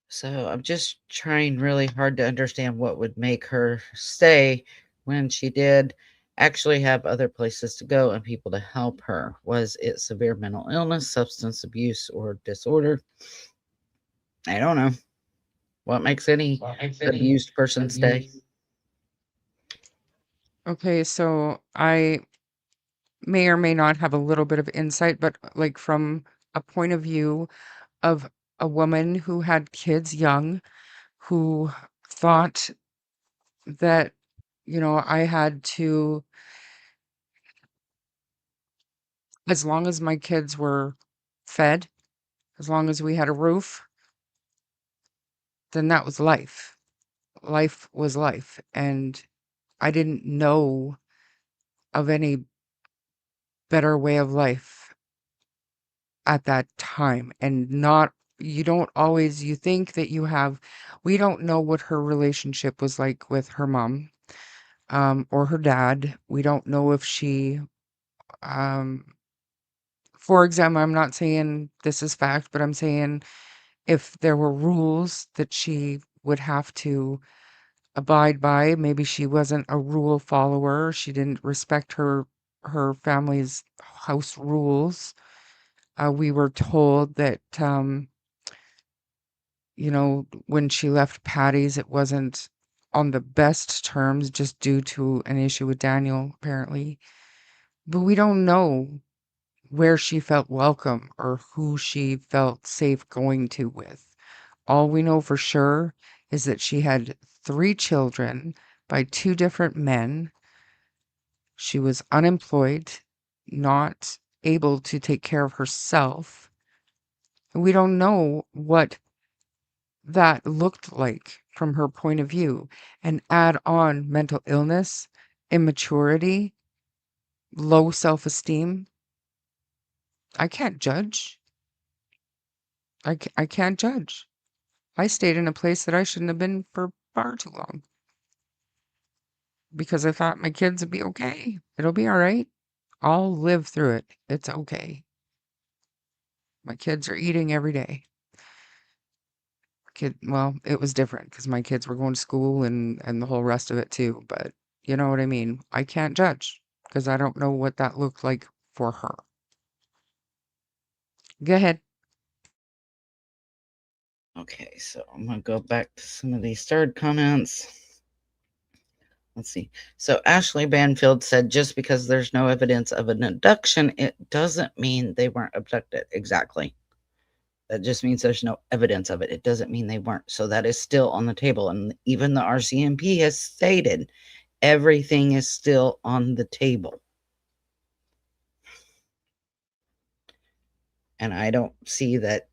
So I'm just trying really hard to understand what would make her stay when she did actually have other places to go and people to help her. Was it severe mental illness, substance abuse, or disorder? I don't know. What makes any abused person stay? Okay, so I may or may not have a little bit of insight, but like from a point of view of a woman who had kids young, who thought that, I had to, as long as my kids were fed, as long as we had a roof, then that was life. Life was life. And I didn't know of any better way of life at that time. And you don't always, you think that we don't know what her relationship was like with her mom, or her dad. We don't know if she, for example, I'm not saying this is fact, but I'm saying if there were rules that she would have to abide by, maybe she wasn't a rule follower. She didn't respect her family's house rules. We were told that, when she left Patty's, it wasn't on the best terms just due to an issue with Daniel, apparently. But we don't know where she felt welcome or who she felt safe going to with. All we know for sure is that she had 3 children by 2 different men. She was unemployed, not able to take care of herself. We don't know what that looked like from her point of view. And add on mental illness, immaturity, low self-esteem. I can't judge. I can't judge. I stayed in a place that I shouldn't have been for far too long because I thought my kids would be okay. It'll be all right. I'll live through it. It's okay. My kids are eating every day. Well, it was different because my kids were going to school and the whole rest of it too. But you know what I mean? I can't judge because I don't know what that looked like for her. Go ahead. Okay, so I'm going to go back to some of these third comments. Let's see. So Ashley Banfield said, just because there's no evidence of an abduction, it doesn't mean they weren't abducted. Exactly. That just means there's no evidence of it. It doesn't mean they weren't. So that is still on the table. And even the RCMP has stated everything is still on the table. And I don't see that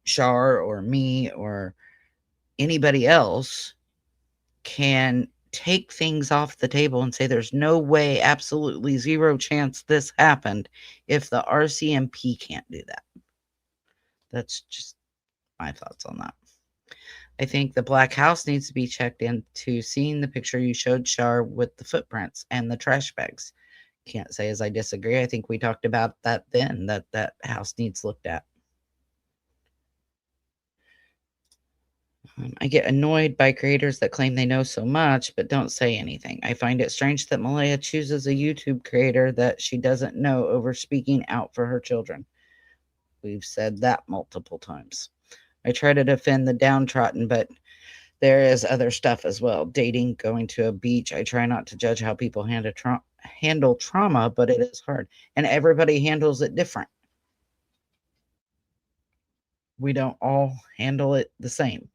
Shar or me or anybody else can take things off the table and say there's no way, absolutely zero chance this happened if the RCMP can't do that. That's just my thoughts on that. I think the black house needs to be checked into seeing the picture you showed, Shar, with the footprints and the trash bags. Can't say as I disagree. I think we talked about that then, that house needs looked at. I get annoyed by creators that claim they know so much but don't say anything. I find it strange that Malehya chooses a YouTube creator that she doesn't know over speaking out for her children. We've said that multiple times. I try to defend the downtrodden, but there is other stuff as well. Dating, going to a beach. I try not to judge how people handle trauma, but it is hard. And everybody handles it different. We don't all handle it the same.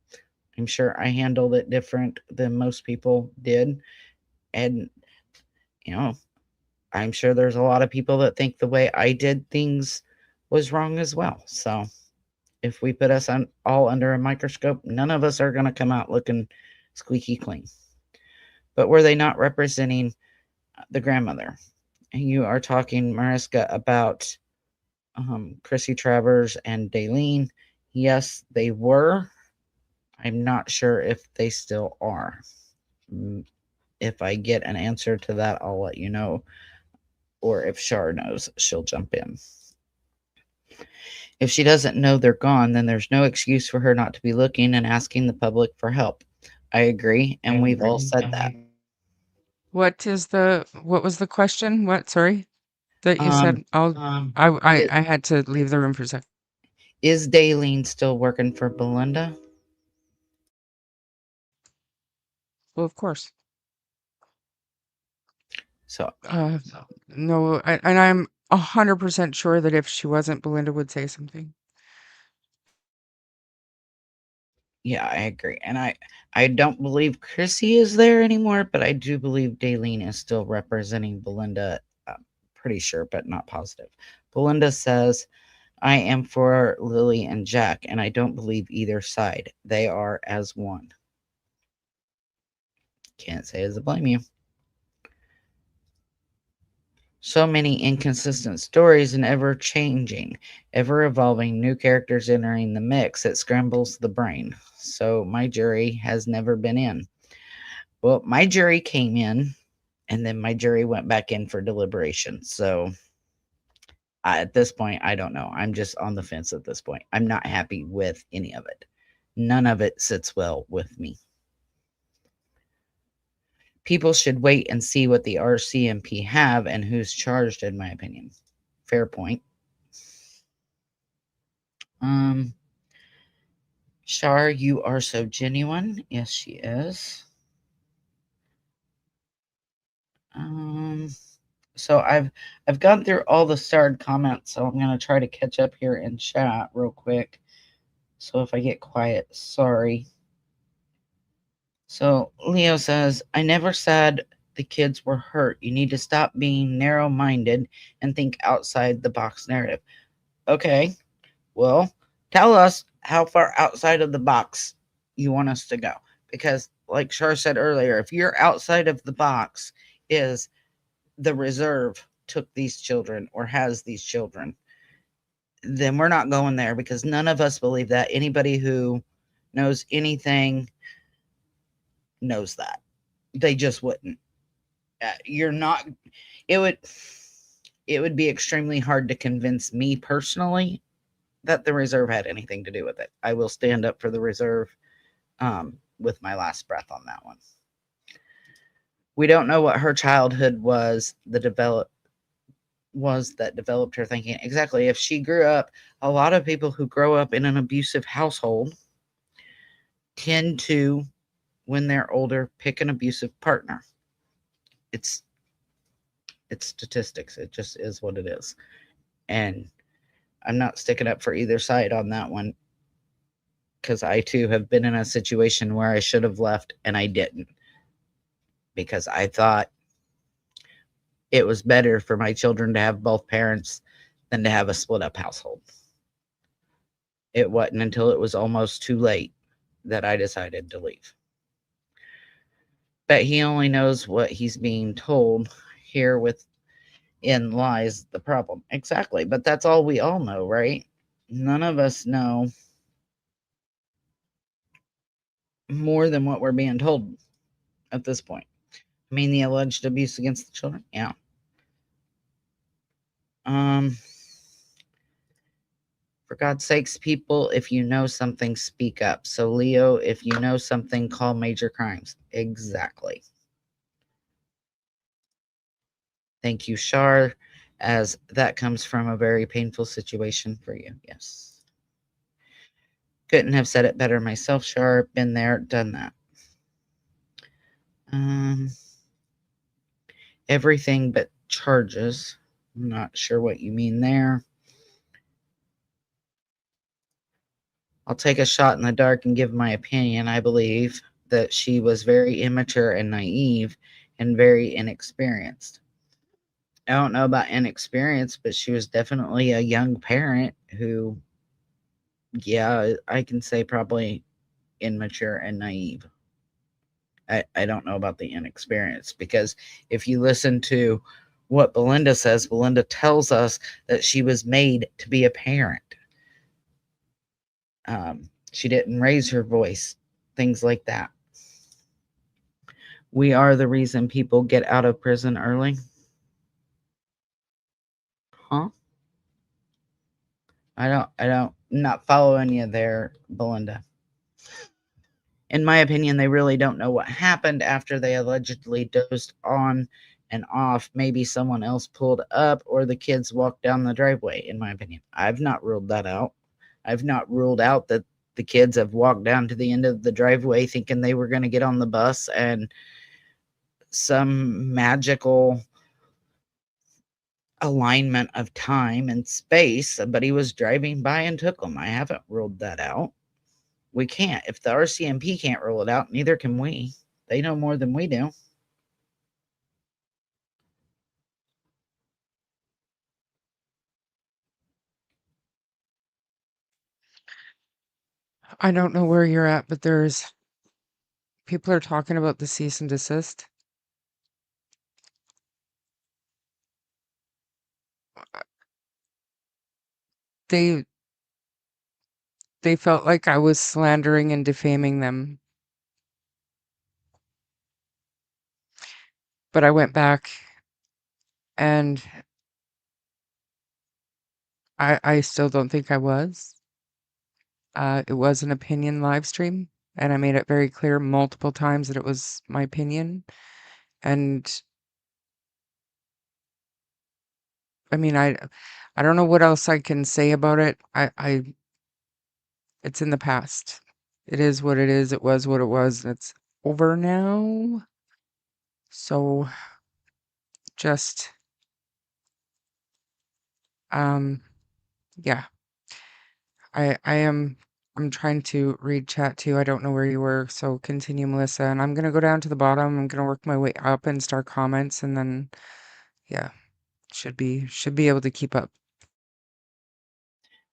I'm sure I handled it different than most people did. And, I'm sure there's a lot of people that think the way I did things was wrong as well. So if we put us all under a microscope, none of us are going to come out looking squeaky clean. But were they not representing the grandmother? And you are talking, Mariska, about Chrissy Travers and Daleen. Yes, they were. I'm not sure if they still are. If I get an answer to that, I'll let you know. Or if Shar knows, she'll jump in. If she doesn't know they're gone, then there's no excuse for her not to be looking and asking the public for help. I agree, and we've all said that. What was the question? What, sorry, that you said? I had to leave the room for a second. Is Daleen still working for Belynda? Well, of course. So, no, and I'm 100% sure that if she wasn't, Belynda would say something. yeah, I agree. And I don't believe Chrissy is there anymore, but I do believe Daleen is still representing Belynda. Pretty sure, but not positive. Belynda says, I am for Lilly and Jack, and I don't believe either side. They are as one. Can't say as I blame you. So many inconsistent stories and ever-changing, ever-evolving new characters entering the mix. It scrambles the brain. So my jury has never been in. Well, my jury came in, and then my jury went back in for deliberation. So at this point, I don't know. I'm just on the fence at this point. I'm not happy with any of it. None of it sits well with me. People should wait and see what the RCMP have and who's charged, in my opinion. Fair point. Shar, you are so genuine. Yes, she is. So I've gone through all the starred comments, so I'm gonna try to catch up here in chat real quick. So if I get quiet, sorry. So Leo says, I never said the kids were hurt. You need to stop being narrow-minded and think outside the box narrative. Okay, well, tell us how far outside of the box you want us to go. Because like Char said earlier, if you're outside of the box is the reserve took these children or has these children, then we're not going there, because none of us believe that. Anybody who knows anything knows that. They just wouldn't. You're not, it would be extremely hard to convince me personally that the reserve had anything to do with it. I will stand up for the reserve with my last breath on that one. We don't know what her childhood was that developed her thinking. Exactly. If she grew up, a lot of people who grow up in an abusive household tend to, when they're older, pick an abusive partner. It's statistics. It just is what it is. And I'm not sticking up for either side on that one, because I too have been in a situation where I should have left and I didn't, because I thought it was better for my children to have both parents than to have a split up household. It wasn't until it was almost too late that I decided to leave. But he only knows what he's being told. Here within lies the problem. Exactly. But that's all we all know, right? None of us know more than what we're being told at this point. I mean, the alleged abuse against the children. Yeah. For God's sakes, people, if you know something, speak up. So, Leo, if you know something, call major crimes. Exactly. Thank you, Shar, as that comes from a very painful situation for you. Yes. Couldn't have said it better myself, Shar. Been there, done that. Everything but charges. I'm not sure what you mean there. I'll take a shot in the dark and give my opinion. I believe that she was very immature and naive and very inexperienced. I don't know about inexperienced, but she was definitely a young parent who, yeah, I can say probably immature and naive. I don't know about the inexperienced, because if you listen to what Belynda says, Belynda tells us that she was made to be a parent. She didn't raise her voice, things like that. We are the reason people get out of prison early. Huh? I'm not following you there, Belynda. In my opinion, they really don't know what happened after they allegedly dozed on and off. Maybe someone else pulled up or the kids walked down the driveway, in my opinion. I've not ruled that out. I've not ruled out that the kids have walked down to the end of the driveway thinking they were going to get on the bus and some magical alignment of time and space, somebody was driving by and took them. I haven't ruled that out. We can't. If the RCMP can't rule it out, neither can we. They know more than we do. I don't know where you're at, but there's people are talking about the cease and desist. They felt like I was slandering and defaming them. But I went back and I still don't think I was. It was an opinion live stream, and I made it very clear multiple times that it was my opinion. And I mean, I don't know what else I can say about it. It's in the past. It is what it is. It was what it was, and it's over now. So just Yeah, I'm trying to read chat too. I don't know where you were, so continue, Melissa. And I'm gonna go down to the bottom. I'm gonna work my way up and start comments, and then yeah, should be able to keep up.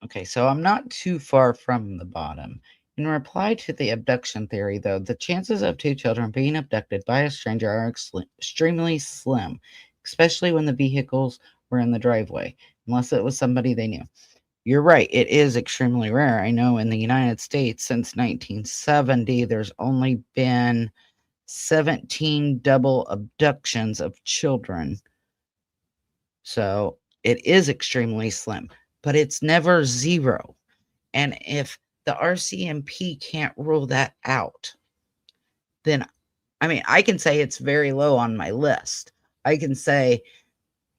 Okay, so I'm not too far from the bottom. In reply to the abduction theory, though, the chances of two children being abducted by a stranger are extremely slim, especially when the vehicles were in the driveway, unless it was somebody they knew. You're right, it is extremely rare. I know in the United States since 1970, there's only been 17 double abductions of children. So it is extremely slim, but it's never zero. And if the RCMP can't rule that out, then I mean, I can say it's very low on my list. I can say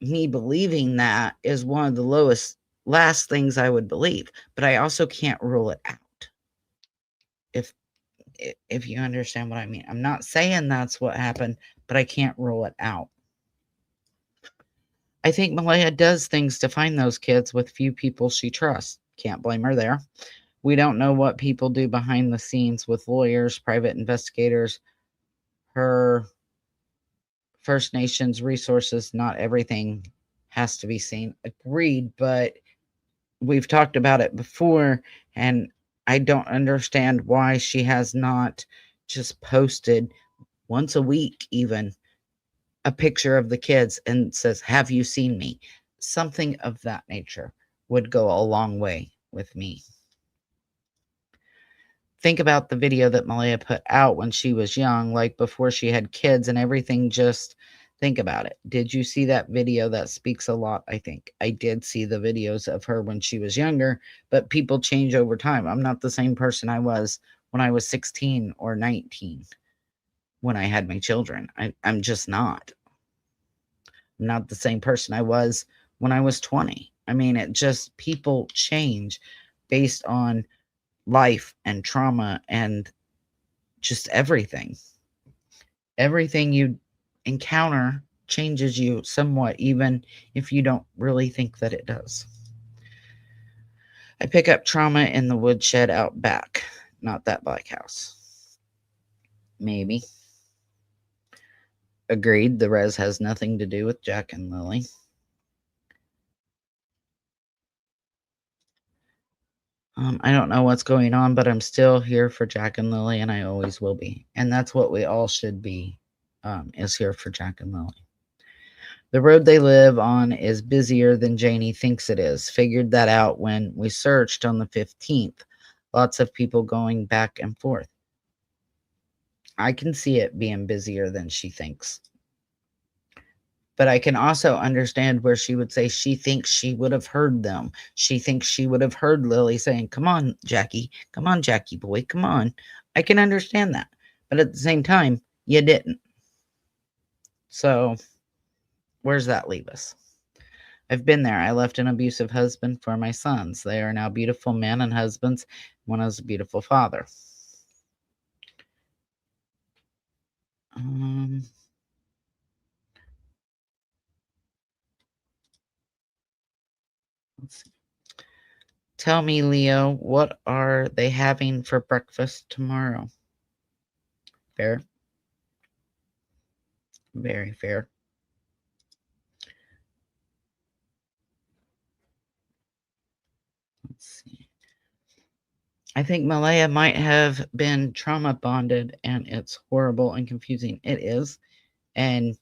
me believing that is one of the last things I would believe, but I also can't rule it out. If you understand what I mean. I'm not saying that's what happened, but I can't rule it out. I think Malehya does things to find those kids with few people she trusts. Can't blame her there. We don't know what people do behind the scenes with lawyers, private investigators, her First Nations resources. Not everything has to be seen. Agreed, but we've talked about it before, and I don't understand why she has not just posted once a week, even a picture of the kids and says, "Have you seen me?" Something of that nature would go a long way with me. Think about the video that Malehya put out when she was young, like before she had kids and everything. Just think about it. Did you see that video? That speaks a lot, I think. I did see the videos of her when she was younger, but people change over time. I'm not the same person I was when I was 16 or 19 when I had my children. I'm just not. I'm not the same person I was when I was 20. I mean, it just, people change based on life and trauma and just everything. Everything you encounter changes you somewhat, even if you don't really think that it does. I pick up trauma in the woodshed out back, not that black house. Maybe. Agreed, the res has nothing to do with Jack and Lily. I don't know what's going on, but I'm still here for Jack and Lily, and I always will be. And that's what we all should be, is here for Jack and Lily. The road they live on is busier than Janie thinks it is. Figured that out when we searched on the 15th. Lots of people going back and forth. I can see it being busier than she thinks. But I can also understand where she would say she thinks she would have heard them. She thinks she would have heard Lily saying, "Come on, Jackie. Come on, Jackie boy. Come on." I can understand that. But at the same time, you didn't. So where's that leave us? I've been there. I left an abusive husband for my sons. They are now beautiful men and husbands. One is a beautiful father. Let's see. Tell me, Leo, what are they having for breakfast tomorrow? Fair. Very fair. Let's see. I think Malehya might have been trauma bonded, and it's horrible and confusing. It is. And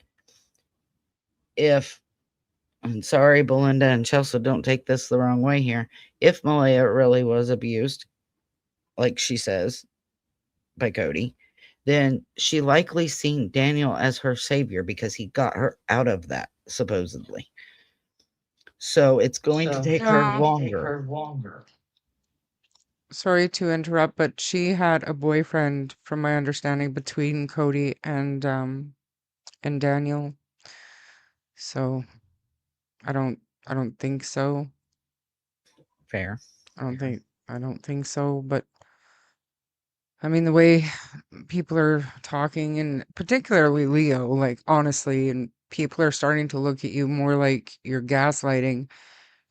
I'm sorry, Belynda and Chelsea, don't take this the wrong way here. If Malehya really was abused, like she says, by Cody, then she likely seen Daniel as her savior because he got her out of that, supposedly. So it's going to take her longer. Sorry to interrupt, but she had a boyfriend, from my understanding, between Cody and Daniel. So I don't think so. Fair. I don't think so, but I mean, the way people are talking, and particularly Leo, like honestly, and people are starting to look at you more like you're gaslighting.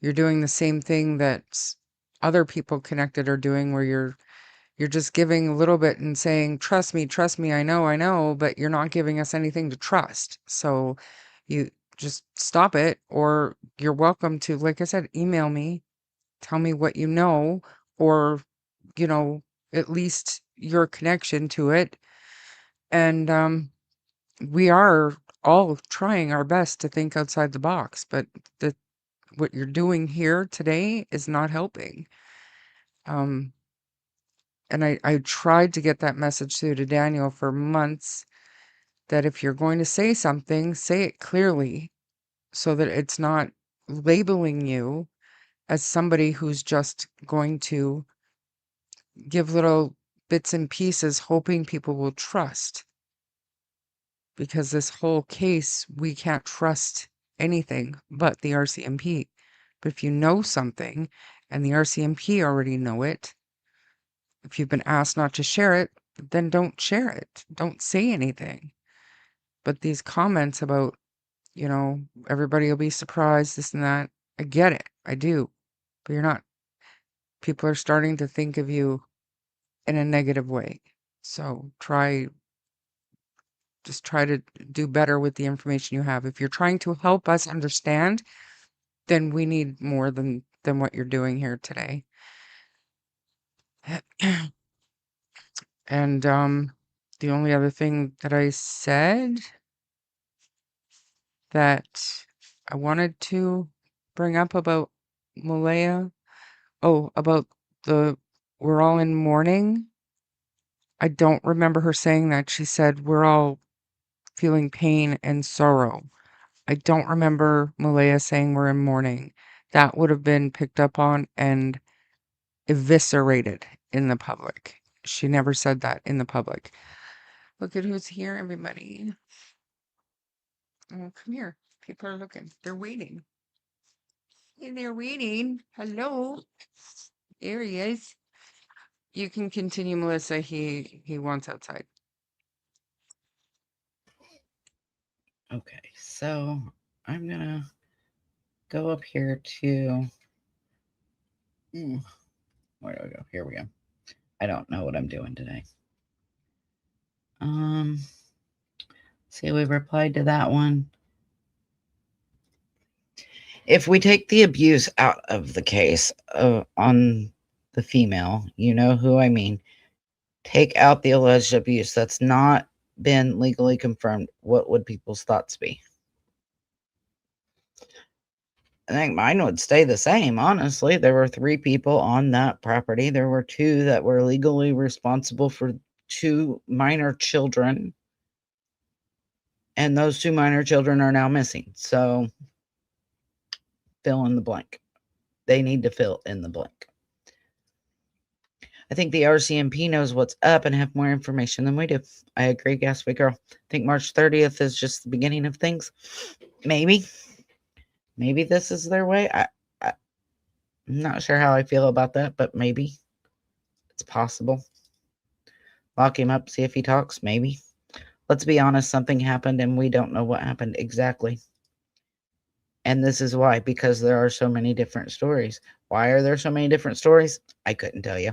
you're doing the same thing that other people connected are doing, where you're just giving a little bit and saying, trust me, I know, but you're not giving us anything to trust. So you just stop it, or you're welcome to, like I said, email me, tell me what you know, or, you know, at least your connection to it. And we are all trying our best to think outside the box, but what you're doing here today is not helping. And I tried to get that message through to Daniel for months, that if you're going to say something, say it clearly, so that it's not labeling you as somebody who's just going to give little bits and pieces, hoping people will trust. Because this whole case, we can't trust anything but the RCMP. But if you know something and the RCMP already know it, if you've been asked not to share it, then don't share it. Don't say anything. But these comments about, you know, everybody will be surprised, this and that, I get it. I do. But you're not. People are starting to think of you in a negative way. So just try to do better with the information you have. If you're trying to help us understand, then we need more than what you're doing here today. And the only other thing that I said that I wanted to bring up about Malehya, about we're all in mourning. I don't remember her saying that. She said we're all feeling pain and sorrow. I don't remember Malehya saying we're in mourning. That would have been picked up on and eviscerated in the public. She never said that in the public. Look at who's here, everybody. Oh, come here. People are looking. They're waiting. Hey, they're waiting. Hello. There he is. You can continue, Melissa. He wants outside. Okay, so I'm gonna go up here to where do I go? Here we go. I don't know what I'm doing today. See, we replied to that one. If we take the abuse out of the case on the female, you know who I mean, take out the alleged abuse that's not been legally confirmed, what would people's thoughts be? I think mine would stay the same, honestly. There were 3 people on that property. There were 2 that were legally responsible for 2 minor children. And those 2 minor children are now missing. So fill in the blank. They need to fill in the blank. I think the RCMP knows what's up and have more information than we do. I agree, Gaspy Girl. I think March 30th is just the beginning of things. Maybe this is their way. I'm not sure how I feel about that, but maybe it's possible. Lock him up, see if he talks, maybe. Let's be honest, something happened and we don't know what happened exactly. And this is why, because there are so many different stories. Why are there so many different stories? I couldn't tell you.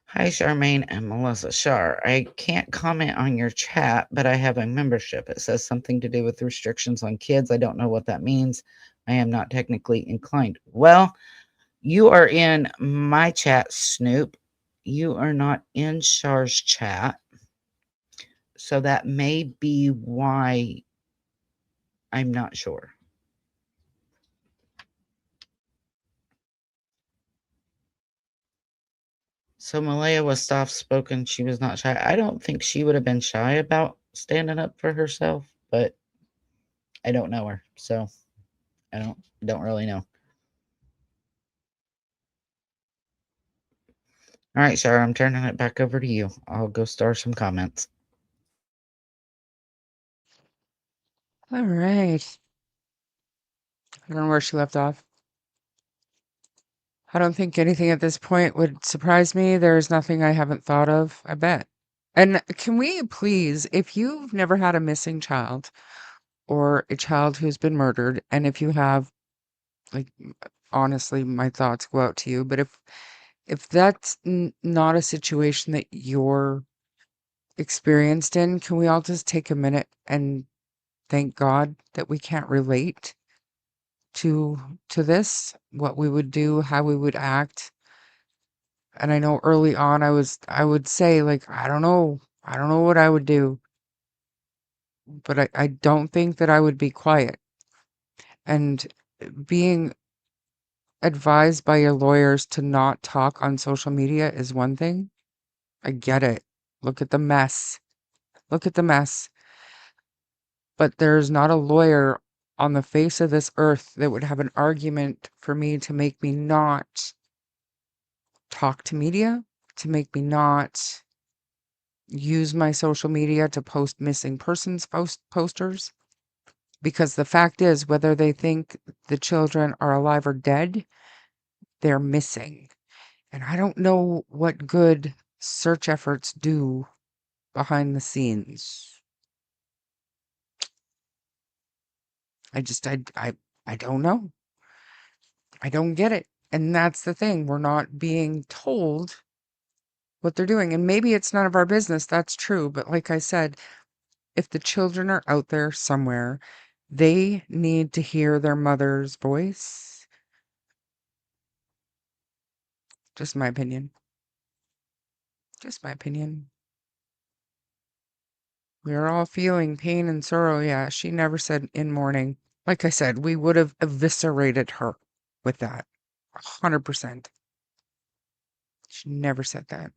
Hi, Charmaine and Melissa Shar. I can't comment on your chat, but I have a membership. It says something to do with restrictions on kids. I don't know what that means. I am not technically inclined. Well, you are in my chat, Snoop. You are not in Char's chat. So that may be why. I'm not sure. So Malehya was soft-spoken. She was not shy. I don't think she would have been shy about standing up for herself, but I don't know her, so I don't really know. All right, Shara, I'm turning it back over to you. I'll go start some comments. All right. I don't know where she left off. I don't think anything at this point would surprise me. There's nothing I haven't thought of, I bet. And can we please, if you've never had a missing child or a child who's been murdered, and if you have, like, honestly, my thoughts go out to you. But if that's not a situation that you're experienced in, can we all just take a minute and thank God that we can't relate to this, what we would do, how we would act. And I know early on I would say, like, I don't know. I don't know what I would do. But I don't think that I would be quiet. And being advised by your lawyers to not talk on social media is one thing. I get it. Look at the mess. Look at the mess. But there's not a lawyer on the face of this earth that would have an argument for me to make me not talk to media, to make me not use my social media to post missing persons posters. Because the fact is, whether they think the children are alive or dead, they're missing. And I don't know what good search efforts do behind the scenes. I don't know. I don't get it. And that's the thing. We're not being told what they're doing. And maybe it's none of our business. That's true. But like I said, if the children are out there somewhere, they need to hear their mother's voice. Just my opinion. Just my opinion. We are all feeling pain and sorrow. Yeah, she never said in mourning. Like I said, we would have eviscerated her with that. 100%. She never said that.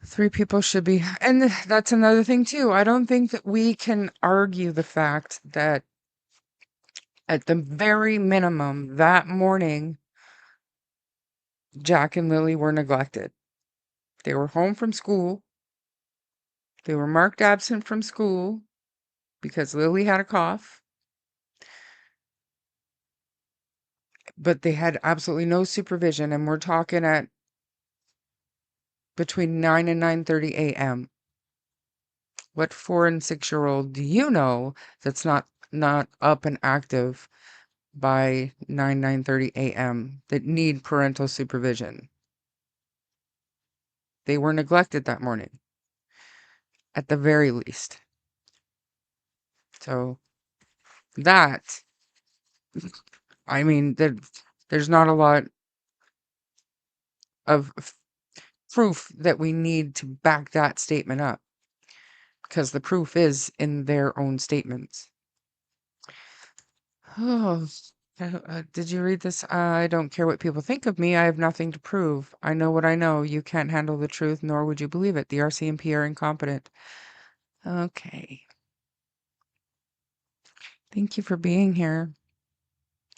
3 people should be, and that's another thing too. I don't think that we can argue the fact that at the very minimum that morning, Jack and Lily were neglected. They were home from school. They were marked absent from school because Lily had a cough. But they had absolutely no supervision, and we're talking at between 9 and 9:30 a.m. What 4 and 6-year-old do you know that's not up and active by 9:30 a.m. that need parental supervision? They were neglected that morning, at the very least. So that, I mean, there's not a lot of proof that we need to back that statement up, because the proof is in their own statements. Oh, did you read this? I don't care what people think of me. I have nothing to prove. I know what I know. You can't handle the truth, nor would you believe it. The RCMP are incompetent. Okay. Thank you for being here.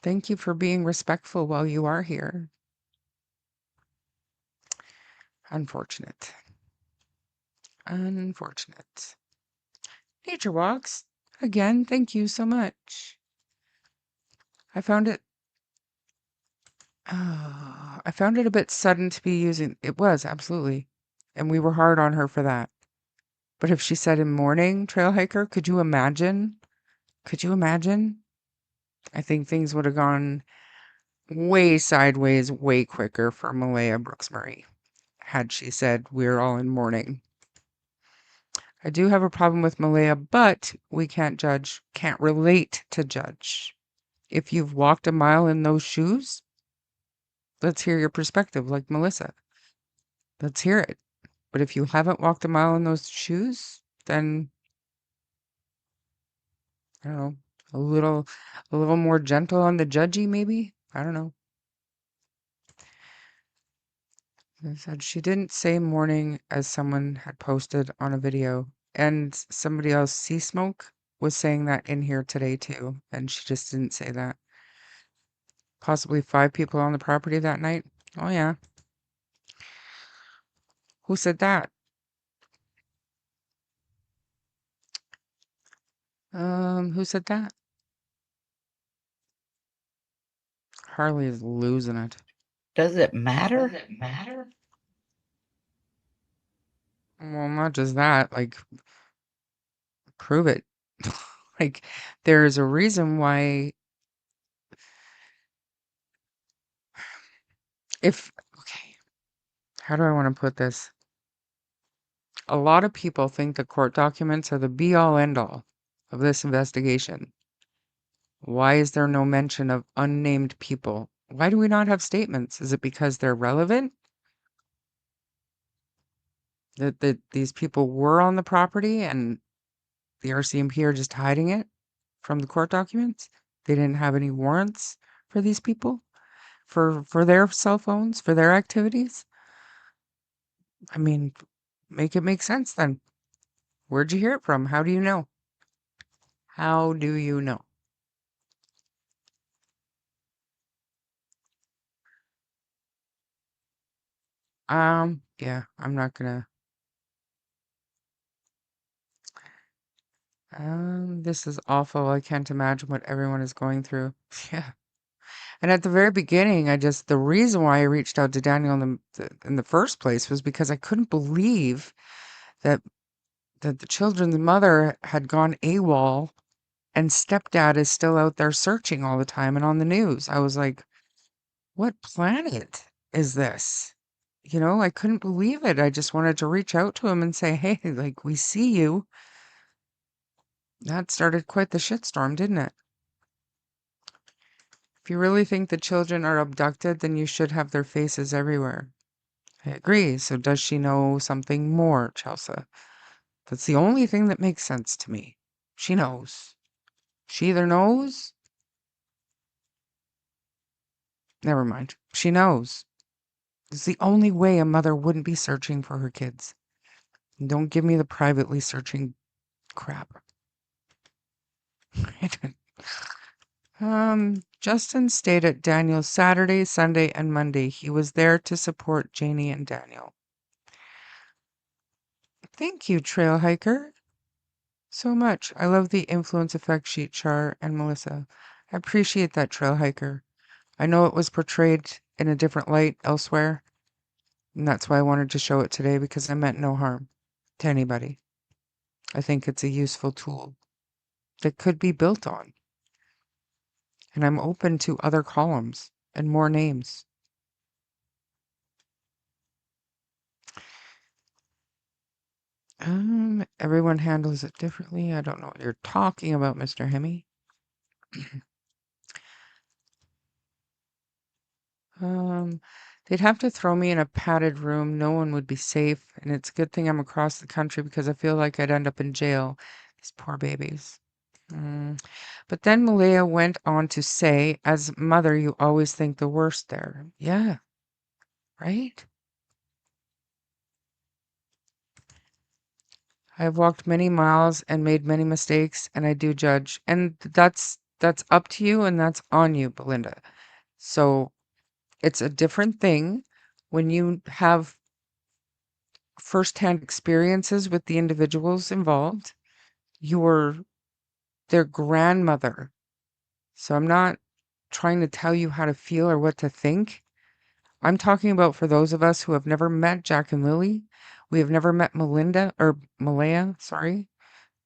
Thank you for being respectful while you are here. Unfortunate. Unfortunate. Nature walks. Again, thank you so much. I found it a bit sudden to be using. It was, absolutely. And we were hard on her for that. But if she said in morning, trail hiker, could you imagine? Could you imagine? I think things would have gone way sideways, way quicker for Malehya Brooks Murray, had she said we're all in mourning. I do have a problem with Malehya, but we can't judge, can't relate to judge. If you've walked a mile in those shoes, let's hear your perspective, like Melissa. Let's hear it. But if you haven't walked a mile in those shoes, then I don't know, a little more gentle on the judgy, maybe? I don't know. They said she didn't say morning, as someone had posted on a video. And somebody else, Sea Smoke, was saying that in here today too. And she just didn't say that. Possibly 5 people on the property that night. Oh yeah. Who said that? Who said that? Harley is losing it. Does it matter? Well, not just that, like, prove it. Like, there's a reason why okay, how do I want to put this? A lot of people think the court documents are the be all end all of this investigation. Why is there no mention of unnamed people? Why do we not have statements? Is it because they're relevant? That these people were on the property and the RCMP are just hiding it from the court documents? They didn't have any warrants for these people? For their cell phones, for their activities? I mean, make it make sense then. Where'd you hear it from? How do you know? How do you know? Yeah, I'm not gonna. This is awful. I can't imagine what everyone is going through. Yeah. And at the very beginning, the reason why I reached out to Daniel in the first place was because I couldn't believe that the children's mother had gone AWOL and stepdad is still out there searching all the time and on the news. I was like, what planet is this? You know, I couldn't believe it. I just wanted to reach out to him and say, hey, like, we see you. That started quite the shitstorm, didn't it? If you really think the children are abducted, then you should have their faces everywhere. I agree. So does she know something more, Chelsea? That's the only thing that makes sense to me. She knows. She either knows. Never mind. She knows. It's the only way a mother wouldn't be searching for her kids. Don't give me the privately searching crap. Justin stayed at Daniel's Saturday, Sunday, and Monday. He was there to support Janie and Daniel. Thank you, Trail Hiker, so much. I love the influence effect sheet, Char and Melissa. I appreciate that, Trail Hiker. I know it was portrayed in a different light elsewhere, and that's why I wanted to show it today, because I meant no harm to anybody. I think it's a useful tool that could be built on. And I'm open to other columns and more names. Everyone handles it differently. I don't know what you're talking about, Mr. Hemi. They'd have to throw me in a padded room. No one would be safe. And it's a good thing I'm across the country, because I feel like I'd end up in jail. These poor babies. But then Malehya went on to say, as mother, you always think the worst there. Yeah. Right? I have walked many miles and made many mistakes, and I do judge. And that's up to you, and that's on you, Belynda. So it's a different thing when you have firsthand experiences with the individuals involved. You're their grandmother. So I'm not trying to tell you how to feel or what to think. I'm talking about for those of us who have never met Jack and Lily. We have never met Malehya, sorry.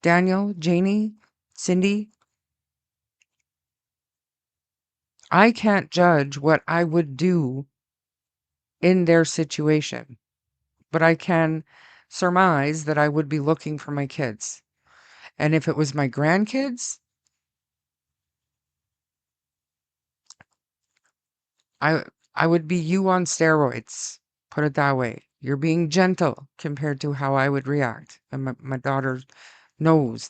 Daniel, Janie, Cyndi. I can't judge what I would do in their situation, but I can surmise that I would be looking for my kids. And if it was my grandkids, I would be you on steroids. Put it that way. You're being gentle compared to how I would react. And my daughter knows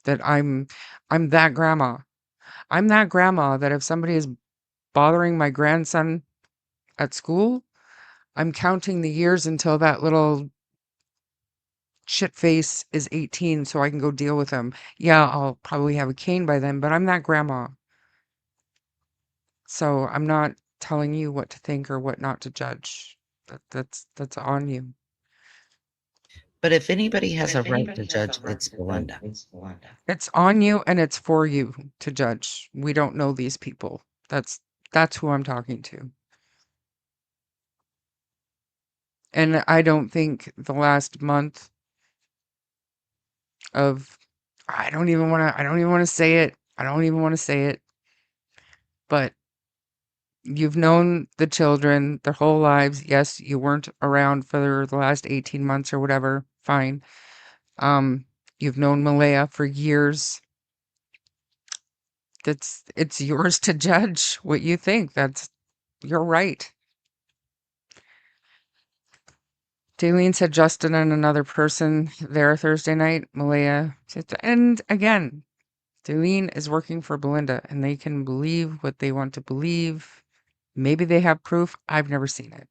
that I'm that grandma. I'm that grandma that if somebody is bothering my grandson at school, I'm counting the years until that little shit face is 18 so I can go deal with him. Yeah, I'll probably have a cane by then, but I'm that grandma. So I'm not telling you what to think or what not to judge. That's on you. But if anybody has a right to judge, it's Belynda. It's on you and it's for you to judge. We don't know these people. That's who I'm talking to. And I don't think the last month of I don't even want to say it. I don't even want to say it. But you've known the children their whole lives. Yes, you weren't around for the last 18 months or whatever. Fine. You've known Malehya for years. It's yours to judge what you think. You're right. Daleen said Justin and another person there Thursday night. Malehya said, and again, Daleen is working for Belynda, and they can believe what they want to believe. Maybe they have proof. I've never seen it.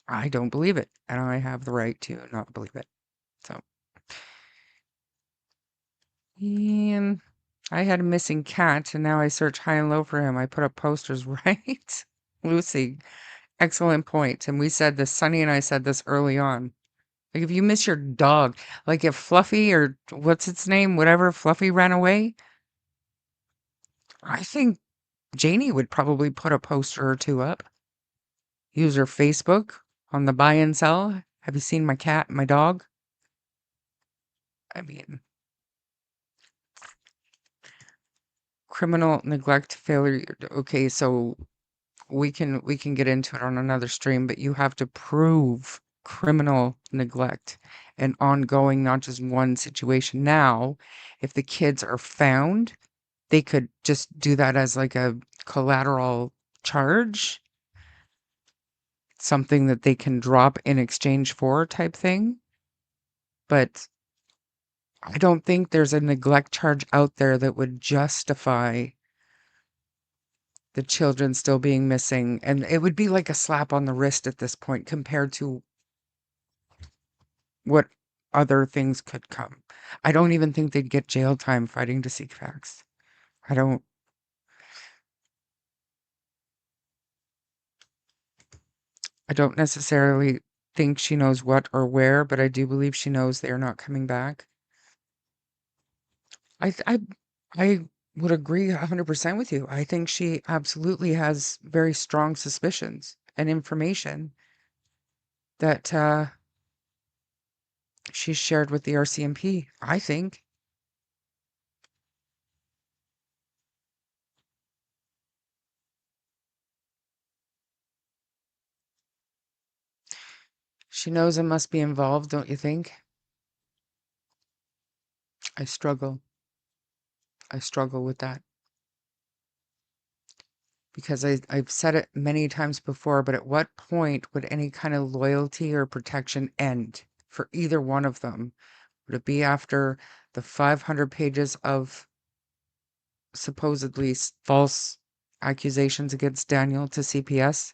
I don't believe it, and I have the right to not believe it. So, and I had a missing cat, and now I search high and low for him. I put up posters, right? Lucy, excellent point. And we said this, Sunny and I said this early on. Like, if you miss your dog, like if Fluffy or what's its name, whatever, Fluffy ran away, I think Janie would probably put a poster or two up. Use her Facebook on the buy and sell. Have you seen my cat, my dog? I mean, criminal neglect failure. Okay, so we can get into it on another stream, but you have to prove criminal neglect and ongoing, not just one situation. Now, if the kids are found, they could just do that as like a collateral charge, something that they can drop in exchange for type thing. But I don't think there's a neglect charge out there that would justify the children still being missing. And it would be like a slap on the wrist at this point compared to what other things could come. I don't even think they'd get jail time fighting to seek facts. I don't necessarily think she knows what or where, but I do believe she knows they are not coming back. I would agree 100% with you. I think she absolutely has very strong suspicions and information that she's shared with the RCMP, I think. She knows I must be involved, don't you think? I struggle. I struggle with that. Because I've said it many times before, but at what point would any kind of loyalty or protection end for either one of them? Would it be after the 500 pages of supposedly false accusations against Daniel to CPS?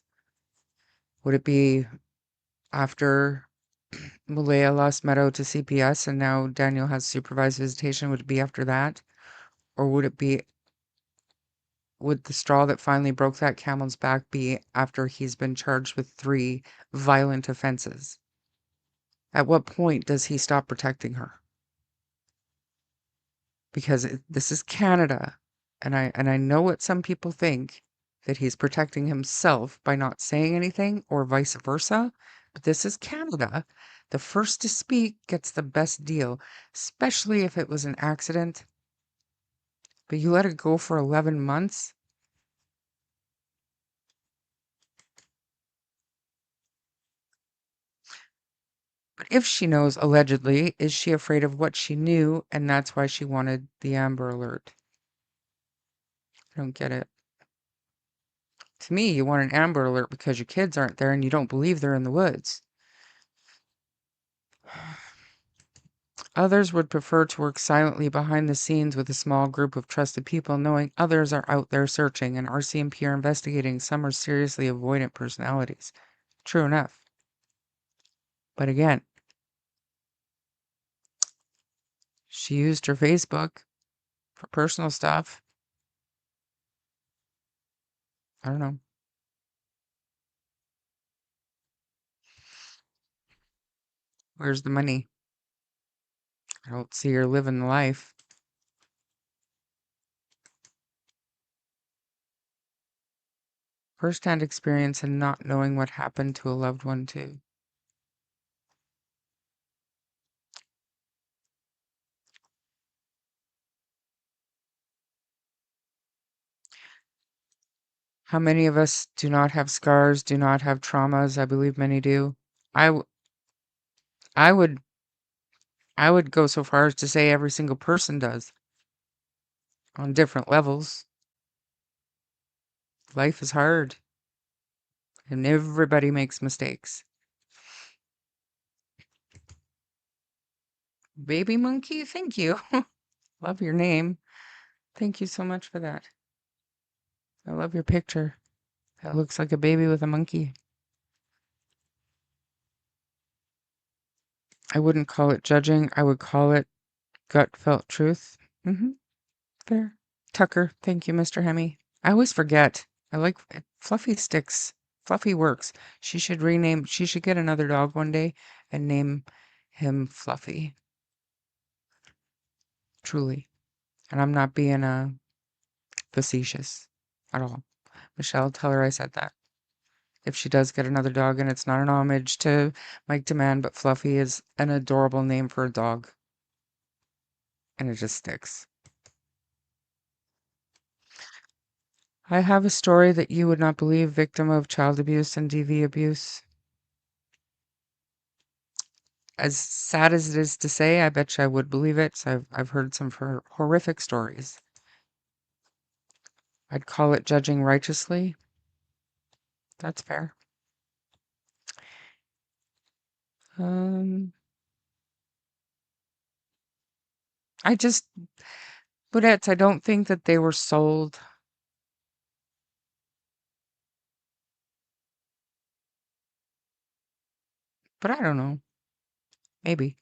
Would it be after Malehya lost Meadow to CPS and now Daniel has supervised visitation? Would it be after that? Or would the straw that finally broke that camel's back be after he's been charged with 3 violent offenses? At what point does he stop protecting her? Because this is Canada, and I know what some people think, that he's protecting himself by not saying anything or vice versa, but this is Canada. The first to speak gets the best deal, especially if it was an accident. But you let it go for 11 months? But if she knows, allegedly, is she afraid of what she knew, and that's why she wanted the Amber Alert? I don't get it. To me, you want an Amber Alert because your kids aren't there and you don't believe they're in the woods. Others would prefer to work silently behind the scenes with a small group of trusted people, knowing others are out there searching and RCMP are investigating. Some are seriously avoidant personalities. True enough. But again, she used her Facebook for personal stuff. I don't know. Where's the money? I don't see her living the life. First-hand experience and not knowing what happened to a loved one, too. How many of us do not have scars, do not have traumas? I believe many do. I, w- I would I would go so far as to say every single person does on different levels. Life is hard and everybody makes mistakes. Baby monkey, thank you. Love your name. Thank you so much for that. I love your picture. That looks like a baby with a monkey. I wouldn't call it judging. I would call it gut felt truth. Fair. Tucker, thank you, Mr. Hemi. I always forget. I like Fluffy sticks. Fluffy works. She should get another dog one day and name him Fluffy. Truly. And I'm not being facetious at all. Michelle, tell her I said that. If she does get another dog, and it's not an homage to Mike Demand, but Fluffy is an adorable name for a dog. And it just sticks. I have a story that you would not believe, victim of child abuse and DV abuse. As sad as it is to say, I bet you I would believe it. So I've heard some horrific stories. I'd call it judging righteously. That's fair. Budettes, I don't think that they were sold. But I don't know. Maybe.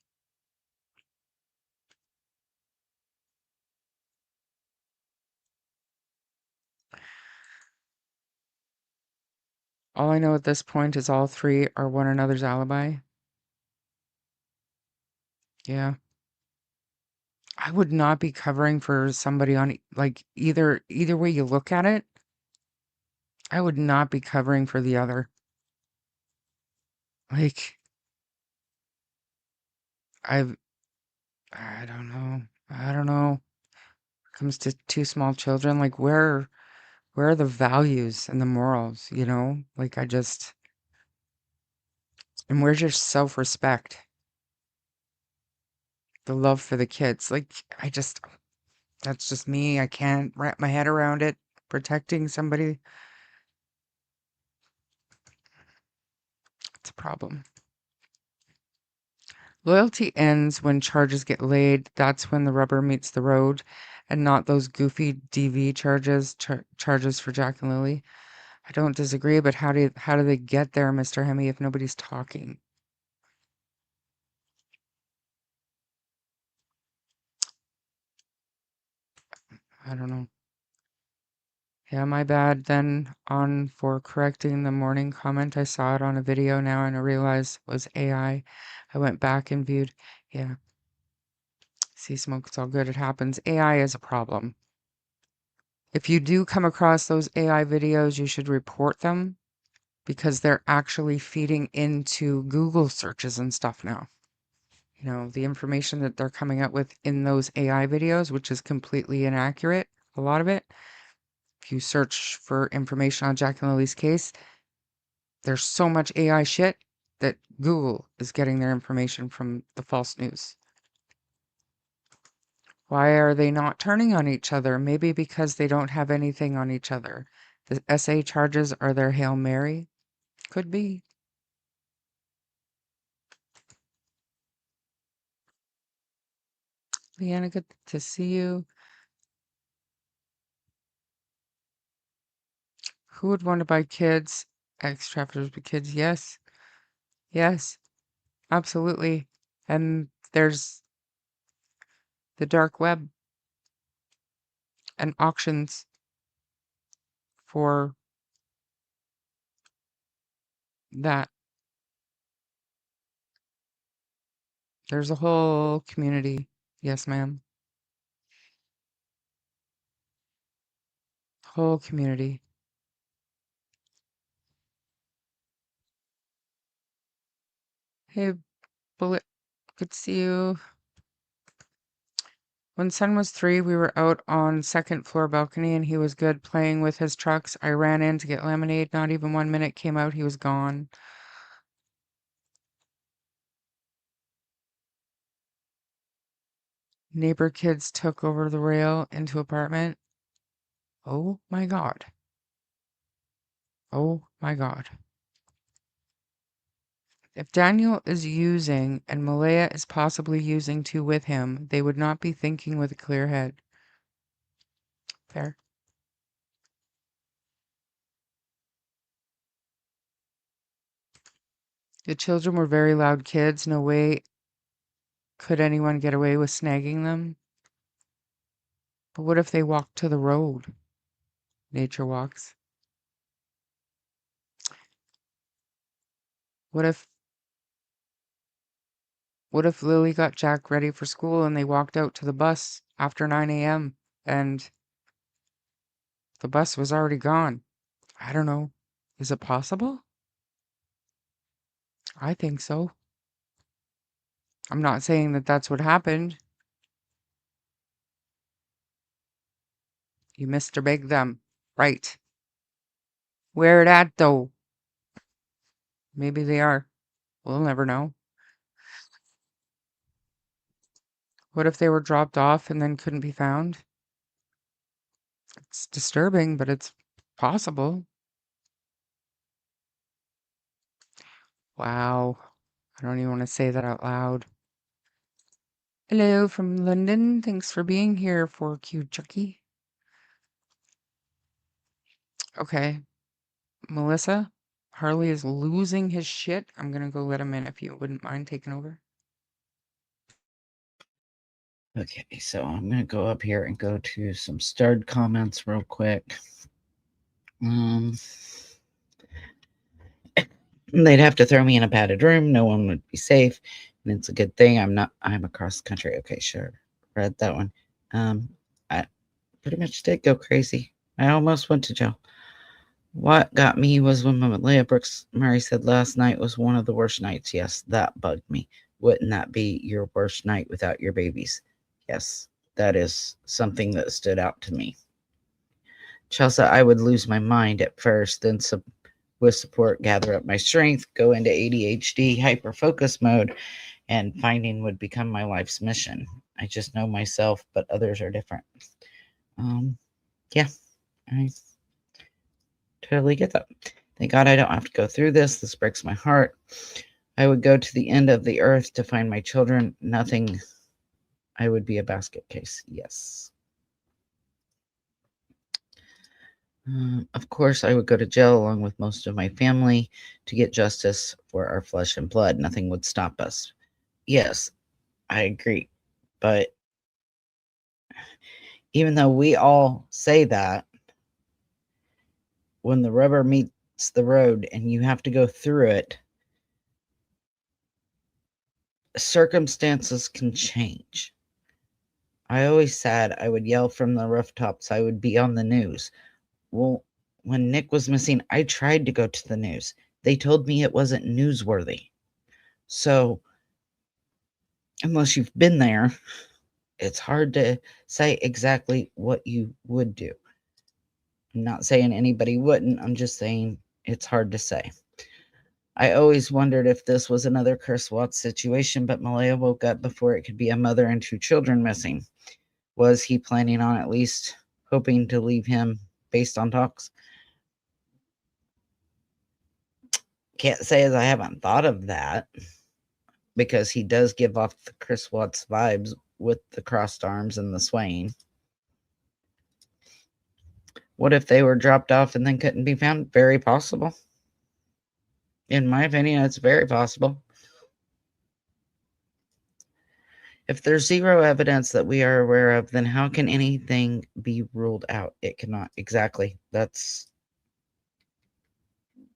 All I know at this point is all three are one another's alibi. Yeah. I would not be covering for somebody on like either way you look at it. I would not be covering for the other. Like I don't know. I don't know. Comes to two small children, like where are the values and the morals, you know? Like and where's your self-respect? The love for the kids. Like that's just me. I can't wrap my head around it. Protecting somebody, it's a problem. Loyalty ends when charges get laid. That's when the rubber meets the road, and not those goofy DV charges for Jack and Lily. I don't disagree, but how do they get there, Mr. Hemi, if nobody's talking? I don't know. Yeah, my bad then on for correcting the morning comment. I saw it on a video now and I realized it was AI. I went back and viewed. Yeah. See, smoke, it's all good. It happens. AI is a problem. If you do come across those AI videos, you should report them because they're actually feeding into Google searches and stuff now. You know, the information that they're coming up with in those AI videos, which is completely inaccurate, a lot of it. If you search for information on Jack and Lily's case, there's so much AI shit that Google is getting their information from the false news. Why are they not turning on each other? Maybe because they don't have anything on each other. The SA charges are their Hail Mary? Could be. Leanna, good to see you. Who would want to buy kids? Ex-traffickers with kids? Yes. Yes. Absolutely. And there's the dark web and auctions for that. There's a whole community. Yes, ma'am. Whole community. Hey, Bullet. Good to see you. When son was 3, we were out on second floor balcony and he was good playing with his trucks. I ran in to get lemonade. Not even 1 minute came out, he was gone. Neighbor kids took over the rail into apartment. Oh my God. Oh my God. If Daniel is using and Malehya is possibly using too with him, they would not be thinking with a clear head. Fair. The children were very loud kids. No way could anyone get away with snagging them. But what if they walked to the road? Nature walks. What if Lily got Jack ready for school and they walked out to the bus after 9 a.m. and the bus was already gone? I don't know. Is it possible? I think so. I'm not saying that that's what happened. You Mr. Big them. Right. Where it at, though? Maybe they are. We'll never know. What if they were dropped off and then couldn't be found? It's disturbing, but it's possible. Wow. I don't even want to say that out loud. Hello from London. Thanks for being here for Q Chucky. Okay. Melissa, Harley is losing his shit. I'm going to go let him in if you wouldn't mind taking over. Okay, so I'm going to go up here and go to some starred comments real quick. They'd have to throw me in a padded room. No one would be safe. And it's a good thing I'm across the country. Okay, sure. Read that one. I pretty much did go crazy. I almost went to jail. What got me was when Malehya Brooks Murray said last night was one of the worst nights. Yes, that bugged me. Wouldn't that be your worst night without your babies? Yes, that is something that stood out to me. Chelsea, I would lose my mind at first, then with support, gather up my strength, go into ADHD hyper-focus mode, and finding would become my life's mission. I just know myself, but others are different. Yeah, I totally get that. Thank God I don't have to go through this. This breaks my heart. I would go to the end of the earth to find my children. Nothing. I would be a basket case. Yes. Of course, I would go to jail along with most of my family to get justice for our flesh and blood. Nothing would stop us. Yes, I agree. But even though we all say that, when the rubber meets the road and you have to go through it, circumstances can change. I always said I would yell from the rooftops. I would be on the news. Well, when Nick was missing, I tried to go to the news. They told me it wasn't newsworthy. So, unless you've been there, it's hard to say exactly what you would do. I'm not saying anybody wouldn't. I'm just saying it's hard to say. I always wondered if this was another Chris Watts situation, but Malehya woke up before it could be a mother and 2 children missing. Was he planning on at least hoping to leave him based on talks? Can't say as I haven't thought of that, because he does give off the Chris Watts vibes with the crossed arms and the swaying. What if they were dropped off and then couldn't be found? Very possible. In my opinion, it's very possible. If there's zero evidence that we are aware of, then how can anything be ruled out? It cannot. Exactly. That's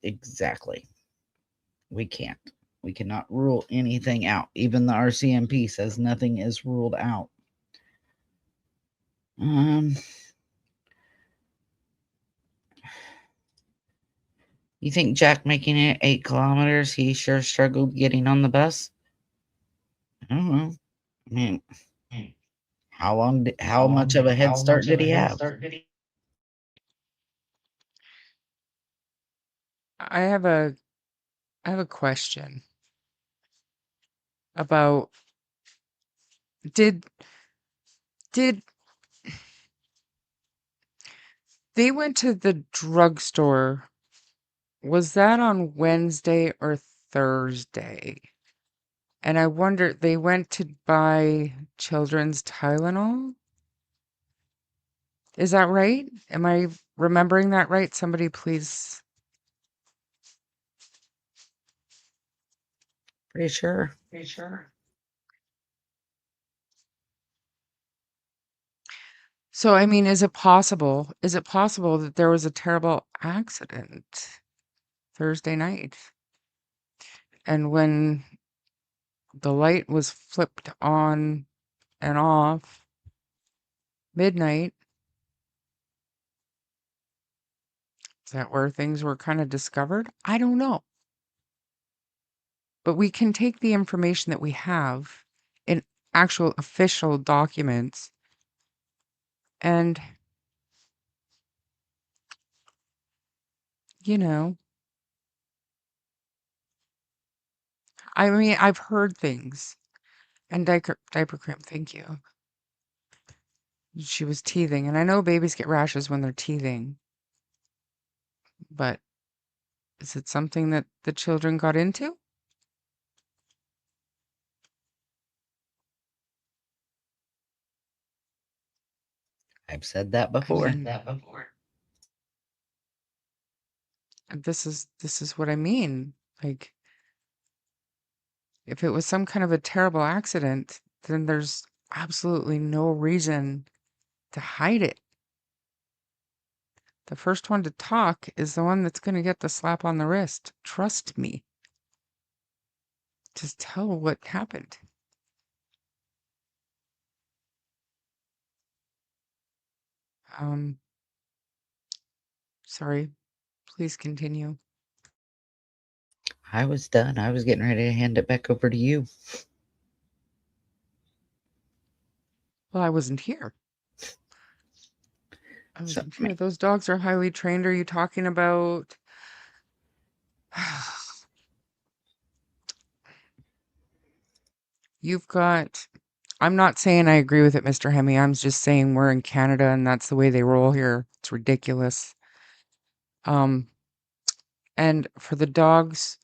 exactly. We can't. We cannot rule anything out. Even the RCMP says nothing is ruled out. You think Jack making it 8 kilometers, he sure struggled getting on the bus? I don't know. I mean, How much of a head start did he have? I have a question about did they went to the drugstore? Was that on Wednesday or Thursday? And I wonder, they went to buy children's Tylenol? Is that right? Am I remembering that right? Somebody please. Pretty sure. So, I mean, is it possible that there was a terrible accident Thursday night? And when the light was flipped on and off midnight, is that where things were kind of discovered? I don't know. But we can take the information that we have in actual official documents and, you know, I mean, I've heard things. And diaper cramp, thank you. She was teething, and I know babies get rashes when they're teething. But is it something that the children got into? I've said that before. And this is what I mean. Like, if it was some kind of a terrible accident, then there's absolutely no reason to hide it. The first one to talk is the one that's going to get the slap on the wrist. Trust me. Just tell what happened. Sorry. Please continue. I was done. I was getting ready to hand it back over to you. Well, I wasn't here. Those dogs are highly trained. Are you talking about? You've got. I'm not saying I agree with it, Mr. Hemi. I'm just saying we're in Canada and that's the way they roll here. It's ridiculous. And for the dogs,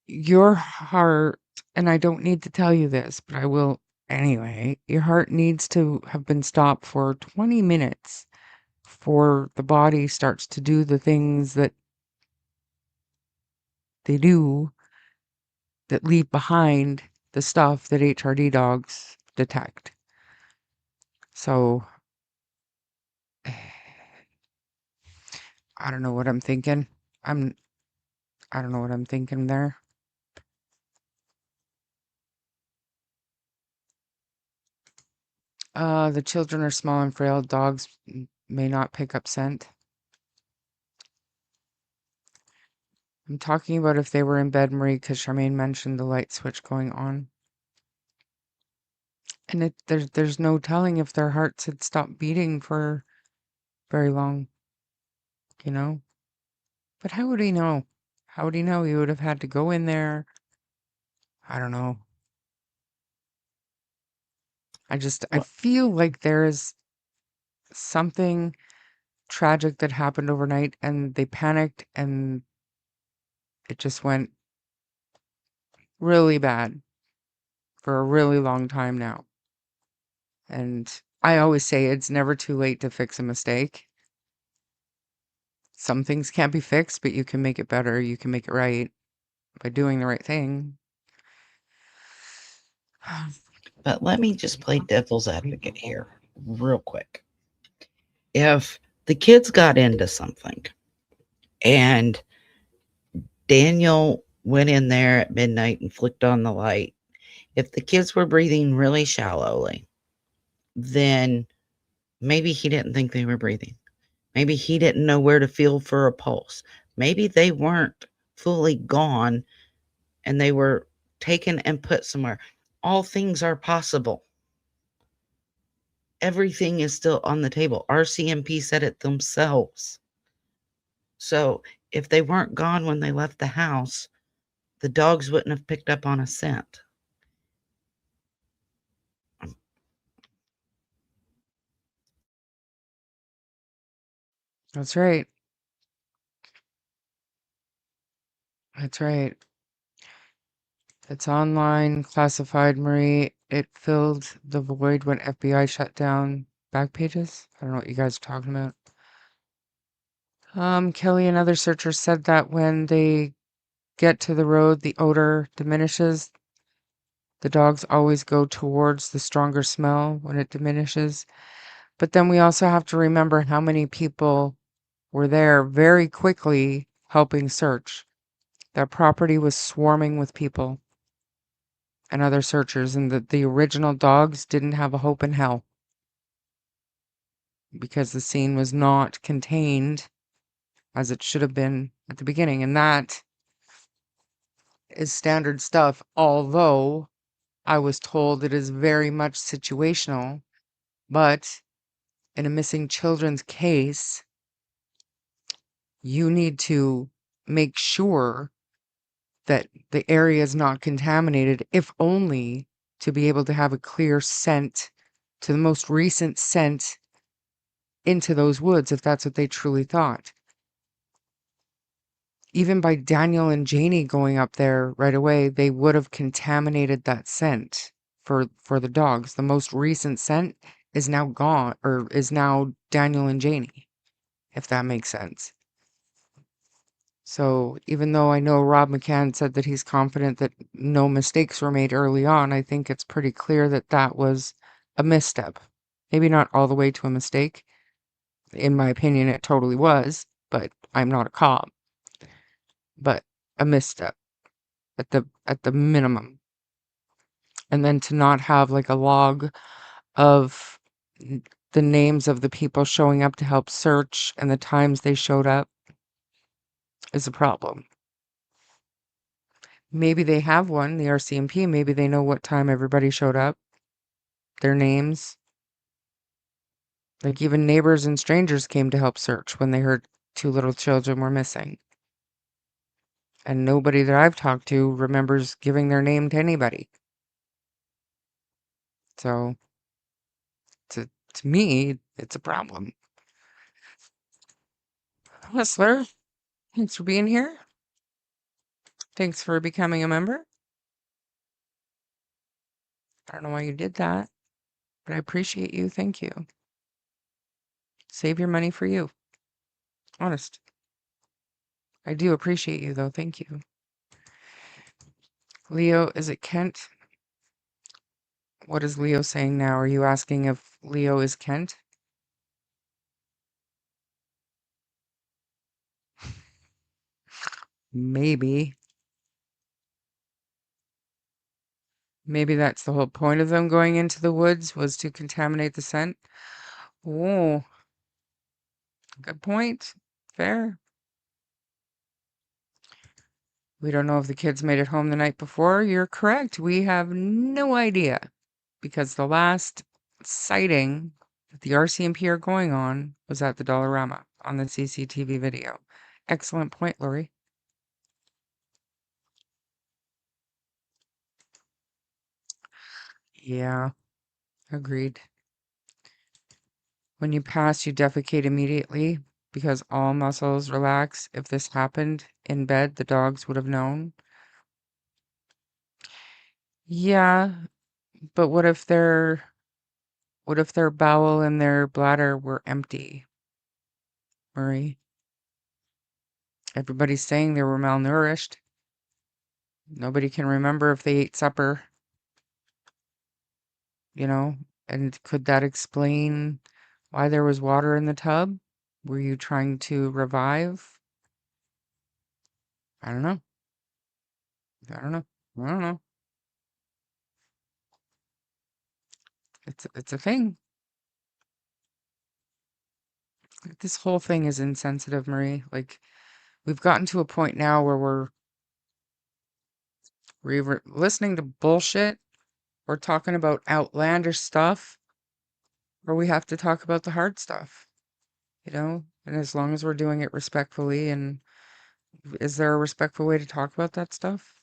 your heart, and I don't need to tell you this, but I will anyway. Your heart needs to have been stopped for 20 minutes before the body starts to do the things that they do that leave behind the stuff that HRD dogs detect. So, I don't know what I'm thinking. I don't know what I'm thinking there. The children are small and frail. Dogs may not pick up scent. I'm talking about if they were in bed, Marie, because Charmaine mentioned the light switch going on. And there's no telling if their hearts had stopped beating for very long, you know? But how would he know? How would he know? He would have had to go in there. I don't know. I feel like there is something tragic that happened overnight and they panicked and it just went really bad for a really long time now. And I always say it's never too late to fix a mistake. Some things can't be fixed, but you can make it better. You can make it right by doing the right thing. But let me just play devil's advocate here real quick. If the kids got into something and Daniel went in there at midnight and flicked on the light, if the kids were breathing really shallowly, then maybe he didn't think they were breathing. Maybe he didn't know where to feel for a pulse. Maybe they weren't fully gone and they were taken and put somewhere. All things are possible. Everything is still on the table. RCMP said it themselves. So if they weren't gone when they left the house, the dogs wouldn't have picked up on a scent. That's right. That's right. It's online, classified, Marie. It filled the void when FBI shut down back pages. I don't know what you guys are talking about. Kelly and other searchers said that when they get to the road, the odor diminishes. The dogs always go towards the stronger smell when it diminishes. But then we also have to remember how many people were there very quickly helping search. That property was swarming with people and other searchers, and the original dogs didn't have a hope in hell because the scene was not contained as it should have been at the beginning. And that is standard stuff, although I was told it is very much situational. But in a missing children's case, you need to make sure that the area is not contaminated, if only to be able to have a clear scent to the most recent scent into those woods, if that's what they truly thought. Even by Daniel and Janie going up there right away, they would have contaminated that scent for the dogs. The most recent scent is now gone, or is now Daniel and Janie, if that makes sense. So even though I know Rob McCann said that he's confident that no mistakes were made early on, I think it's pretty clear that that was a misstep. Maybe not all the way to a mistake. In my opinion, it totally was, but I'm not a cop. But a misstep at the minimum. And then to not have like a log of the names of the people showing up to help search and the times they showed up is a problem. Maybe they have one, the RCMP. Maybe they know what time everybody showed up, their names. Like even neighbors and strangers came to help search when they heard 2 little children were missing. And nobody that I've talked to remembers giving their name to anybody. So to me, it's a problem. Whistler, thanks for being here. Thanks for becoming a member. I don't know why you did that, but I appreciate you. Thank you. Save your money for you. Honest. I do appreciate you, though. Thank you. Leo, is it Kent? What is Leo saying now? Are you asking if Leo is Kent? Maybe. Maybe that's the whole point of them going into the woods, was to contaminate the scent. Oh, good point. Fair. We don't know if the kids made it home the night before. You're correct. We have no idea, because the last sighting that the RCMP are going on was at the Dollarama on the CCTV video. Excellent point, Lori. Yeah, agreed. When you pass, you defecate immediately because all muscles relax. If this happened in bed, the dogs would have known. Yeah, but what if their bowel and their bladder were empty, Murray? Everybody's saying they were malnourished. Nobody can remember if they ate supper, and could that explain why there was water in the tub? Were you trying to revive? I don't know. I don't know. I don't know. It's a thing. This whole thing is insensitive, Marie. Like, we've gotten to a point now where We're either listening to bullshit or talking about outlandish stuff, or we have to talk about the hard stuff, And as long as we're doing it respectfully, and is there a respectful way to talk about that stuff?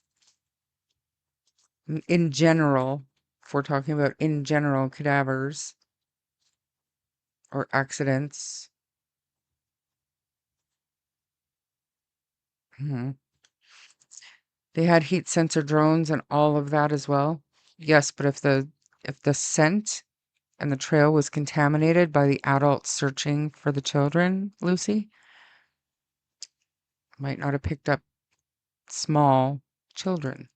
In general, if we're talking about in general cadavers or accidents. They had heat sensor drones and all of that as well. Yes, but if the scent and the trail was contaminated by the adults searching for the children, Lucy, might not have picked up small children.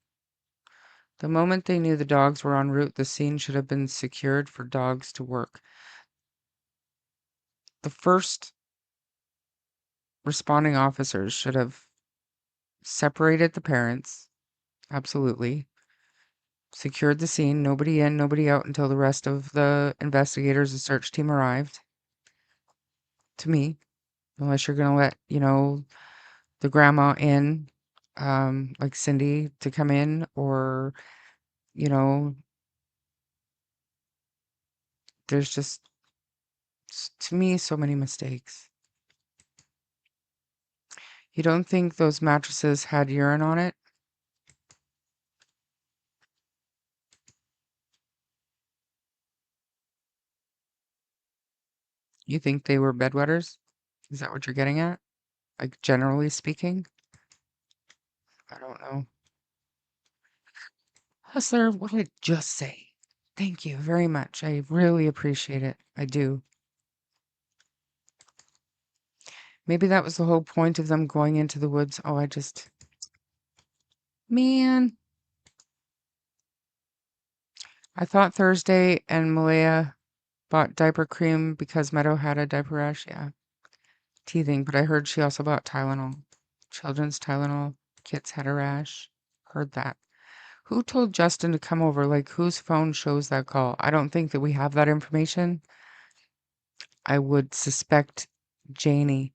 The moment they knew the dogs were en route, the scene should have been secured for dogs to work. The first responding officers should have separated the parents, absolutely. Secured the scene, nobody in, nobody out until the rest of the investigators and search team arrived. To me, unless you're going to let, the grandma in, like Cyndi to come in, or, there's just, to me, so many mistakes. You don't think those mattresses had urine on it? You think they were bedwetters? Is that what you're getting at? Like, generally speaking? I don't know. Hustler, what did I just say? Thank you very much. I really appreciate it. I do. Maybe that was the whole point of them going into the woods. Oh, man. I thought Thursday and Malehya bought diaper cream because Meadow had a diaper rash. Yeah. Teething, but I heard she also bought Tylenol. Children's Tylenol. Kids had a rash. Heard that. Who told Justin to come over? Like, whose phone shows that call? I don't think that we have that information. I would suspect Janie.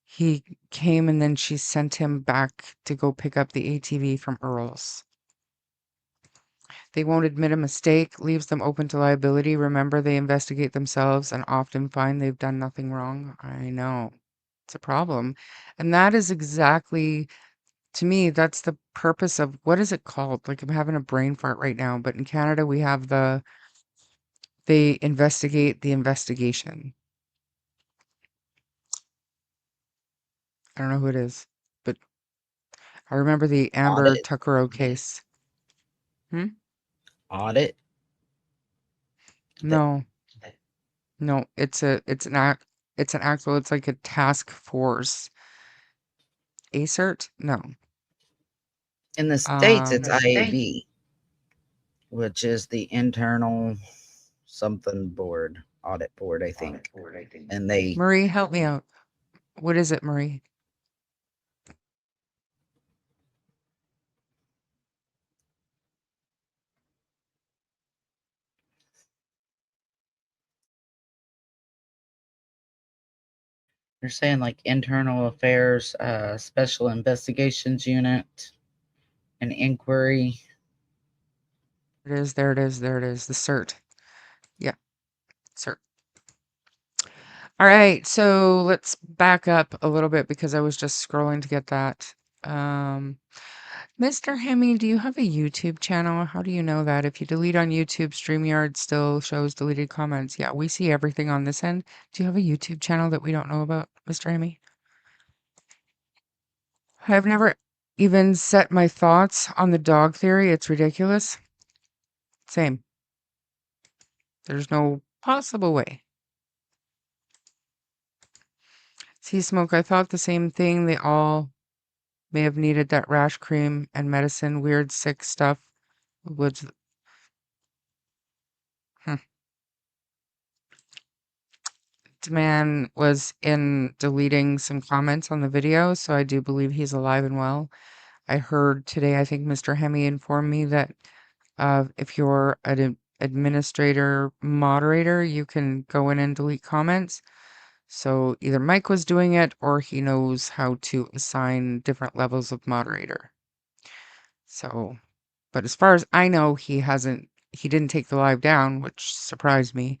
He came and then she sent him back to go pick up the ATV from Earl's. They won't admit a mistake, leaves them open to liability. Remember, they investigate themselves and often find they've done nothing wrong. I know. It's a problem. And that is exactly, to me, that's the purpose of, what is it called? Like, I'm having a brain fart right now, but in Canada, we have they investigate the investigation. I don't know who it is, but I remember the Amber Audit. Tuckero case. Audit. No, it's an actual, it's like a task force. ACERT? No. In the States, it's Um, IAB, which is the internal something board, audit board, I think. And they Marie, help me out. What is it, Marie? they're saying like internal affairs, special investigations unit, an inquiry. It is, there it is, there it is. The CERT. Yeah, CERT. All right, so let's back up a little bit because I was just scrolling to get that. Mr. Hemi, do you have a YouTube channel? How do you know that? If you delete on YouTube, StreamYard still shows deleted comments. Yeah, we see everything on this end. Do you have a YouTube channel that we don't know about, Mr. Hemi? I've never even set my thoughts on the dog theory. It's ridiculous. Same. There's no possible way. See, Smoke, I thought the same thing. They all may have needed that rash cream and medicine, weird, sick stuff. Woods. The man was in deleting some comments on the video, so I do believe he's alive and well. I heard today, I think Mr. Hemi informed me that if you're an administrator moderator, you can go in and delete comments. So either Mike was doing it or he knows how to assign different levels of moderator. So, but as far as I know, he didn't take the live down, which surprised me.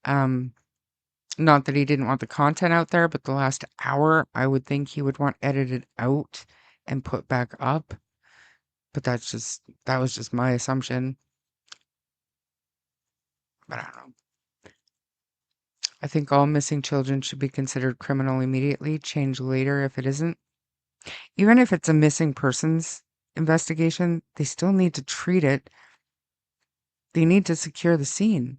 Not that he didn't want the content out there, but the last hour, I would think he would want edited out and put back up. But that was just my assumption. But I don't know. I think all missing children should be considered criminal immediately, change later if it isn't. Even if it's a missing persons investigation, they still need to treat it. They need to secure the scene.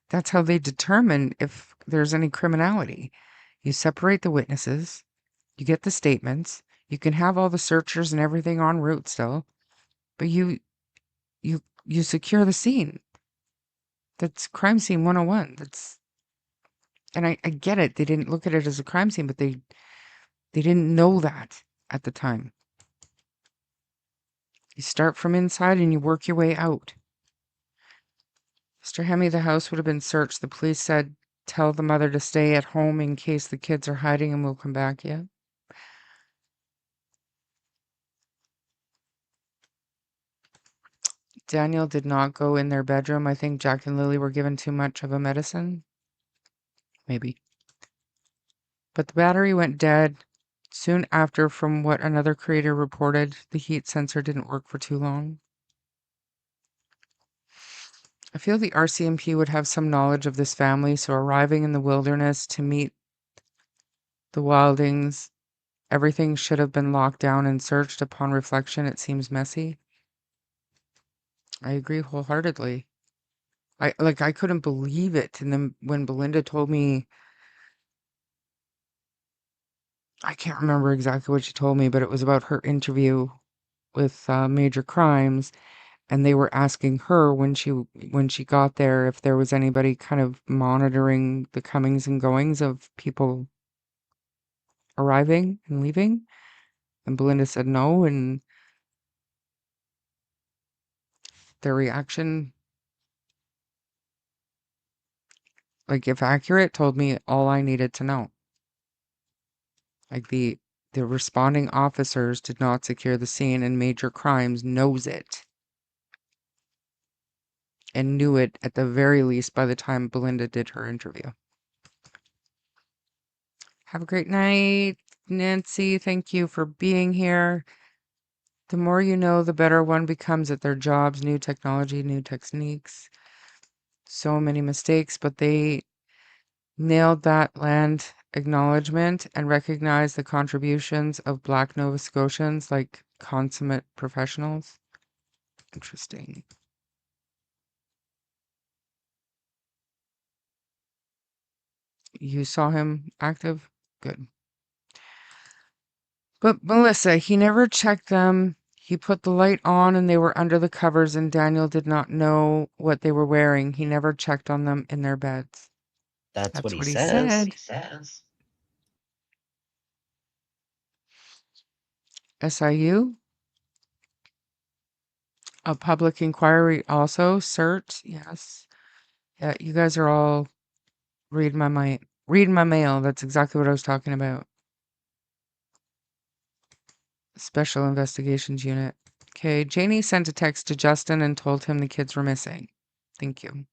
That's how they determine if there's any criminality. You separate the witnesses, you get the statements, you can have all the searchers and everything en route still, but you secure the scene. That's crime scene 101. And I get it. They didn't look at it as a crime scene, but they didn't know that at the time. You start from inside and you work your way out. Mr. Hemme, the house would have been searched. The police said, tell the mother to stay at home in case the kids are hiding and we'll come back. Yeah. Daniel did not go in their bedroom. I think Jack and Lily were given too much of a medicine. Maybe. But the battery went dead soon after, from what another creator reported. The heat sensor didn't work for too long. I feel the RCMP would have some knowledge of this family, so arriving in the wilderness to meet the Wildings, everything should have been locked down and searched. Upon reflection, it seems messy. I agree wholeheartedly. I couldn't believe it. And then when Belynda told me, I can't remember exactly what she told me, but it was about her interview with Major Crimes, and they were asking her when she got there if there was anybody kind of monitoring the comings and goings of people arriving and leaving, and Belynda said no, and their reaction, like if accurate, told me all I needed to know. Like the responding officers did not secure the scene, and Major Crimes knows it. And knew it at the very least by the time Belynda did her interview. Have a great night, Nancy. Thank you for being here. The more you know, the better one becomes at their jobs. New technology, new techniques. So many mistakes, but they nailed that land acknowledgement and recognized the contributions of Black Nova Scotians like consummate professionals. Interesting. You saw him active? Good. But Melissa, he never checked them. He put the light on and they were under the covers, and Daniel did not know what they were wearing. He never checked on them in their beds. That's what he said. says. SIU? A public inquiry also, CERT, yes. Yeah, you guys are all read my mail. That's exactly what I was talking about. Special Investigations Unit. Okay, Janie sent a text to Justin and told him the kids were missing. Thank you.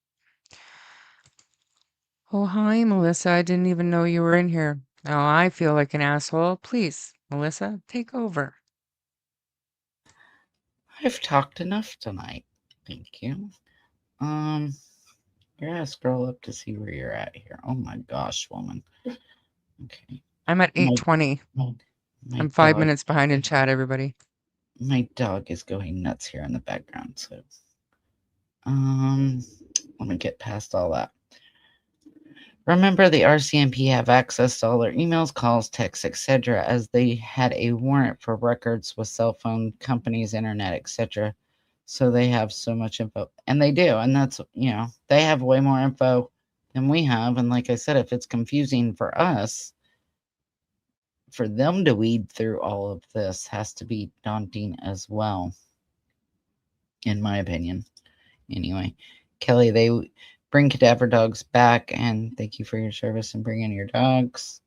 Oh, hi, Melissa. I didn't even know you were in here. Now I feel like an asshole. Please, Melissa, take over. I've talked enough tonight. Thank you. You're gonna scroll up to see where you're at here. Oh my gosh, woman. Okay. I'm at 8:20. I'm 5 minutes behind in chat, everybody. My dog is going nuts here in the background, so let me get past all that. Remember, the RCMP have access to all their emails, calls, texts, etc., as they had a warrant for records with cell phone companies, internet, etc. So they have so much info, and they do, and that's, they have way more info than we have. And like I said, if it's confusing for us, for them to weed through all of this has to be daunting as well, in my opinion. Anyway, Kelly, they bring cadaver dogs back, and thank you for your service and bringing your dogs.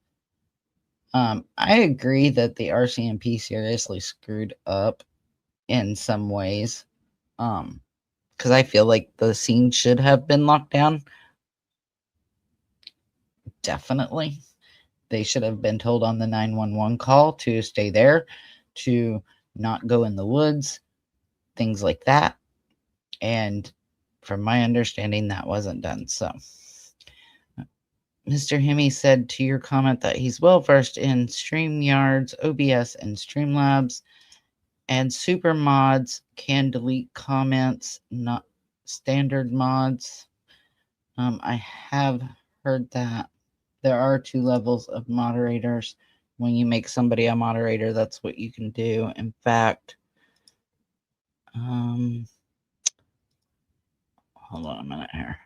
I agree that the RCMP seriously screwed up in some ways. Because I feel like the scene should have been locked down. Definitely. They should have been told on the 911 call to stay there, to not go in the woods, things like that. And from my understanding, that wasn't done. So Mr. Hemme said to your comment that he's well versed in StreamYards, OBS, and Streamlabs, and super mods can delete comments, not standard mods. I have heard that there are 2 levels of moderators. When you make somebody a moderator, that's what you can do. In fact, hold on a minute here.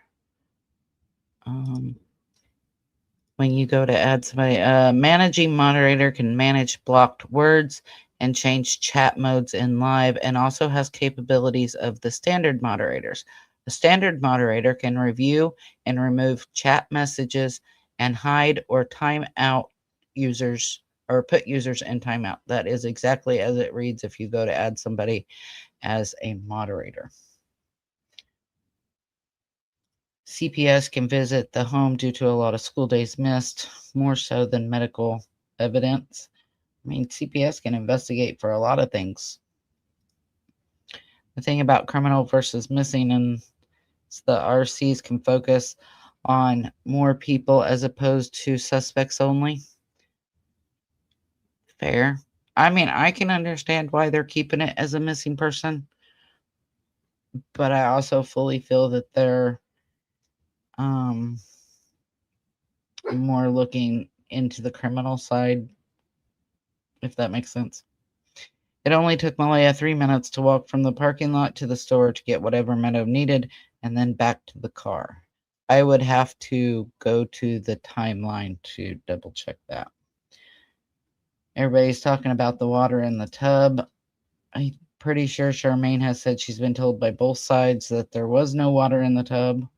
When you go to add somebody, managing moderator can manage blocked words and change chat modes in live, and also has capabilities of the standard moderators. The standard moderator can review and remove chat messages and hide or time out users, or put users in timeout. That is exactly as it reads if you go to add somebody as a moderator. CPS can visit the home due to a lot of school days missed, more so than medical evidence. I mean, CPS can investigate for a lot of things. The thing about criminal versus missing, and the RCs can focus on more people as opposed to suspects only. Fair. I mean, I can understand why they're keeping it as a missing person, but I also fully feel that they're more looking into the criminal side, if that makes sense. It only took Malehya 3 minutes to walk from the parking lot to the store to get whatever Meadow needed, and then back to the car. I would have to go to the timeline to double check that. Everybody's talking about the water in the tub. I'm pretty sure Charmaine has said she's been told by both sides that there was no water in the tub.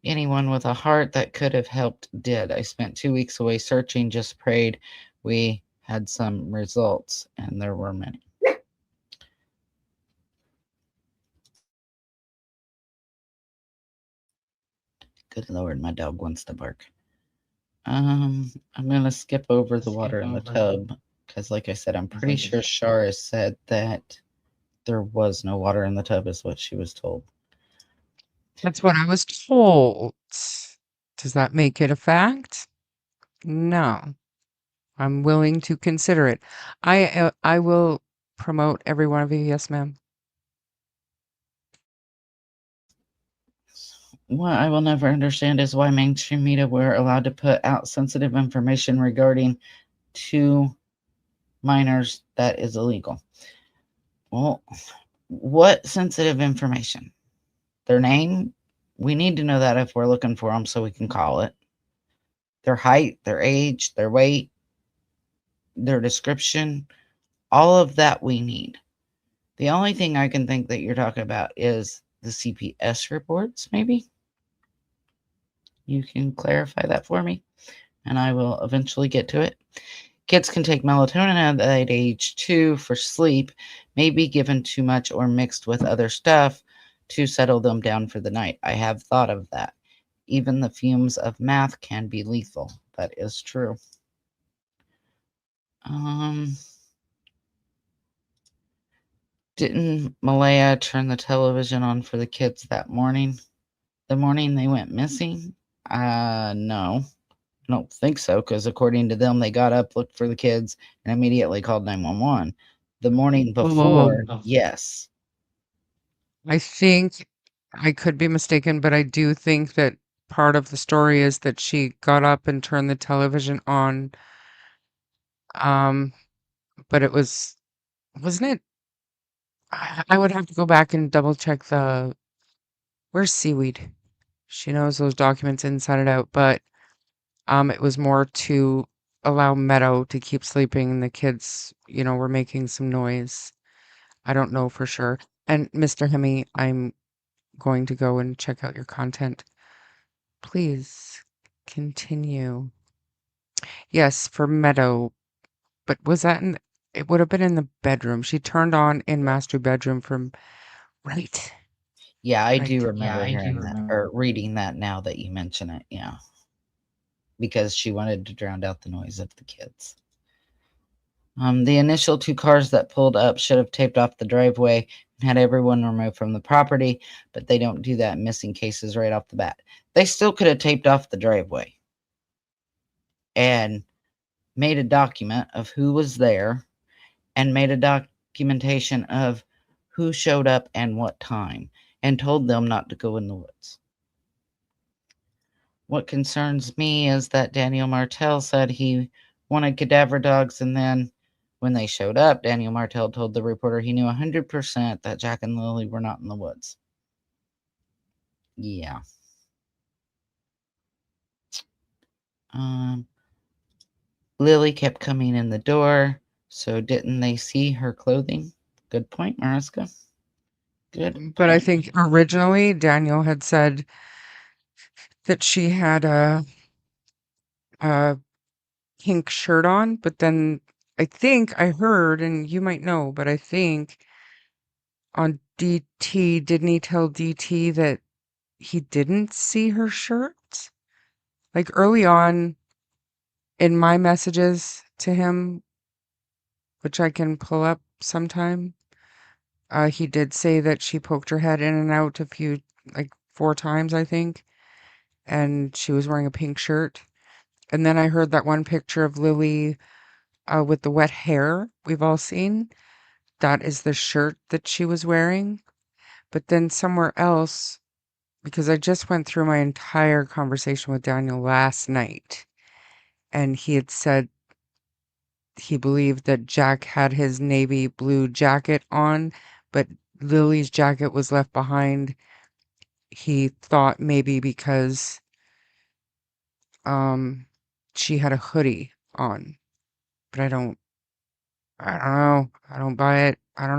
Anyone with a heart that could have helped did. I spent 2 weeks away searching, just prayed we had some results, and there were many. Good Lord, my dog wants to bark. I'm going to skip over the water in the tub because, like I said, I'm pretty sure Shara said that there was no water in the tub is what she was told. That's what I was told. Does that make it a fact? No. I'm willing to consider it. I will promote every one of you. Yes, ma'am. What I will never understand is why mainstream media were allowed to put out sensitive information regarding 2 minors that is illegal. Well, what sensitive information? Their name? We need to know that if we're looking for them so we can call it. Their height, their age, their weight, their description, all of that we need. The only thing I can think that you're talking about is the CPS reports, maybe? You can clarify that for me, and I will eventually get to it. Kids can take melatonin at age 2 for sleep, may be given too much or mixed with other stuff to settle them down for the night. I have thought of that. Even the fumes of meth can be lethal. That is true. Didn't Malehya turn the television on for the kids that morning? The morning they went missing? No. I don't think so, because according to them, they got up, looked for the kids, and immediately called 911. The morning before, yes. I think I could be mistaken, but I do think that part of the story is that she got up and turned the television on. But it wasn't it? I would have to go back and double check where's Seaweed? She knows those documents inside and out, but it was more to allow Meadow to keep sleeping, and the kids, were making some noise. I don't know for sure. And Mr. Hemme, I'm going to go and check out your content. Please continue. Yes, for Meadow. But was that in it would have been in the bedroom. She turned on in master bedroom from right. Yeah, I Right. do remember hearing that or reading that now that you mention it. Yeah. Because she wanted to drown out the noise of the kids. The initial 2 cars that pulled up should have taped off the driveway and had everyone removed from the property, but they don't do that in missing cases right off the bat. They still could have taped off the driveway and made a document of who was there and made a documentation of who showed up and what time and told them not to go in the woods. What concerns me is that Daniel Martell said he wanted cadaver dogs, and then when they showed up, Daniel Martell told the reporter he knew 100% that Jack and Lily were not in the woods. Yeah. Lily kept coming in the door, so didn't they see her clothing? Good point, Mariska. Good. But I think originally Daniel had said that she had a pink shirt on, but then I think I heard, and you might know, but I think on DT, didn't he tell DT that he didn't see her shirt? Like early on in my messages to him, which I can pull up sometime, he did say that she poked her head in and out a few, like 4 times, I think, and she was wearing a pink shirt. And then I heard that one picture of Lily with the wet hair we've all seen. That is the shirt that she was wearing. But then somewhere else, because I just went through my entire conversation with Daniel last night, and he had said he believed that Jack had his navy blue jacket on, but Lily's jacket was left behind. He thought maybe because she had a hoodie on. But I don't know. I don't buy it. I don't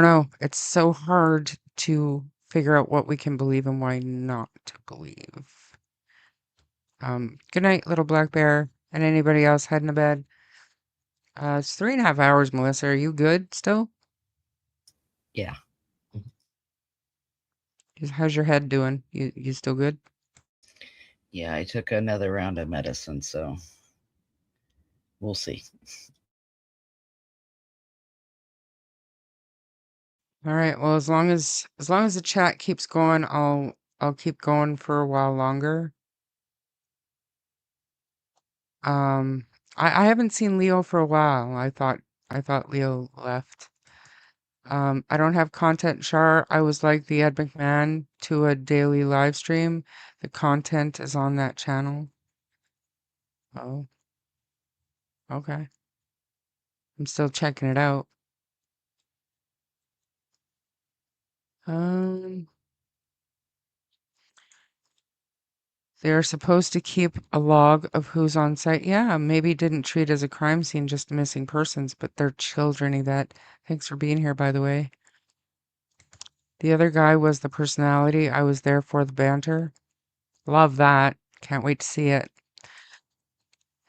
know. It's so hard to figure out what we can believe and why not to believe. Good night, little black bear, and anybody else heading to bed. It's 3.5 hours, Melissa. Are you good still? Yeah. How's your head doing? You still good? Yeah, I took another round of medicine, so we'll see. All right. Well, as long as the chat keeps going, I'll keep going for a while longer. I haven't seen Leo for a while. I thought Leo left. I don't have content, Char. I was like the Ed McMahon to a daily live stream. The content is on that channel. Oh, okay. I'm still checking it out. They're supposed to keep a log of who's on site. Yeah, maybe didn't treat as a crime scene, just missing persons, but they're children, Yvette. Thanks for being here, by the way. The other guy was the personality. I was there for the banter. Love that. Can't wait to see it.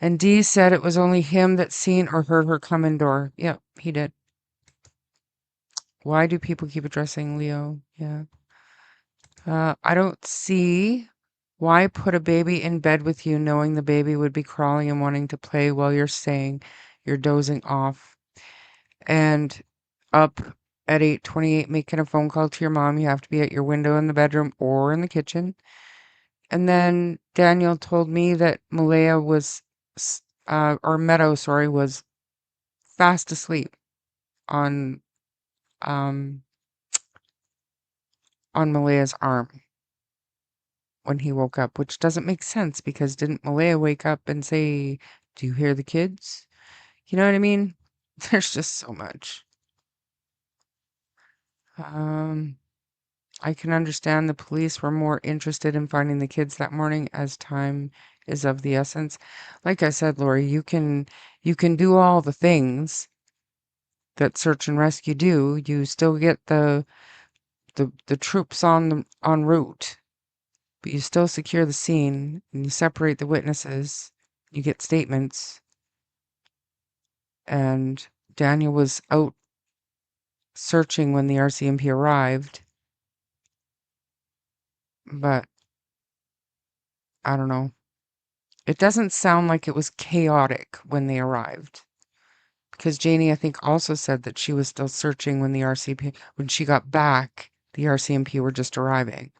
And Dee said it was only him that seen or heard her come indoor. Yep, he did. Why do people keep addressing Leo? Yeah. I don't see why put a baby in bed with you knowing the baby would be crawling and wanting to play while you're saying you're dozing off. And up at 8:28 making a phone call to your mom. You have to be at your window in the bedroom or in the kitchen. And then Daniel told me that Malehya was, or Meadow, sorry, was fast asleep on Malehya's arm when he woke up, which doesn't make sense because didn't Malehya wake up and say, "Do you hear the kids?" You know what I mean? There's just so much. I can understand the police were more interested in finding the kids that morning as time is of the essence. Like I said, Lori, you can do all the things that search and rescue do. You still get the troops en route. but you still secure the scene and you separate the witnesses. You get statements. And Daniel was out searching when the RCMP arrived. But I don't know. It doesn't sound like it was chaotic when they arrived. Because Janie, I think, also said that she was still searching when when she got back, the RCMP were just arriving.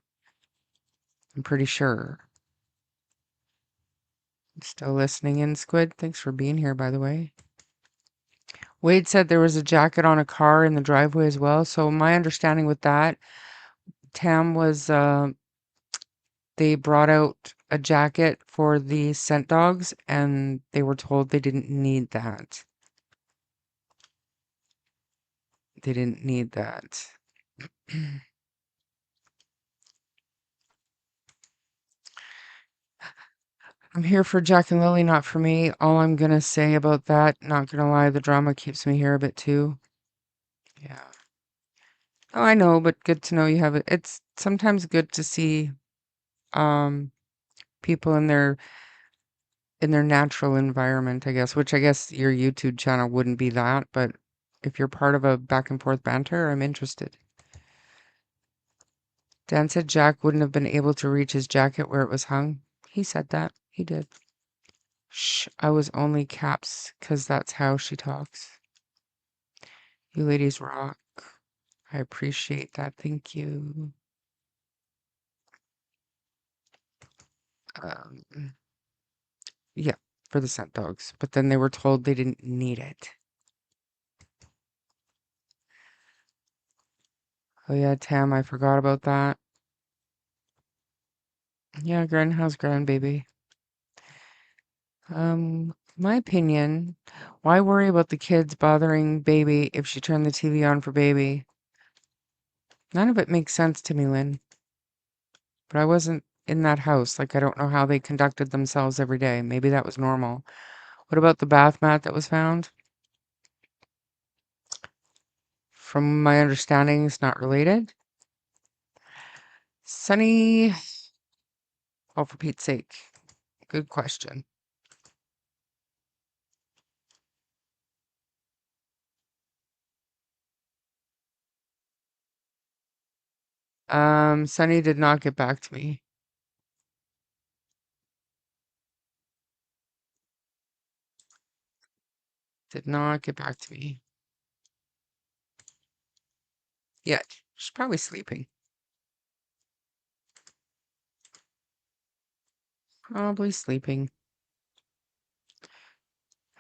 I'm pretty sure. Still listening in, Squid? Thanks for being here, by the way. Wade said there was a jacket on a car in the driveway as well. So my understanding with that, Tam, was they brought out a jacket for the scent dogs and they were told they didn't need that. They didn't need that. I'm here for Jack and Lily, not for me. All I'm gonna say about that, not gonna lie, the drama keeps me here a bit too. Yeah. Oh, I know, but good to know you have it. It's sometimes good to see people in their natural environment, I guess, which I guess your YouTube channel wouldn't be that, but if you're part of a back and forth banter, I'm interested. Dan said Jack wouldn't have been able to reach his jacket where it was hung. He said that. He did. Shh, I was only caps, 'cause that's how she talks. You ladies rock. I appreciate that. Thank you. Yeah, for the scent dogs. But then they were told they didn't need it. Oh yeah, Tam, I forgot about that. Yeah, Gran, how's Gran, baby? My opinion, why worry about the kids bothering baby if she turned the TV on for baby? None of it makes sense to me, Lynn. But I wasn't in that house. Like, I don't know how they conducted themselves every day. Maybe that was normal. What about the bath mat that was found? From my understanding, it's not related. Sunny. Oh, for Pete's sake. Good question. Sunny did not get back to me. Did not get back to me. Yeah, she's probably sleeping. Probably sleeping.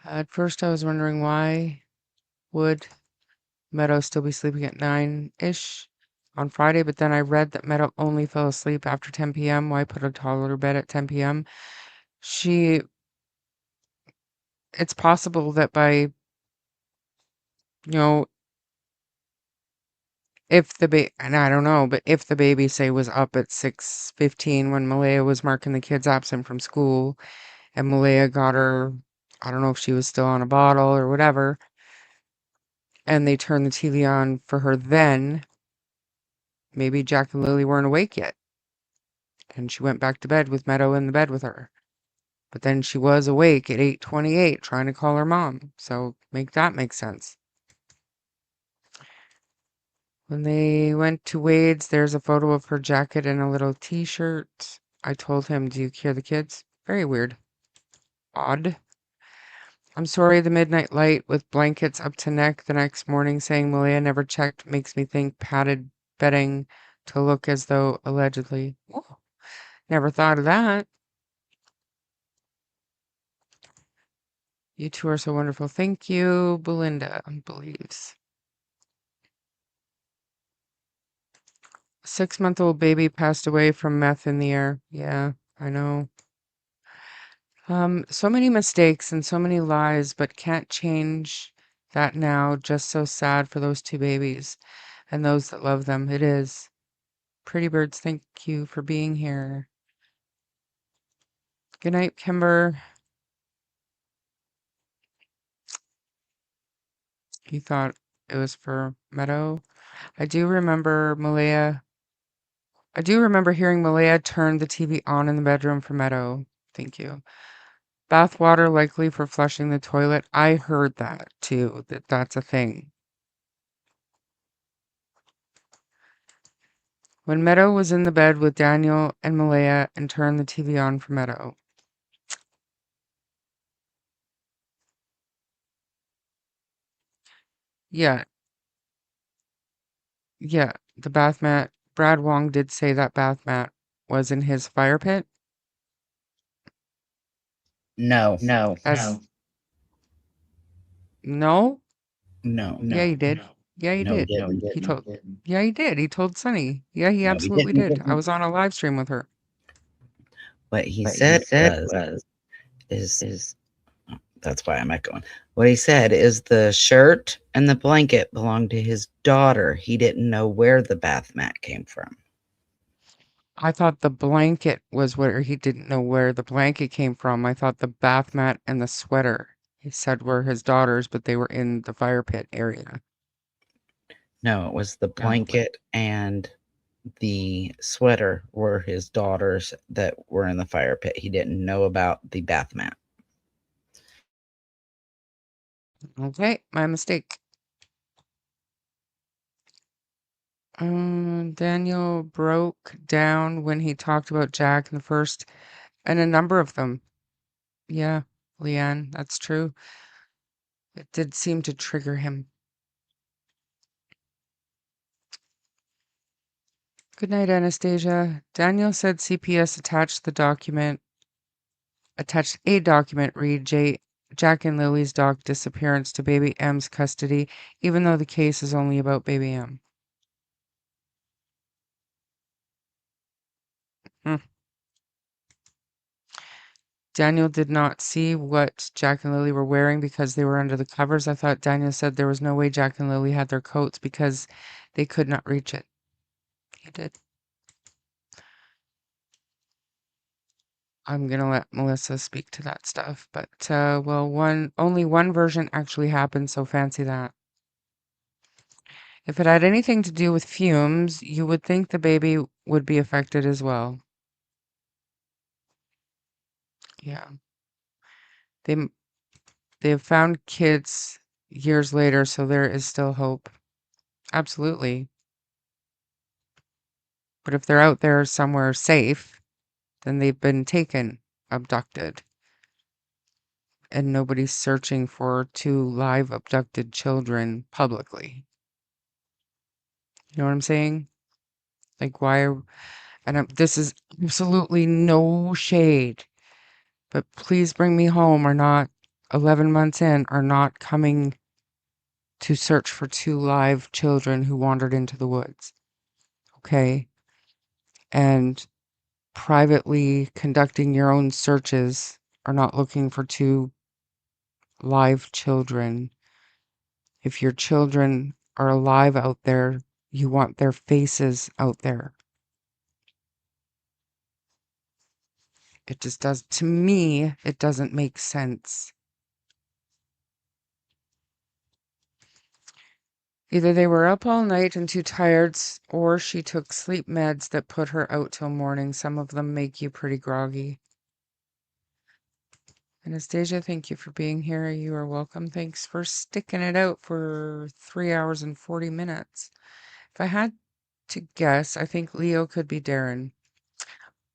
At first, I was wondering why would Meadow still be sleeping at 9-ish on Friday, but then I read that Meadow only fell asleep after 10 p.m. Why put a toddler bed at 10 p.m.? It's possible that by, you know, and I don't know, but if the baby, say, was up at 6:15 when Malehya was marking the kids absent from school, and Malehya got her, I don't know if she was still on a bottle or whatever, and they turned the TV on for her then, maybe Jack and Lily weren't awake yet. And she went back to bed with Meadow in the bed with her. But then she was awake at 8:28 trying to call her mom. So make that make sense. When they went to Wade's, there's a photo of her jacket and a little t-shirt. I told him, do you care the kids? Very weird. Odd. I'm sorry, the midnight light with blankets up to neck the next morning saying Malehya never checked makes me think padded bedding to look as though allegedly. Whoa. Never thought of that. You two are so wonderful. Thank you, Belynda believes. 6-month-old baby passed away from meth in the air. Yeah, I know. So many mistakes and so many lies, but can't change that now. Just so sad for those two babies and those that love them. It is. Pretty birds, thank you for being here. Good night, Kimber. You thought it was for Meadow? I do remember Malehya I do remember hearing Malehya turn the TV on in the bedroom for Meadow. Thank you. Bath water likely for flushing the toilet. I heard that too, that's a thing. When Meadow was in the bed with Daniel and Malehya and turned the TV on for Meadow. Yeah, yeah, the bath mat. Brad Wong did say that bath mat was in his fire pit. No, As no? no, Yeah, he did. Yeah, he no, he did. didn't. He told. Yeah, he did. He told Sunny. Yeah, he No, he absolutely didn't. did. I was on a live stream with her. What he said is that's why I'm echoing. What he said is the shirt and the blanket belonged to his daughter. He didn't know where the bath mat came from. I thought the blanket was where he didn't know where the blanket came from. I thought the bath mat and the sweater he said were his daughter's, but they were in the fire pit area. No, it was the blanket and the sweater were his daughters that were in the fire pit. He didn't know about the bath mat. Okay, my mistake. Daniel broke down when he talked about Jack in the first, and a number of them. Yeah, Leanne, that's true. It did seem to trigger him. Good night, Anastasia. Daniel said CPS attached a document read Jack and Lily's dog disappearance to baby M's custody, even though the case is only about baby M. Daniel did not see what Jack and Lily were wearing because they were under the covers. I thought Daniel said there was no way Jack and Lily had their coats because they could not reach it. He did. I'm gonna let Melissa speak to that stuff, but well, only one version actually happened, so fancy that. If it had anything to do with fumes, you would think the baby would be affected as well. Yeah. They have found kids years later, so there is still hope. Absolutely. But if they're out there somewhere safe, then they've been taken, abducted. And nobody's searching for 2 live abducted children publicly. You know what I'm saying? Like, why are, and this is absolutely no shade, but please bring me home, or not 11 months in, are not coming to search for 2 live children who wandered into the woods. Okay? And privately conducting your own searches are not looking for 2 live children. If your children are alive out there, you want their faces out there. It just does, to me, it doesn't make sense. Either they were up all night and too tired, or she took sleep meds that put her out till morning. Some of them make you pretty groggy. Anastasia, thank you for being here. You are welcome. Thanks for sticking it out for 3 hours and 40 minutes. If I had to guess, I think Leo could be Darren.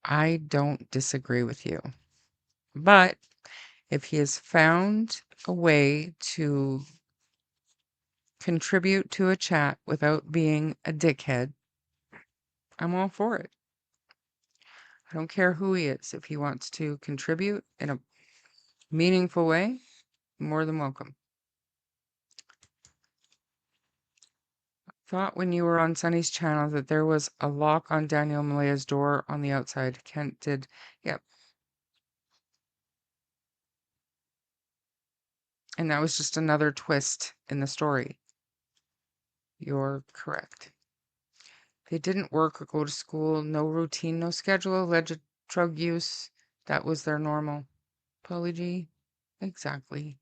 I don't disagree with you. But if he has found a way to contribute to a chat without being a dickhead, I'm all for it. I don't care who he is. If he wants to contribute in a meaningful way, more than welcome. Thought when you were on Sunny's channel that there was a lock on Daniel Malehya's door on the outside. Kent did. Yep. And that was just another twist in the story. You're correct. They didn't work or go to school. No routine, no schedule, alleged drug use. That was their normal. Polyg. Exactly.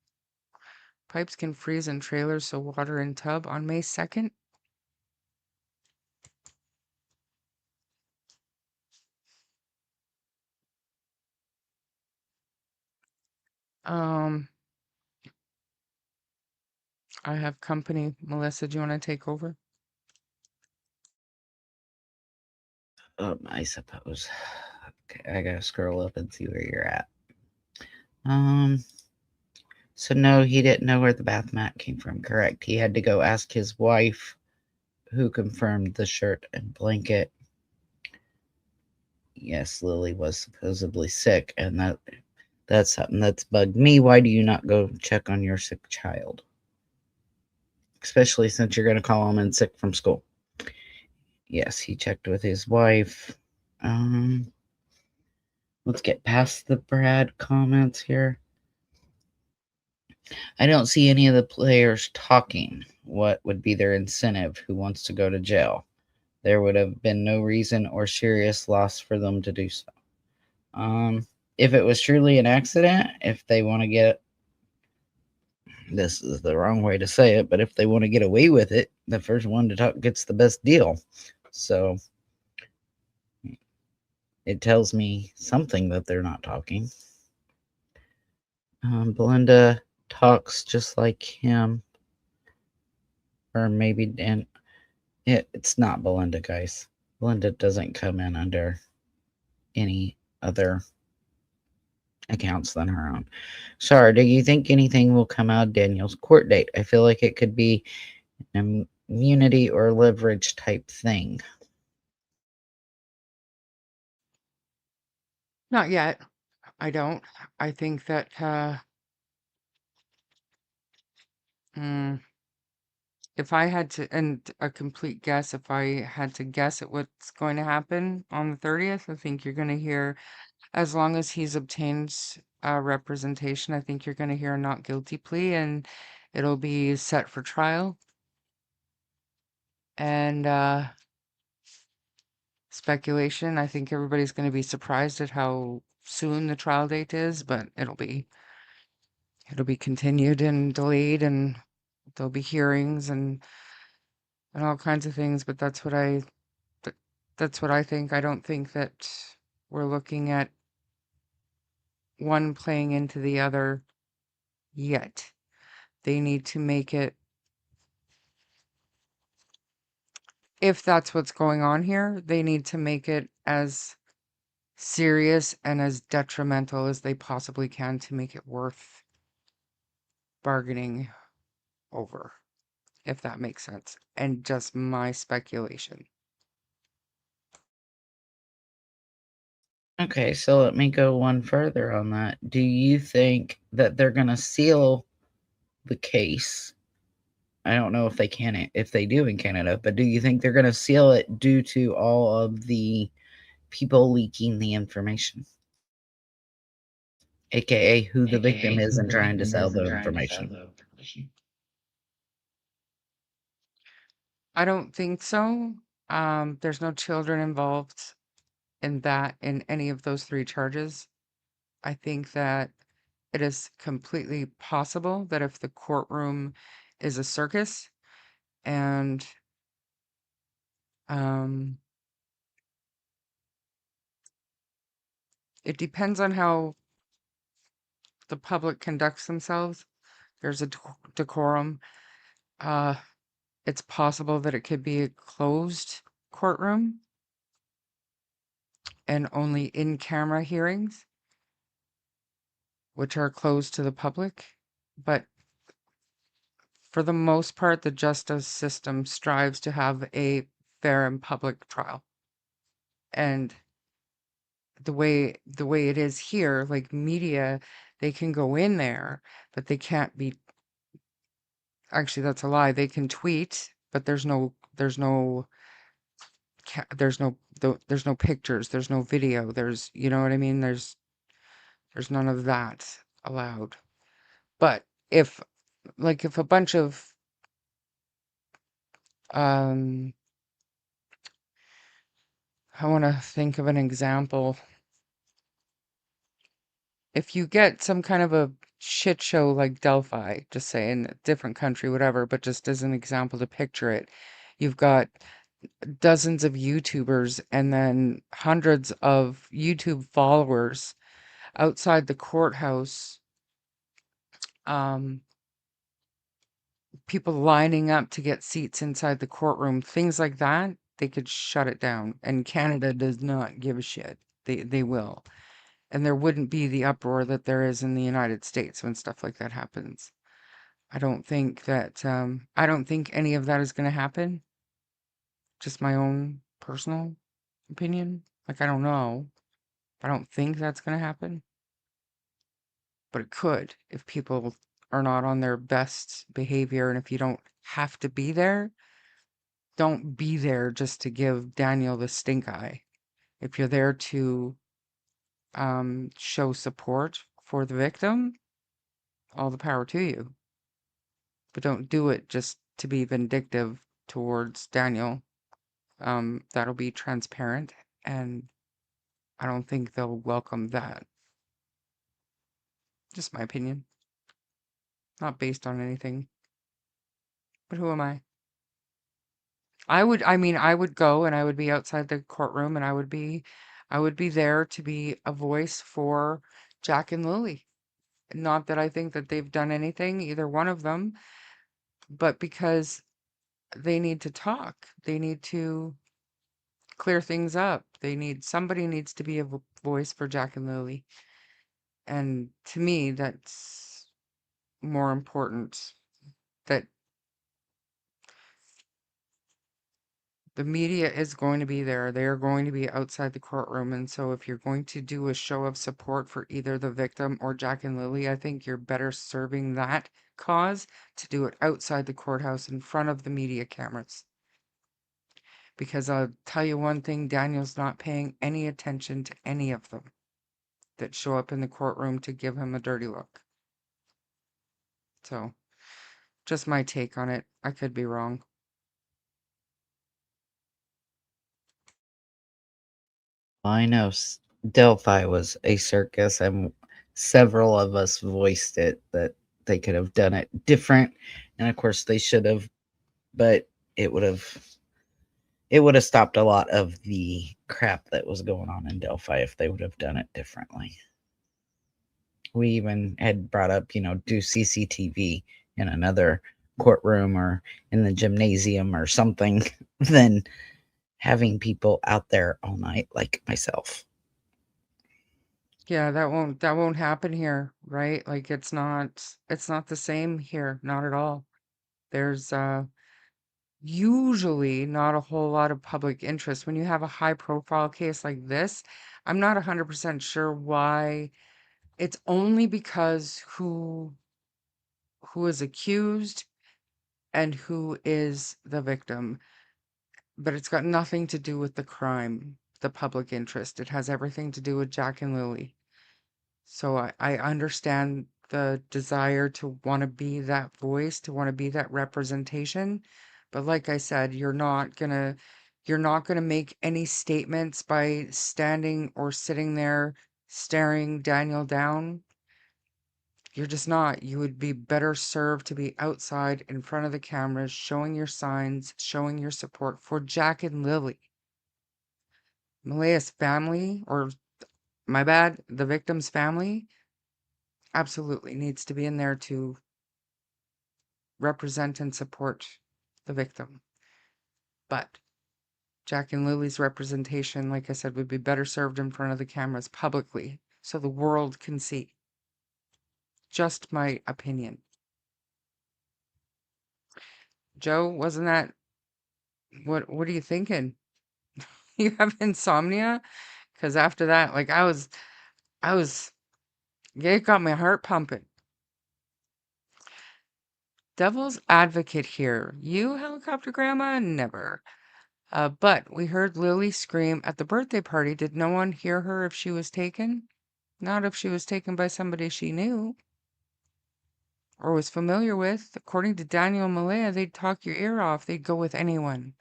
Pipes can freeze in trailers, so water in tub on May 2nd. I have company. Melissa, do you want to take over? I suppose. Okay, I gotta scroll up and see where you're at. So no, he didn't know where the bath mat came from. Correct. He had to go ask his wife, who confirmed the shirt and blanket. Yes, Lily was supposedly sick, and that's something that's bugged me. Why do you not go check on your sick child? Especially since you're going to call him in sick from school. Yes, he checked with his wife. Let's get past the Brad comments here. I don't see any of the players talking. What would be their incentive? Who wants to go to jail? There would have been no reason or serious loss for them to do so. If it was truly an accident, if they want to get, this is the wrong way to say it, but if they want to get away with it, the first one to talk gets the best deal. So it tells me something that they're not talking. Belynda talks just like him, or maybe Dan. It's not Belynda, guys. Belynda doesn't come in under any other accounts than her own. Sorry, do you think anything will come out of Daniel's court date? I feel like it could be an immunity or leverage type thing. Not yet. I don't. I think that if I had to, and a complete guess, if I had to guess at what's going to happen on the 30th, I think you're going to hear, as long as he's obtained representation, I think you're going to hear a not guilty plea and it'll be set for trial. And speculation, I think everybody's going to be surprised at how soon the trial date is, but it'll be continued and delayed, and there'll be hearings and all kinds of things, but that's what I think. I don't think that we're looking at one playing into the other yet. They need to make it, if that's what's going on here, they need to make it as serious and as detrimental as they possibly can to make it worth bargaining over, if that makes sense. And just my speculation. Okay, so let me go one further on that. Do you think that they're going to seal the case? I don't know if they can, if they do in Canada, but do you think they're going to seal it due to all of the people leaking the information? AKA who the victim is and trying to sell the information. I don't think so. There's no children involved in any of those three charges. I think that it is completely possible that if the courtroom is a circus and it depends on how the public conducts themselves. There's a decorum. It's possible that it could be a closed courtroom and only in-camera hearings, which are closed to the public. But for the most part, the justice system strives to have a fair and public trial. And the way it is here, like media, they can go in there, but they can't be, actually that's a lie. They can tweet, but there's no pictures, there's no video, there's, you know what I mean? There's none of that allowed. But if a bunch of I want to think of an example. If you get some kind of a shit show like Delphi, just say in a different country, whatever, but just as an example to picture it, you've got dozens of YouTubers and then hundreds of YouTube followers outside the courthouse um, people lining up to get seats inside the courtroom, things like that, they could shut it down. And Canada does not give a shit. They will. And there wouldn't be the uproar that there is in the United States when stuff like that happens. I don't think any of that is going to happen. Just my own personal opinion. Like, I don't know. I don't think that's going to happen. But it could if people are not on their best behavior, and if you don't have to be there, don't be there just to give Daniel the stink eye. If you're there to show support for the victim, all the power to you. But don't do it just to be vindictive towards Daniel. That'll be transparent, and I don't think they'll welcome that. Just my opinion. Not based on anything. But who am I? I would go and I would be outside the courtroom, and I would be there to be a voice for Jack and Lily. Not that I think that they've done anything, either one of them, but because they need to talk. They need to clear things up. Somebody needs to be a voice for Jack and Lily. And to me, that's more important, that the media is going to be there. They are going to be outside the courtroom. And so if you're going to do a show of support for either the victim or Jack and Lily, I think you're better serving that cause to do it outside the courthouse in front of the media cameras. Because I'll tell you one thing, Daniel's not paying any attention to any of them that show up in the courtroom to give him a dirty look. So, just my take on it. I could be wrong. I know Delphi was a circus, and several of us voiced it that they could have done it different, and of course they should have, but it would have stopped a lot of the crap that was going on in Delphi if they would have done it differently. We even had brought up, do CCTV in another courtroom or in the gymnasium or something than having people out there all night like myself. Yeah, that won't happen here, right? Like it's not the same here, not at all. There's usually not a whole lot of public interest when you have a high profile case like this. I'm not 100% sure why. It's only because who is accused and who is the victim. But it's got nothing to do with the crime, the public interest. It has everything to do with Jack and Lily. So I understand the desire to want to be that voice, to want to be that representation. But like I said, you're not gonna make any statements by standing or sitting there staring Daniel down. You're just not. You would be better served to be outside in front of the cameras, showing your signs, showing your support for Jack and Lily. Malehya's family, or my bad, the victim's family, absolutely needs to be in there to represent and support the victim. But Jack and Lily's representation, like I said, would be better served in front of the cameras publicly so the world can see. Just my opinion. Joe, wasn't that what are you thinking? You have insomnia? Because after that, like I was it got my heart pumping. Devil's advocate here. You, helicopter grandma? Never. But we heard Lily scream at the birthday party. Did no one hear her if she was taken? Not if she was taken by somebody she knew or was familiar with. According to Daniel and Malehya, they'd talk your ear off. They'd go with anyone.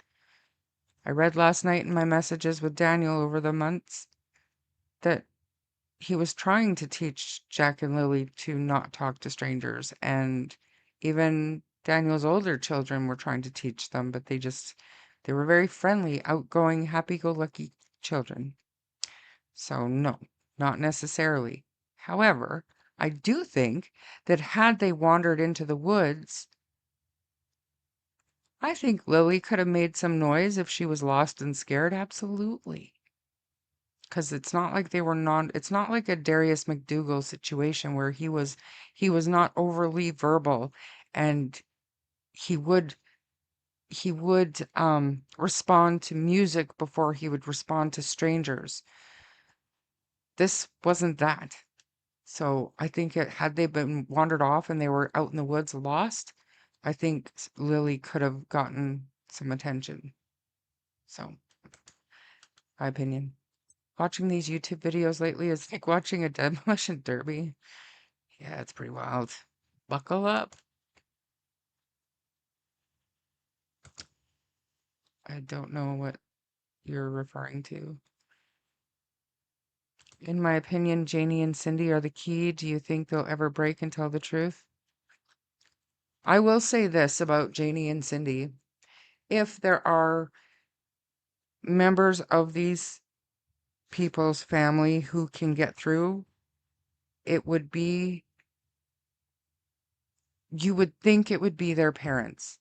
I read last night in my messages with Daniel over the months that he was trying to teach Jack and Lily to not talk to strangers. And even Daniel's older children were trying to teach them, but they were very friendly, outgoing, happy-go-lucky children. So no, not necessarily. However, I do think that had they wandered into the woods, I think Lily could have made some noise if she was lost and scared. Absolutely. Because it's not like it's not like a Darius McDougal situation where he was not overly verbal, and he would respond to music before he would respond to strangers. This wasn't that. So I think had they been wandered off and they were out in the woods lost, I think Lily could have gotten some attention. So, my opinion. Watching these YouTube videos lately is like watching a demolition derby. Yeah, it's pretty wild. Buckle up. I don't know what you're referring to. In my opinion, Janie and Cyndi are the key. Do you think they'll ever break and tell the truth? I will say this about Janie and Cyndi. If there are members of these people's family who can get through, it would be, you would think it would be their parents.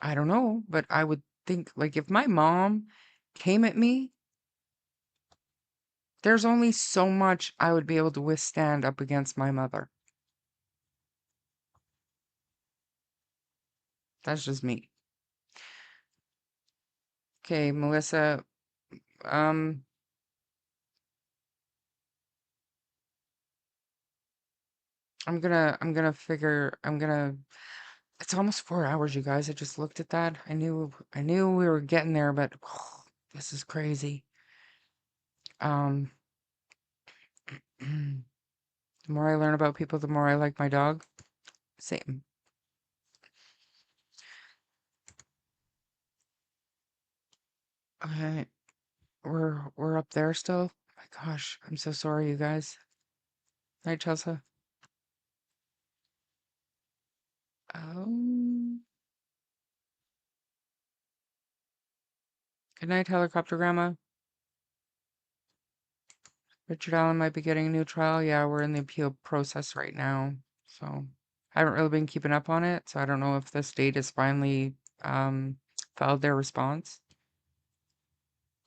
I don't know, but I would think, like, if my mom came at me, there's only so much I would be able to withstand up against my mother. That's just me. Okay, Melissa, I'm gonna it's almost 4 hours, you guys. I just looked at that. I knew we were getting there, but this is crazy. Um the more I learn about people, the more I like my dog. Same. Okay, we're up there still. My gosh, I'm so sorry, you guys. Night, Chelsea. Good night, helicopter grandma. Richard Allen might be getting a new trial. Yeah, we're in the appeal process right now. So I haven't really been keeping up on it. So I don't know if the state has finally filed their response.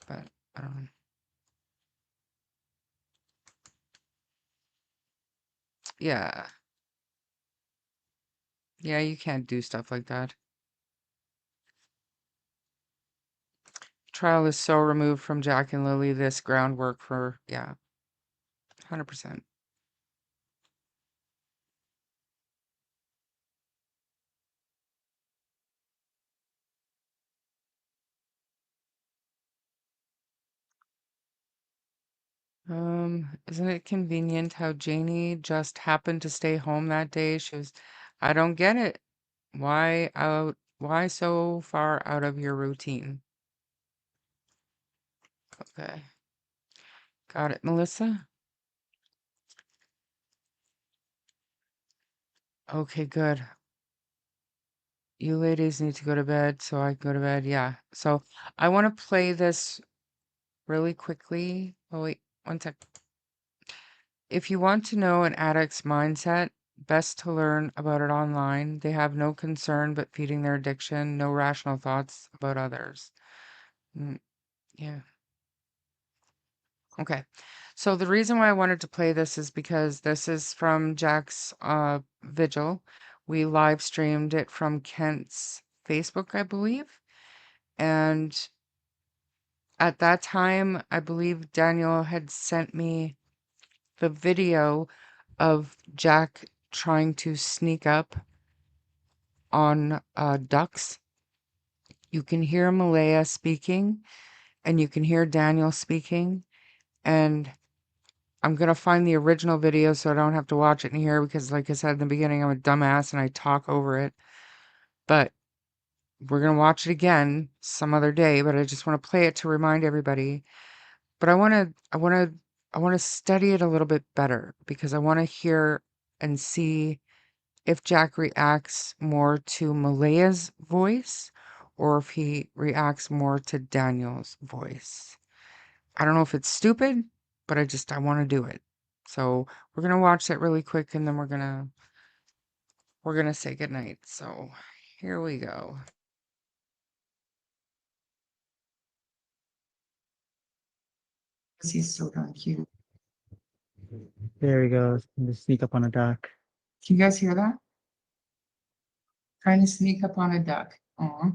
But I don't know. Yeah. Yeah, you can't do stuff like that. Trial is so removed from Jack and Lily. This groundwork for, yeah, 100%. Isn't it convenient how Janie just happened to stay home that day? I don't get it. Why so far out of your routine? Okay. Got it, Melissa? Okay, good. You ladies need to go to bed so I can go to bed. Yeah. So I want to play this really quickly. Oh, wait, one sec. If you want to know an addict's mindset, best to learn about it online. They have no concern but feeding their addiction, no rational thoughts about others. Yeah. Okay. So the reason why I wanted to play this is because this is from Jack's vigil. We live streamed it from Kent's Facebook, I believe. And at that time, I believe Daniel had sent me the video of Jack trying to sneak up on ducks. You can hear Malehya speaking, and you can hear Daniel speaking, and I'm going to find the original video so I don't have to watch it in here because, like I said in the beginning, I'm a dumbass and I talk over it. But we're going to watch it again some other day, but I just want to play it to remind everybody. But I want to study it a little bit better because I want to hear and see if Jack reacts more to Malehya's voice or if he reacts more to Daniel's voice. I don't know if it's stupid. but I want to do it. So we're gonna watch that really quick, and then we're gonna say goodnight. So here we go. He's so darn cute. There he goes. Can just sneak up on a duck. Can you guys hear that? Trying to sneak up on a duck. Aw.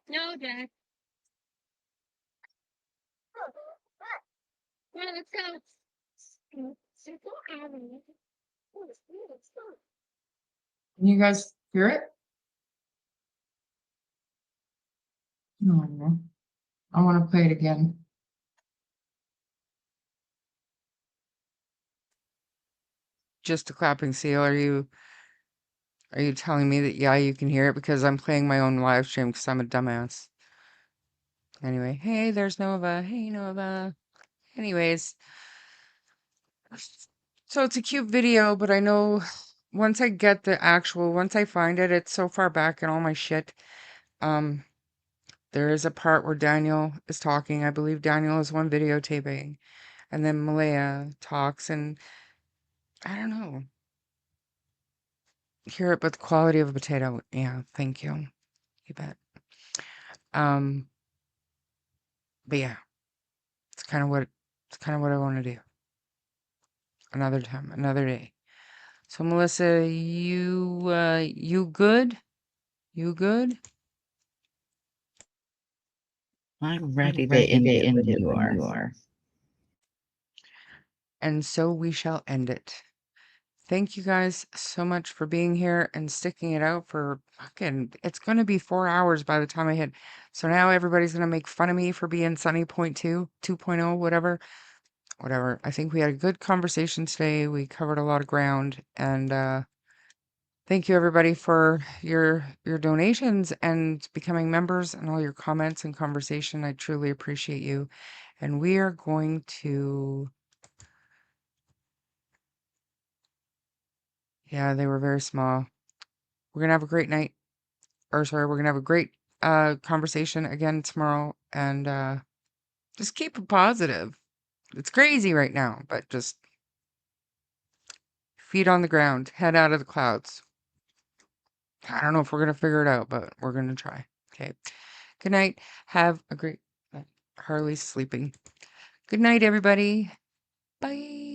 No, Jack. Yeah, let's go. Can you guys hear it? No. I want to play it again. Just a clapping seal. Are you telling me that yeah, you can hear it because I'm playing my own live stream because I'm a dumbass. Anyway, hey, there's Nova. Hey, Nova. Anyways, so it's a cute video, but I know once I find it, it's so far back in all my shit. There is a part where Daniel is talking. I believe Daniel is one videotaping, and then Malehya talks, and I don't know. Hear it, but the quality of a potato. Yeah, thank you. You bet. But yeah, it's kind of what I want to do. Another time, another day. So Melissa, you good? You good? I'm ready to end it when you are. And so we shall end it. Thank you guys so much for being here and sticking it out for it's going to be 4 hours by the time I hit. So now everybody's going to make fun of me for being Sunny Point 2.0, whatever. I think we had a good conversation today. We covered a lot of ground, and thank you everybody for your donations and becoming members and all your comments and conversation. I truly appreciate you. And we are going to Yeah, they were very small. We're gonna have a great night. Or sorry, we're gonna have a great conversation again tomorrow, and just keep it positive. It's crazy right now, but just feet on the ground, head out of the clouds. I don't know if we're gonna figure it out, but we're gonna try. Okay. Good night. Have a great Harley's sleeping. Good night, everybody. Bye.